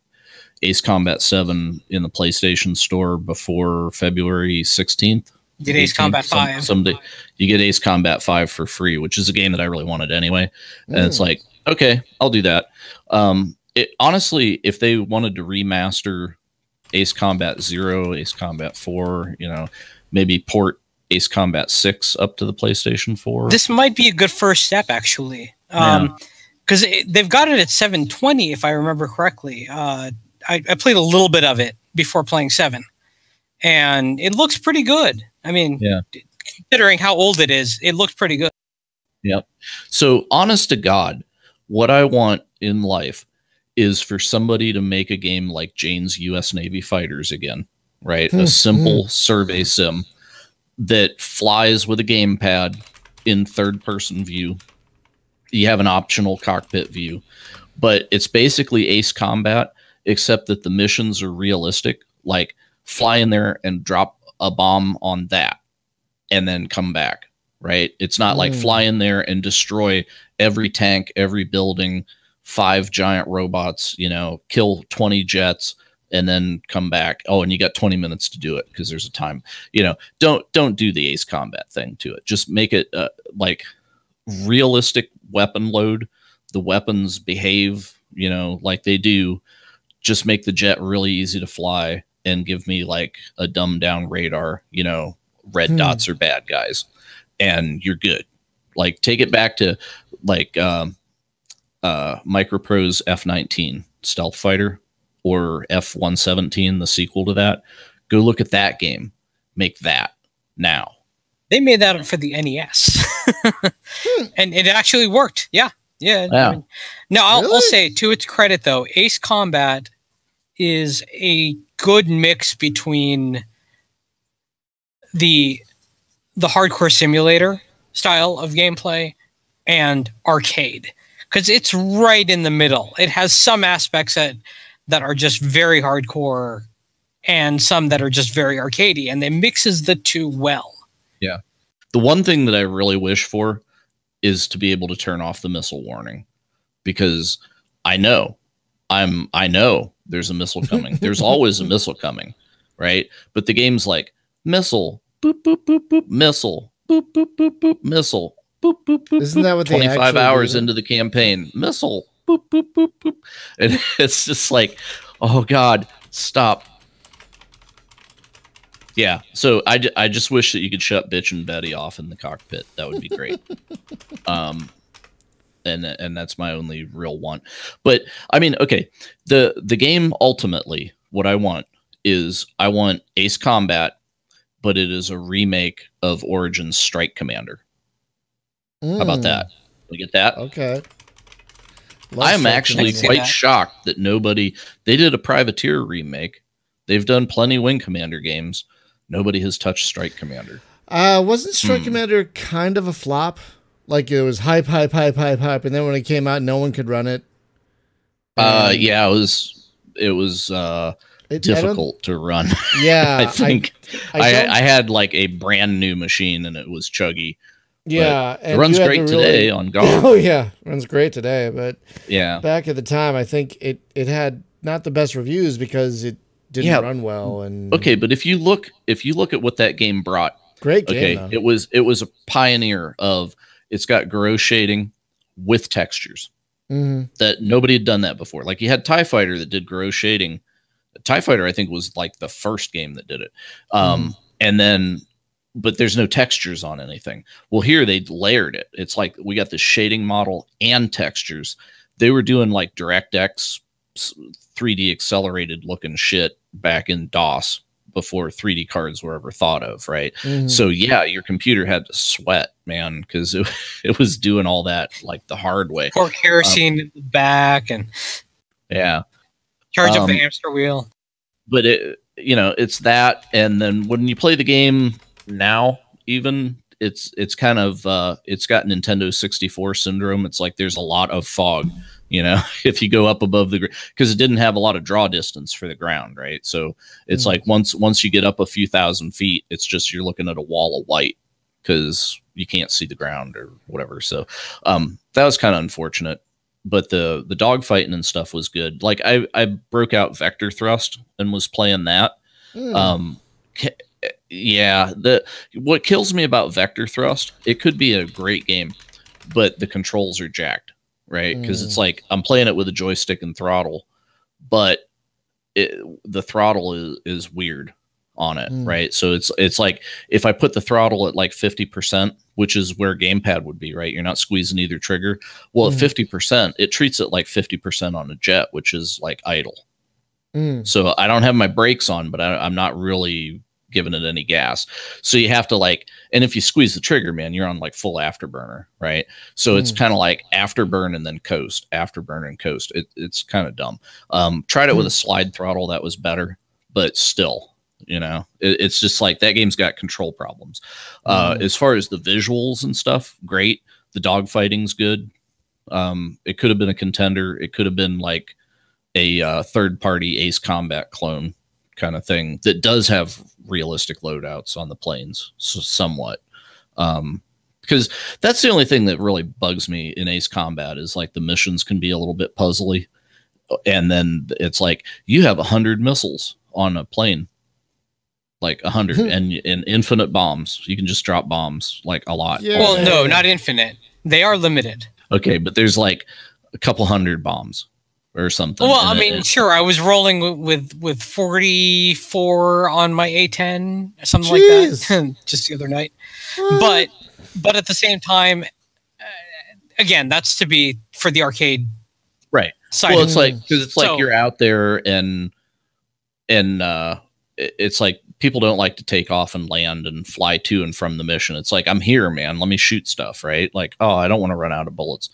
Speaker 2: Ace Combat 7 in the PlayStation Store before February 16th.
Speaker 4: You get Ace Combat 5.
Speaker 2: Someday you get Ace Combat 5 for free, which is a game that I really wanted anyway. And it's like, okay, I'll do that. Honestly, if they wanted to remaster Ace Combat 0, Ace Combat 4, maybe port Ace Combat 6 up to the PlayStation 4.
Speaker 4: This might be a good first step, actually. Because they've got it at 720, if I remember correctly. I played a little bit of it before playing 7, and it looks pretty good. I mean, considering how old it is, it looks pretty good.
Speaker 2: Yep. So, honest to God, what I want in life is for somebody to make a game like Jane's U.S. Navy Fighters again, right? A simple survey sim that flies with a gamepad in third-person view. You have an optional cockpit view, but it's basically Ace Combat, except that the missions are realistic, like fly in there and drop a bomb on that and then come back, right? It's not like fly in there and destroy every tank, every building, 5 giant robots, kill 20 jets and then come back. Oh, and you got 20 minutes to do it because there's a time. Don't do the Ace Combat thing to it. Just make it like realistic weapon load. The weapons behave, like they do. Just make the jet really easy to fly and give me like a dumbed down radar, red dots are bad guys and you're good. Like take it back to like Microprose F-19 stealth fighter or F-117, the sequel to that. Go look at that game. Make that now.
Speaker 4: They made that for the NES and it actually worked. Yeah. I mean, now I'll say to its credit though, Ace Combat is a good mix between the hardcore simulator style of gameplay and arcade, because it's right in the middle. It has some aspects that are just very hardcore and some that are just very arcadey, and it mixes the two well.
Speaker 2: Yeah. The one thing that I really wish for is to be able to turn off the missile warning, because I know there's a missile coming. There's always a missile coming, right? But the game's like missile, boop, boop, boop, boop, missile, boop, boop, boop, boop, missile, boop, boop, boop.
Speaker 1: Isn't that what
Speaker 2: 25 hours into the campaign, missile, boop, boop, boop, boop. And it's just like, oh God, stop. Yeah, so I just wish that you could shut Bitch and Betty off in the cockpit. That would be great. And that's my only real want. But I mean, okay, the game ultimately, what I want is I want Ace Combat, but it is a remake of Origin's Strike Commander. How about that? We get that?
Speaker 1: Okay.
Speaker 2: I am actually quite shocked that they did a Privateer remake. They've done plenty Wing Commander games. Nobody has touched Strike Commander.
Speaker 1: Wasn't Strike Commander kind of a flop? Like it was hype, and then when it came out, no one could run it.
Speaker 2: Yeah, it was difficult to run.
Speaker 1: Yeah,
Speaker 2: I think I had like a brand new machine and it was chuggy.
Speaker 1: Yeah,
Speaker 2: and it runs great today on GOG.
Speaker 1: Oh yeah, runs great today. But
Speaker 2: yeah,
Speaker 1: back at the time, I think it had not the best reviews because it didn't run well. And
Speaker 2: okay, but if you look at what that game brought,
Speaker 1: great game.
Speaker 2: Okay, it was a pioneer of, it's got gross shading with textures that nobody had done that before. Like you had TIE Fighter that did gross shading. TIE Fighter, I think, was like the first game that did it. And then, but there's no textures on anything. Well, here they layered it. It's like we got the shading model and textures. They were doing like DirectX 3D accelerated looking shit back in DOS before 3D cards were ever thought of, right? So yeah, your computer had to sweat, man, because it was doing all that like the hard way.
Speaker 4: Pour kerosene in the back and charge up the hamster wheel.
Speaker 2: But it's that, and then when you play the game now, even it's kind of it's got Nintendo 64 syndrome. It's like there's a lot of fog, if you go up above the, because it didn't have a lot of draw distance for the ground, right? So it's like once you get up a few thousand feet, it's just you're looking at a wall of white because you can't see the ground or whatever. So that was kind of unfortunate. But the dogfighting and stuff was good. Like I broke out Vector Thrust and was playing that. Yeah, what kills me about Vector Thrust, it could be a great game, but the controls are jacked, right? Because it's like I'm playing it with a joystick and throttle, but the throttle is weird on it, right? So it's like if I put the throttle at like 50%, which is where gamepad would be, right? You're not squeezing either trigger. Well, at 50%, it treats it like 50% on a jet, which is like idle. So I don't have my brakes on, but I'm not really giving it any gas. So you have to like, and if you squeeze the trigger, man, you're on like full afterburner, right? So it's kind of like afterburn and then coast, afterburn and coast. It's kind of dumb. Tried it with a slide throttle. That was better, but still, it's just like that game's got control problems. As far as the visuals and stuff, great. The dogfighting's good. It could have been a contender. It could have been like a third-party Ace Combat clone kind of thing that does have realistic loadouts on the planes, so somewhat. Because that's the only thing that really bugs me in Ace Combat is like the missions can be a little bit puzzly, and then it's like you have 100 missiles on a plane, like 100, and infinite bombs. You can just drop bombs like a lot.
Speaker 4: Yeah. Well, no, not infinite. They are limited.
Speaker 2: Okay, but there's like a couple hundred bombs or something.
Speaker 4: Well, I mean, sure. I was rolling with 44 on my A10, something like that, just the other night. But at the same time, again, that's to be for the arcade,
Speaker 2: right?
Speaker 4: Side
Speaker 2: well, it's like because it's like you're out there and it's like people don't like to take off and land and fly to and from the mission. It's like, I'm here, man. Let me shoot stuff, right? Like, oh, I don't want to run out of bullets.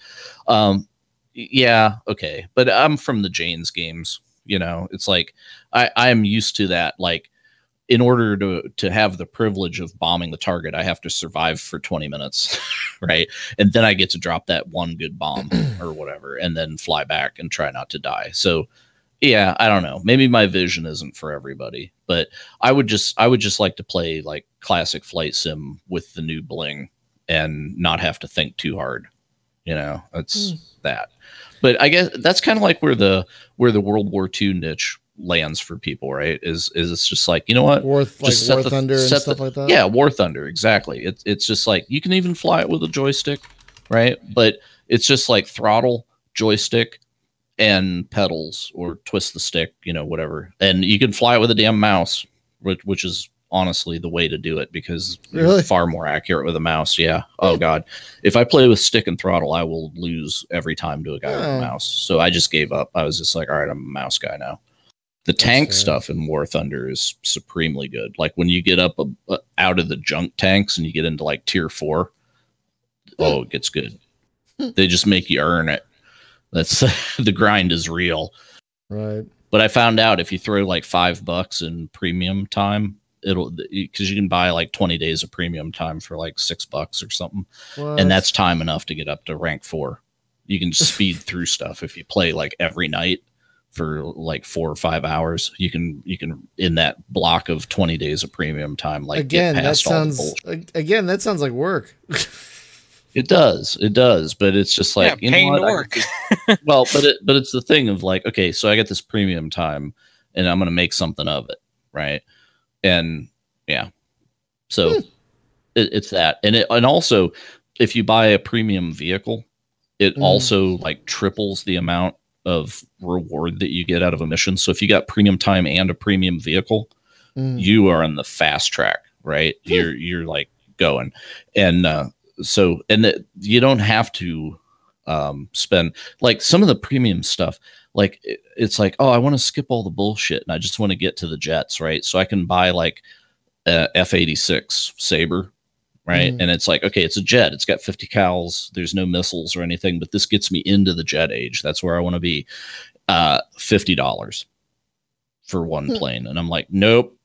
Speaker 2: Yeah, okay. But I'm from the Jane's games, it's like I am used to that. Like, in order to have the privilege of bombing the target, I have to survive for 20 minutes, right? And then I get to drop that one good bomb or whatever, and then fly back and try not to die. So yeah, I don't know. Maybe my vision isn't for everybody, but I would just like to play like classic flight sim with the new bling and not have to think too hard. It's that. But I guess that's kind of like where the World War II niche lands for people, right? Is it's just like, you know what?
Speaker 1: War Thunder and stuff like that.
Speaker 2: Yeah, War Thunder, exactly. It's just like you can even fly it with a joystick, right? But it's just like throttle, joystick, and pedals, or twist the stick, whatever. And you can fly it with a damn mouse, which is honestly the way to do it, because you're far more accurate with a mouse. Yeah. Oh god, if I play with stick and throttle, I will lose every time to a guy with a mouse. So I just gave up. I was just like, all right, I'm a mouse guy now. The tank stuff in War Thunder is supremely good. Like when you get up out of the junk tanks and you get into like tier 4, it gets good. They just make you earn it. That's the grind is real,
Speaker 1: right? But
Speaker 2: I found out if you throw like $5 in premium time, because you can buy like 20 days of premium time for like $6 or something. What? And that's time enough to get up to rank 4. You can speed through stuff if you play like every night for like 4 or 5 hours. You can in that block of 20 days of premium time, like
Speaker 1: again,
Speaker 2: get past all the bullshit.
Speaker 1: Again, that sounds like work.
Speaker 2: It does, but it's just like,
Speaker 4: yeah, paying to work.
Speaker 2: Well, but it's the thing of like, okay, so I get this premium time, and I'm gonna make something of it, right? And yeah, so it's that, and also if you buy a premium vehicle, it also like triples the amount of reward that you get out of a mission. So if you got premium time and a premium vehicle, you are in the fast track, right? You're like going, and you don't have to spend like some of the premium stuff. Like it's like, oh, I want to skip all the bullshit and I just want to get to the jets, right? So I can buy like a F-86 Sabre, right? And it's like, okay, it's a jet. It's got 50 cals. There's no missiles or anything, but this gets me into the jet age. That's where I want to be. $50 for one plane. And I'm like, nope.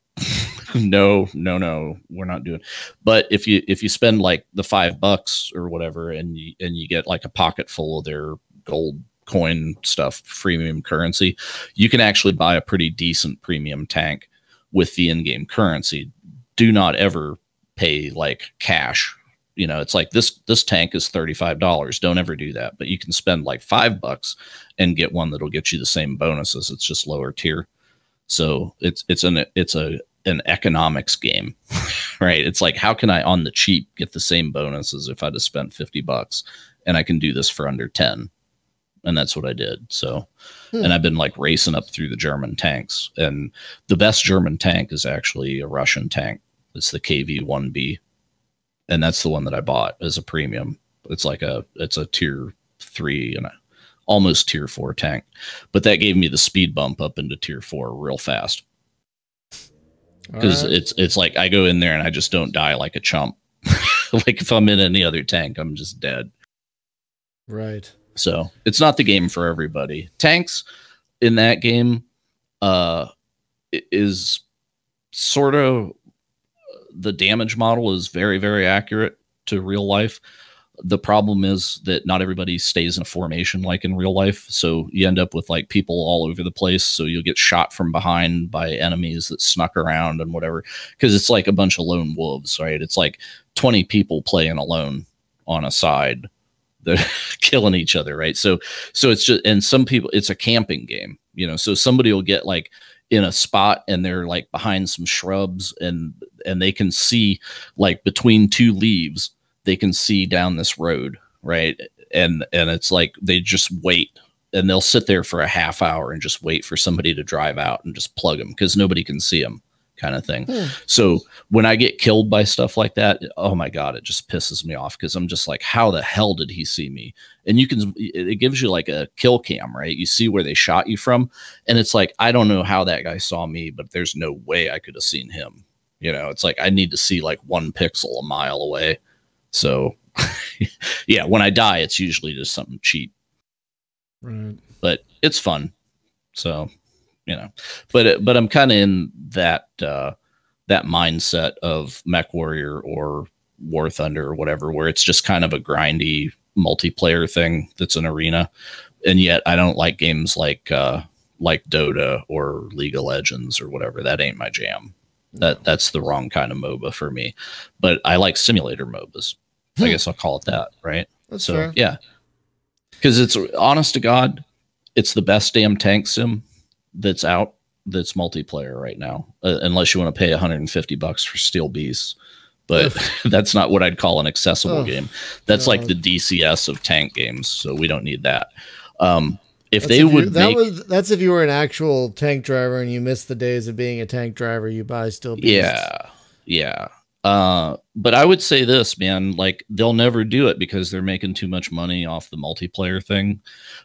Speaker 2: no, we're not doing. But if you spend like the $5 or whatever, and you get like a pocket full of their gold coin stuff, premium currency, you can actually buy a pretty decent premium tank with the in-game currency. Do not ever pay like cash. You know, it's like this tank is $35. Don't ever do that. But you can spend like $5 and get one that'll get you the same bonuses. It's just lower tier. So it's an economics game, right? It's like, how can I on the cheap get the same bonuses if I'd have spent $50, and I can do this for under 10. And that's what I did. So, and I've been like racing up through the German tanks, and the best German tank is actually a Russian tank. It's the KV-1B, and that's the one that I bought as a premium. It's a tier 3 and almost tier 4 tank, but that gave me the speed bump up into tier 4 real fast. Because it's like I go in there and I just don't die like a chump. Like if I'm in any other tank, I'm just dead.
Speaker 1: Right.
Speaker 2: So it's not the game for everybody. Tanks in that game is sort of, the damage model is very, very accurate to real life. The problem is that not everybody stays in a formation like in real life. So you end up with like people all over the place. So you'll get shot from behind by enemies that snuck around and whatever. Because it's like a bunch of lone wolves, right? It's like 20 people playing alone on a side. They're killing each other, right? So it's just, and some people, it's a camping game, you know. So somebody will get like in a spot and they're like behind some shrubs, and they can see like between two leaves, they can see down this road, right? And it's like they just wait, and they'll sit there for a half hour and just wait for somebody to drive out and just plug them because nobody can see them, kind of thing. So when I get killed by stuff like that, oh my God, it just pisses me off because I'm just like, how the hell did he see me? And it gives you like a kill cam, right? You see where they shot you from. And it's like, I don't know how that guy saw me, but there's no way I could have seen him. You know, it's like, I need to see like 1 pixel a mile away. So yeah, when I die, it's usually just something cheap,
Speaker 1: Right.
Speaker 2: but it's fun. So, you know, but I'm kind of in that mindset of Mech Warrior or War Thunder or whatever, where it's just kind of a grindy multiplayer thing that's an arena. And yet I don't like games like Dota or League of Legends or whatever. That ain't my jam. That's the wrong kind of MOBA for me, but I like simulator MOBAs. I guess I'll call it that. Right.
Speaker 1: That's
Speaker 2: so
Speaker 1: fair.
Speaker 2: Yeah, because it's, honest to God, it's the best damn tank sim that's out, that's multiplayer right now, unless you want to pay $150 for Steel Beasts, but that's not what I'd call an accessible game. That's like the DCS of tank games, so we don't need that. If they would
Speaker 1: that's if you were an actual tank driver and you missed the days of being a tank driver, you buy Steel Beasts.
Speaker 2: Yeah. But I would say this, man, like they'll never do it because they're making too much money off the multiplayer thing.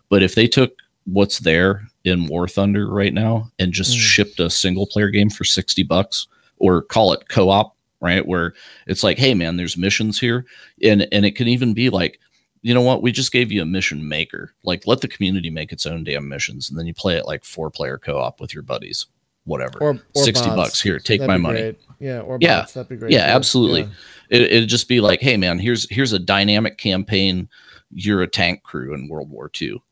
Speaker 2: But if they took what's there in War Thunder right now and just shipped a single player game for $60, or call it co-op, right? Where it's like, hey man, there's missions here. And it can even be like, you know what? We just gave you a mission maker. Like, let the community make its own damn missions. And then you play it like 4-player co-op with your buddies. whatever,
Speaker 1: or
Speaker 2: 60
Speaker 1: bots.
Speaker 2: bucks here, take
Speaker 1: That'd
Speaker 2: my
Speaker 1: be
Speaker 2: money.
Speaker 1: great. Yeah, or
Speaker 2: Yeah.
Speaker 1: bots, that'd be great.
Speaker 2: Yeah,
Speaker 1: too.
Speaker 2: absolutely.
Speaker 1: Yeah.
Speaker 2: It'd just be like, hey man, here's a dynamic campaign. You're a tank crew in World War II.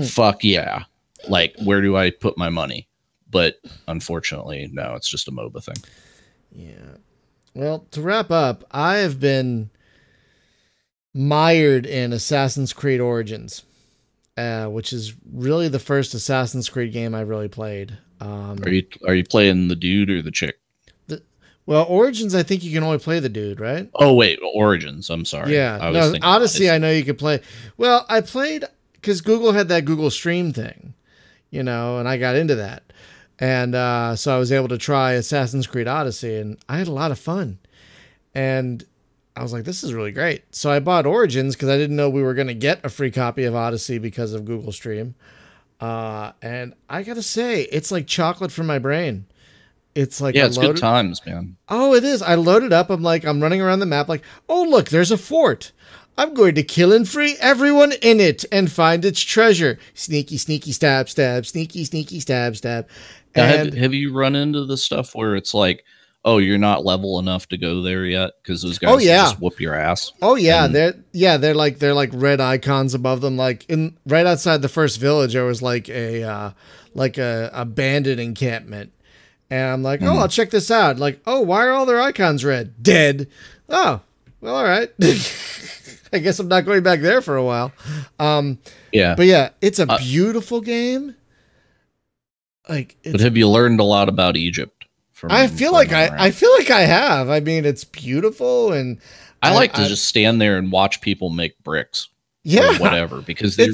Speaker 2: Fuck yeah. Like, where do I put my money? But unfortunately, no, it's just a MOBA thing.
Speaker 1: Yeah. Well, to wrap up, I have been mired in Assassin's Creed Origins, which is really the first Assassin's Creed game I really played.
Speaker 2: Are you playing the dude or the chick?
Speaker 1: Well, Origins, I think you can only play the dude, right?
Speaker 2: Oh wait, Origins. I'm sorry.
Speaker 1: Yeah.
Speaker 2: I was
Speaker 1: No,
Speaker 2: thinking
Speaker 1: Odyssey, I know you could play. Well, I played because Google had that Google Stream thing, and I got into that. And so I was able to try Assassin's Creed Odyssey, and I had a lot of fun. And I was like, this is really great. So I bought Origins because I didn't know we were going to get a free copy of Odyssey because of Google Stream. And I got to say, it's like chocolate for my brain. It's like,
Speaker 2: yeah, it's good times, man.
Speaker 1: Oh, it is. I loaded up. I'm running around the map like, oh, look, there's a fort. I'm going to kill and free everyone in it and find its treasure. Sneaky, sneaky, stab, stab, sneaky, sneaky, stab, stab. And
Speaker 2: Have you run into the stuff where it's like, oh, you're not level enough to go there yet because those guys just whoop your ass?
Speaker 1: Oh yeah, they're like red icons above them. Like right outside the first village, there was like a bandit encampment. And I'm like, oh, I'll check this out. Like, oh, why are all their icons red? Dead. Oh, well, all right. I guess I'm not going back there for a while.
Speaker 2: Yeah.
Speaker 1: But yeah, it's a beautiful game.
Speaker 2: But have you learned a lot about Egypt?
Speaker 1: I feel like I have. I mean, it's beautiful, and
Speaker 2: I like to just stand there and watch people make bricks.
Speaker 1: Yeah,
Speaker 2: or whatever, because they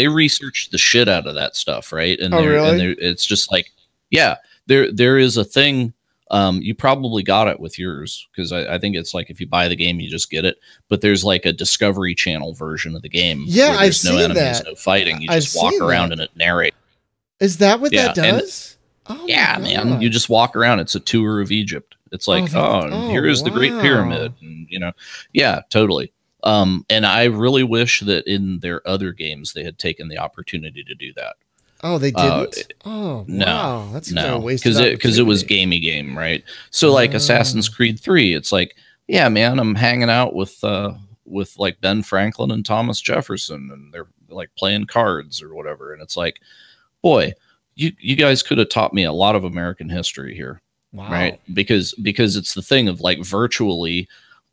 Speaker 2: research the shit out of that stuff, right? And it's just like, yeah. There is a thing, you probably got it with yours, because I think it's like if you buy the game, you just get it. But there's like a Discovery Channel version of the game.
Speaker 1: Yeah,
Speaker 2: I've seen
Speaker 1: no enemies,
Speaker 2: that. No fighting. You just walk around and it narrates.
Speaker 1: Is that what that does?
Speaker 2: Yeah, man. You just walk around. It's a tour of Egypt. It's like, here is the Great Pyramid. And, yeah, totally. And I really wish that in their other games they had taken the opportunity to do that.
Speaker 1: Oh, they didn't?
Speaker 2: No,
Speaker 1: wow. That's
Speaker 2: no, because it was gamey game, right? So like Assassin's Creed 3, it's like, yeah, man, I'm hanging out with like Ben Franklin and Thomas Jefferson, and they're like playing cards or whatever, and it's like, boy, you guys could have taught me a lot of American history here, right? Because it's the thing of like virtually,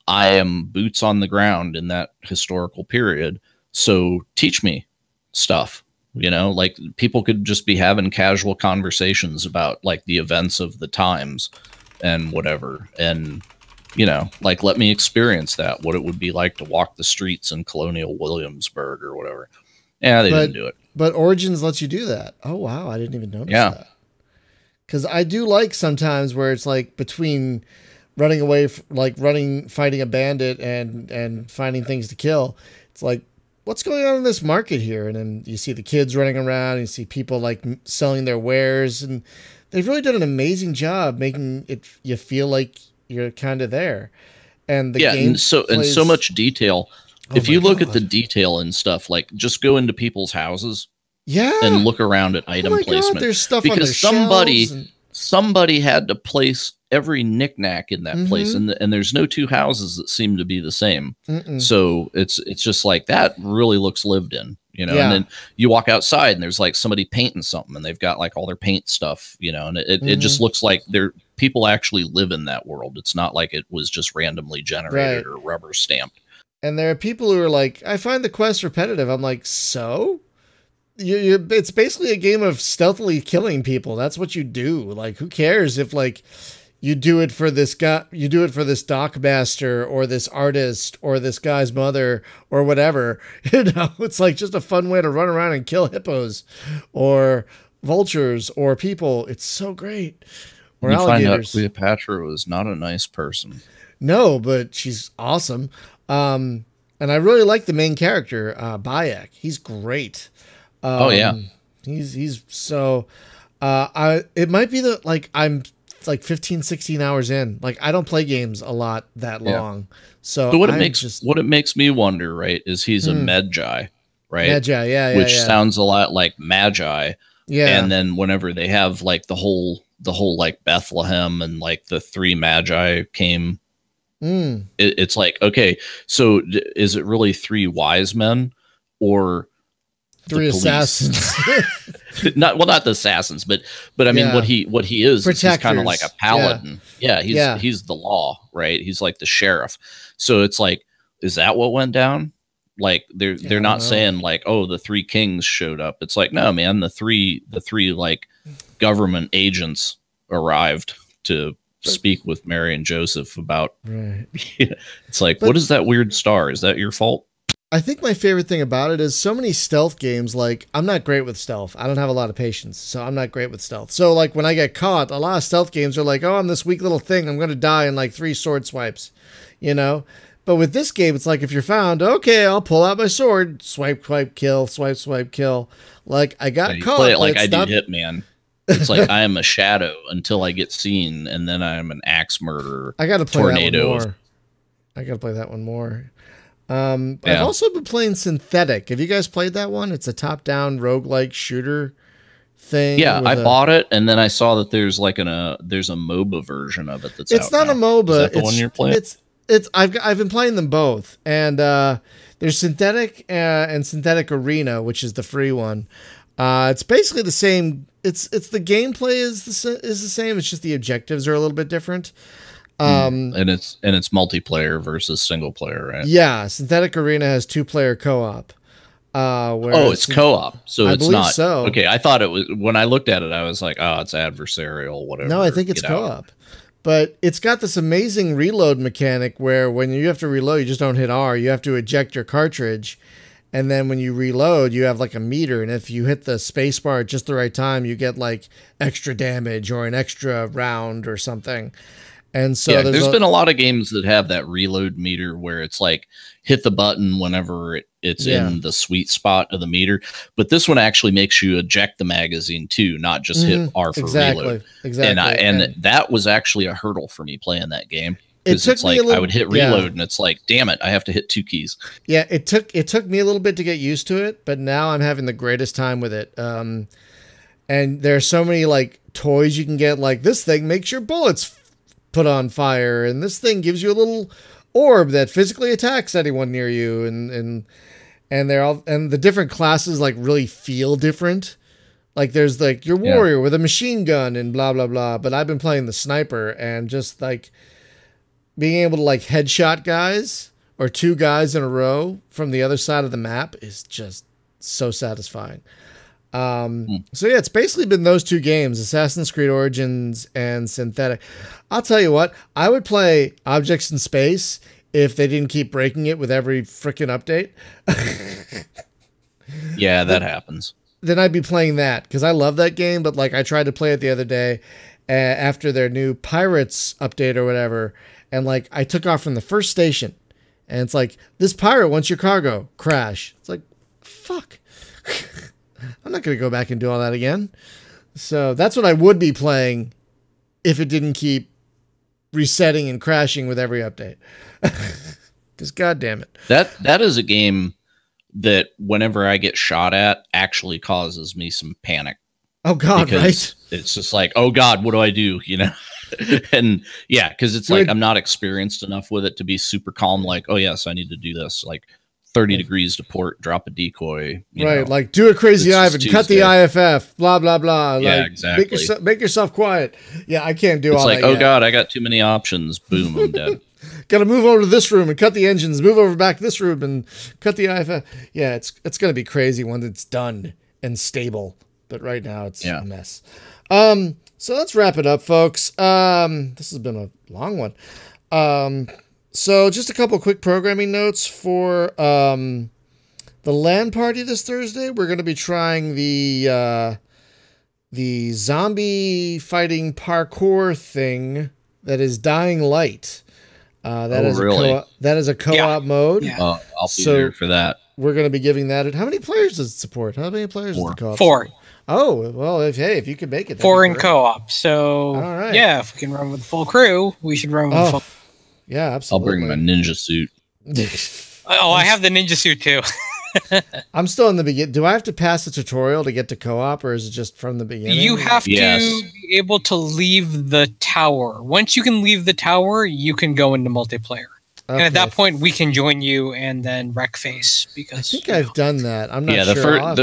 Speaker 2: I am boots on the ground in that historical period, so teach me stuff. Like people could just be having casual conversations about like the events of the times and whatever. And, like, let me experience that, what it would be like to walk the streets in colonial Williamsburg or whatever. Yeah, they didn't do it.
Speaker 1: But Origins lets you do that. Oh, wow. I didn't even notice that. Because I do like sometimes where it's like between running away, fighting a bandit and finding things to kill. It's like, what's going on in this market here? And then you see the kids running around, and you see people like selling their wares, and they've really done an amazing job making it you feel like you're kind of there. And the game
Speaker 2: so much detail. If you look at the detail and stuff, like just go into people's houses, and look around at item placement.
Speaker 1: There's stuff
Speaker 2: because
Speaker 1: on their
Speaker 2: somebody had to place every knickknack in that place, and there's no two houses that seem to be the same. So it's just like that really looks lived in, and then you walk outside and there's like somebody painting something, and they've got like all their paint stuff, and it just looks like people actually live in that world. It's not like it was just randomly generated or rubber stamped.
Speaker 1: And there are people who are like, I find the quest repetitive. I'm like, so? It's basically a game of stealthily killing people. That's what you do. Like, who cares if like you do it for this guy, you do it for this dockmaster or this artist or this guy's mother or whatever. It's like just a fun way to run around and kill hippos or vultures or people. It's so great. Or alligators.
Speaker 2: Find out Cleopatra was not a nice person.
Speaker 1: No, but she's awesome. And I really like the main character, Bayek. He's great. He's so, it might be that like, I'm like 15, 16 hours in, like I don't play games a lot that long. So
Speaker 2: what it makes me wonder, right, is he's a Magi, right?
Speaker 1: Magi.
Speaker 2: Which sounds a lot like Magi. Yeah. And then whenever they have like the whole the whole like Bethlehem and like the three magi came. It's like, okay, so is it really three wise men or
Speaker 1: three assassins?
Speaker 2: not the assassins, but I mean, what he is he's kind of like a paladin. He's the law, right? He's like the sheriff. So it's like, is that what went down? Like they're not saying like, oh, the three kings showed up. It's like, no, man, the three like government agents arrived to speak with Mary and Joseph about. Right. It's like, what is that weird star? Is that your fault?
Speaker 1: I think my favorite thing about it is so many stealth games. Like, I'm not great with stealth. I don't have a lot of patience, so I'm not great with stealth. So like when I get caught, a lot of stealth games are like, oh, I'm this weak little thing. I'm going to die in like 3 sword swipes, you know? But with this game, it's like, if you're found, okay, I'll pull out my sword, swipe, swipe, kill, swipe, swipe, kill. Like I got caught.
Speaker 2: Play it like I do Hitman. It's like I am a shadow until I get seen, and then I am an axe murderer.
Speaker 1: I got to play that one more. I got to play that one more. I've also been playing Synthetic. Have you guys played that one? It's a top-down roguelike shooter thing.
Speaker 2: Yeah, I bought it, and then I saw that there's like there's a MOBA version of it that's
Speaker 1: it's
Speaker 2: out
Speaker 1: not
Speaker 2: now.
Speaker 1: a MOBA.
Speaker 2: Is that the one you're playing?
Speaker 1: I've been playing them both, and there's Synthetic and Synthetic Arena, which is the free one. It's basically the same. It's the gameplay is the same. It's just the objectives are a little bit different.
Speaker 2: And it's multiplayer versus single player, right?
Speaker 1: Yeah, Synthetic Arena has 2-player co-op.
Speaker 2: It's co-op, so it's not.
Speaker 1: So.
Speaker 2: Okay, I thought it was. When I looked at it, I was like, oh, it's adversarial, whatever.
Speaker 1: No, I think it's co-op. But it's got this amazing reload mechanic where when you have to reload, you just don't hit R. You have to eject your cartridge. And then when you reload, you have like a meter. And if you hit the space bar at just the right time, you get like extra damage or an extra round or something. And so
Speaker 2: there's been a lot of games that have that reload meter where it's like hit the button whenever it's in the sweet spot of the meter. But this one actually makes you eject the magazine too, not just hit R for reload. Exactly. And that was actually a hurdle for me playing that game. Because it's like I would hit reload and it's like, damn it, I have to hit 2 keys.
Speaker 1: Yeah, it took me a little bit to get used to it, but now I'm having the greatest time with it. And there are so many like toys you can get, like this thing makes your bullets put on fire, and this thing gives you a little orb that physically attacks anyone near you, and they're all, and the different classes like really feel different. Like there's like your warrior with a machine gun and blah blah blah, but I've been playing the sniper, and just like being able to like headshot guys or 2 guys in a row from the other side of the map is just so satisfying. So yeah, it's basically been those 2 games, Assassin's Creed Origins and Synthetic. I'll tell you what, I would play Objects in Space if they didn't keep breaking it with every freaking update.
Speaker 2: Yeah, that happens.
Speaker 1: Then I'd be playing that because I love that game, but like I tried to play it the other day after their new Pirates update or whatever, and like I took off from the first station and it's like, this pirate wants your cargo, crash. It's like, fuck. I'm not going to go back and do all that again. So that's what I would be playing if it didn't keep resetting and crashing with every update. Because God damn it.
Speaker 2: That is a game that whenever I get shot at actually causes me some panic.
Speaker 1: Oh God,
Speaker 2: because
Speaker 1: right?
Speaker 2: It's just like, oh God, what do I do? You know? And yeah, because it's like I'm not experienced enough with it to be super calm, like, oh yes, I need to do this. Like 30 degrees to port, drop a decoy.
Speaker 1: Right, like do a crazy Ivan, cut the IFF, blah, blah, blah.
Speaker 2: Yeah,
Speaker 1: like,
Speaker 2: exactly.
Speaker 1: Make yourself quiet. Yeah, I can't do all that.
Speaker 2: It's like, oh God, I got too many options. Boom, I'm dead.
Speaker 1: Got to move over to this room and cut the engines, move over back to this room and cut the IFF. Yeah, it's going to be crazy when it's done and stable. But right now it's a mess. So let's wrap it up, folks. This has been a long one. So just a couple quick programming notes for the LAN party this Thursday. We're going to be trying the zombie fighting parkour thing that is Dying Light. That is a co-op mode.
Speaker 4: Yeah.
Speaker 2: I'll be there for that.
Speaker 1: We're going to be giving that. How many players does it support? How many players does the co-op?
Speaker 4: 4.
Speaker 1: Support? Oh, well, if you could make it.
Speaker 4: 4 in co-op. So,
Speaker 1: all right.
Speaker 4: Yeah, if we can run with the full crew, we should run with the full.
Speaker 1: Yeah, absolutely.
Speaker 2: I'll bring my ninja suit.
Speaker 4: I have the ninja suit too.
Speaker 1: I'm still in the beginning. Do I have to pass the tutorial to get to co-op, or is it just from the beginning?
Speaker 4: You have to be be able to leave the tower. Once you can leave the tower, you can go into multiplayer. Okay. And at that point, we can join you and then wreck face. Because
Speaker 1: I think I've done that. I'm not sure.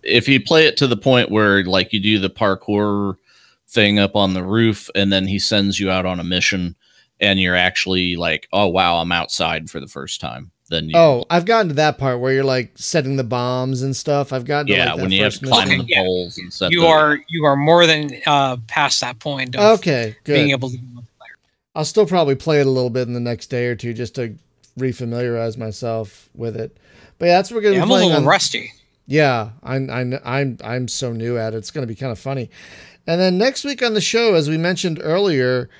Speaker 2: If you play it to the point where like you do the parkour thing up on the roof, and then he sends you out on a mission, and you're actually like, oh wow, I'm outside for the first time. Then
Speaker 1: I've gotten to that part where you're like setting the bombs and stuff. I've gotten to like that
Speaker 2: when you have to climb the poles and set.
Speaker 4: You are more than past that point.
Speaker 1: Okay, good.
Speaker 4: Being able to.
Speaker 1: I'll still probably play it a little bit in the next day or two just to refamiliarize myself with it. But yeah, that's what we're going to be playing.
Speaker 4: I'm a little rusty.
Speaker 1: Yeah, I'm so new at it. It's going to be kind of funny. And then next week on the show, as we mentioned earlier,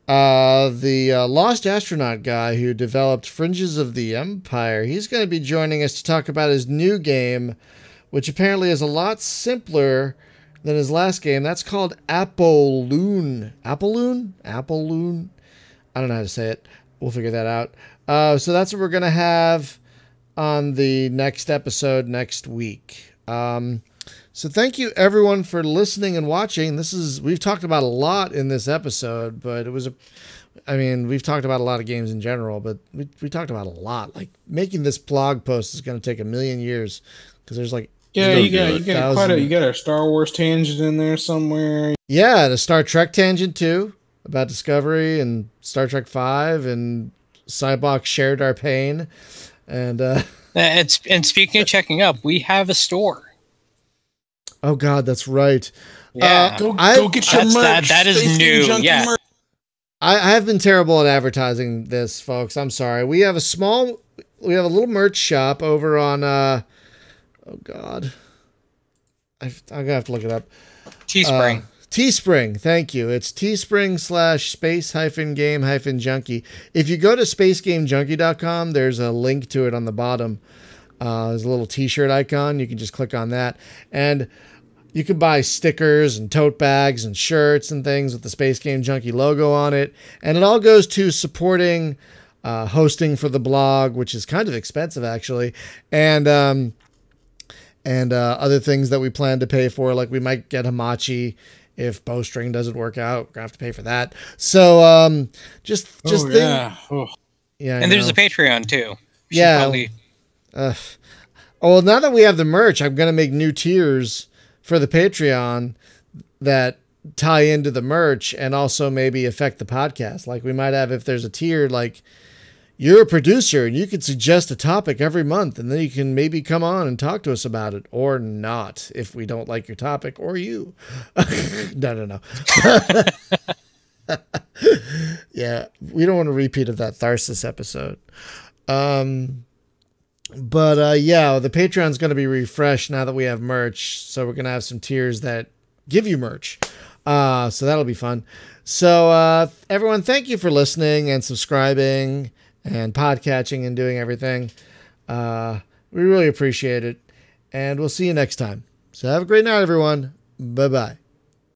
Speaker 1: the Lost Astronaut guy who developed Fringes of the Empire, he's going to be joining us to talk about his new game, which apparently is a lot simpler than his last game. That's called Appleloon. Appleloon? I don't know how to say it. We'll figure that out. So that's what we're going to have on the next episode next week. So thank you everyone for listening and watching. We've talked about a lot in this episode, but we've talked about a lot of games in general, but we talked about a lot. Like making this blog post is going to take a million years because there's like,
Speaker 3: you got a Star Wars tangent in there somewhere.
Speaker 1: Yeah, and a Star Trek tangent too about Discovery and Star Trek V and Cybox shared our pain. And
Speaker 4: speaking of checking up, we have a store.
Speaker 1: Oh God, that's right.
Speaker 4: Yeah,
Speaker 3: go get your merch.
Speaker 4: That is new. Yeah,
Speaker 1: merch. I have been terrible at advertising this, folks. I'm sorry. We have a little merch shop over on. Oh God, I'm gonna have to look it up.
Speaker 4: Teespring.
Speaker 1: Teespring, thank you. It's teespring/space-game-junkie. If you go to spacegamejunkie.com, there's a link to it on the bottom. There's a little t-shirt icon. You can just click on that. And you can buy stickers and tote bags and shirts and things with the Space Game Junkie logo on it. And it all goes to supporting hosting for the blog, which is kind of expensive, actually. And other things that we plan to pay for, like we might get Hamachi if Bowstring doesn't work out. We're gonna have to pay for that. So and there's
Speaker 4: a Patreon too.
Speaker 1: Well, now that we have the merch, I'm gonna make new tiers for the Patreon that tie into the merch and also maybe affect the podcast. Like we might have, if there's a tier like you're a producer and you can suggest a topic every month, and then you can maybe come on and talk to us about it, or not if we don't like your topic or you. No. Yeah, we don't want a repeat of that Tharsis episode. But the Patreon's going to be refreshed now that we have merch. So we're going to have some tiers that give you merch. So that'll be fun. So everyone, thank you for listening and subscribing and podcatching and doing everything. We really appreciate it. And we'll see you next time. So have a great night, everyone. Bye-bye.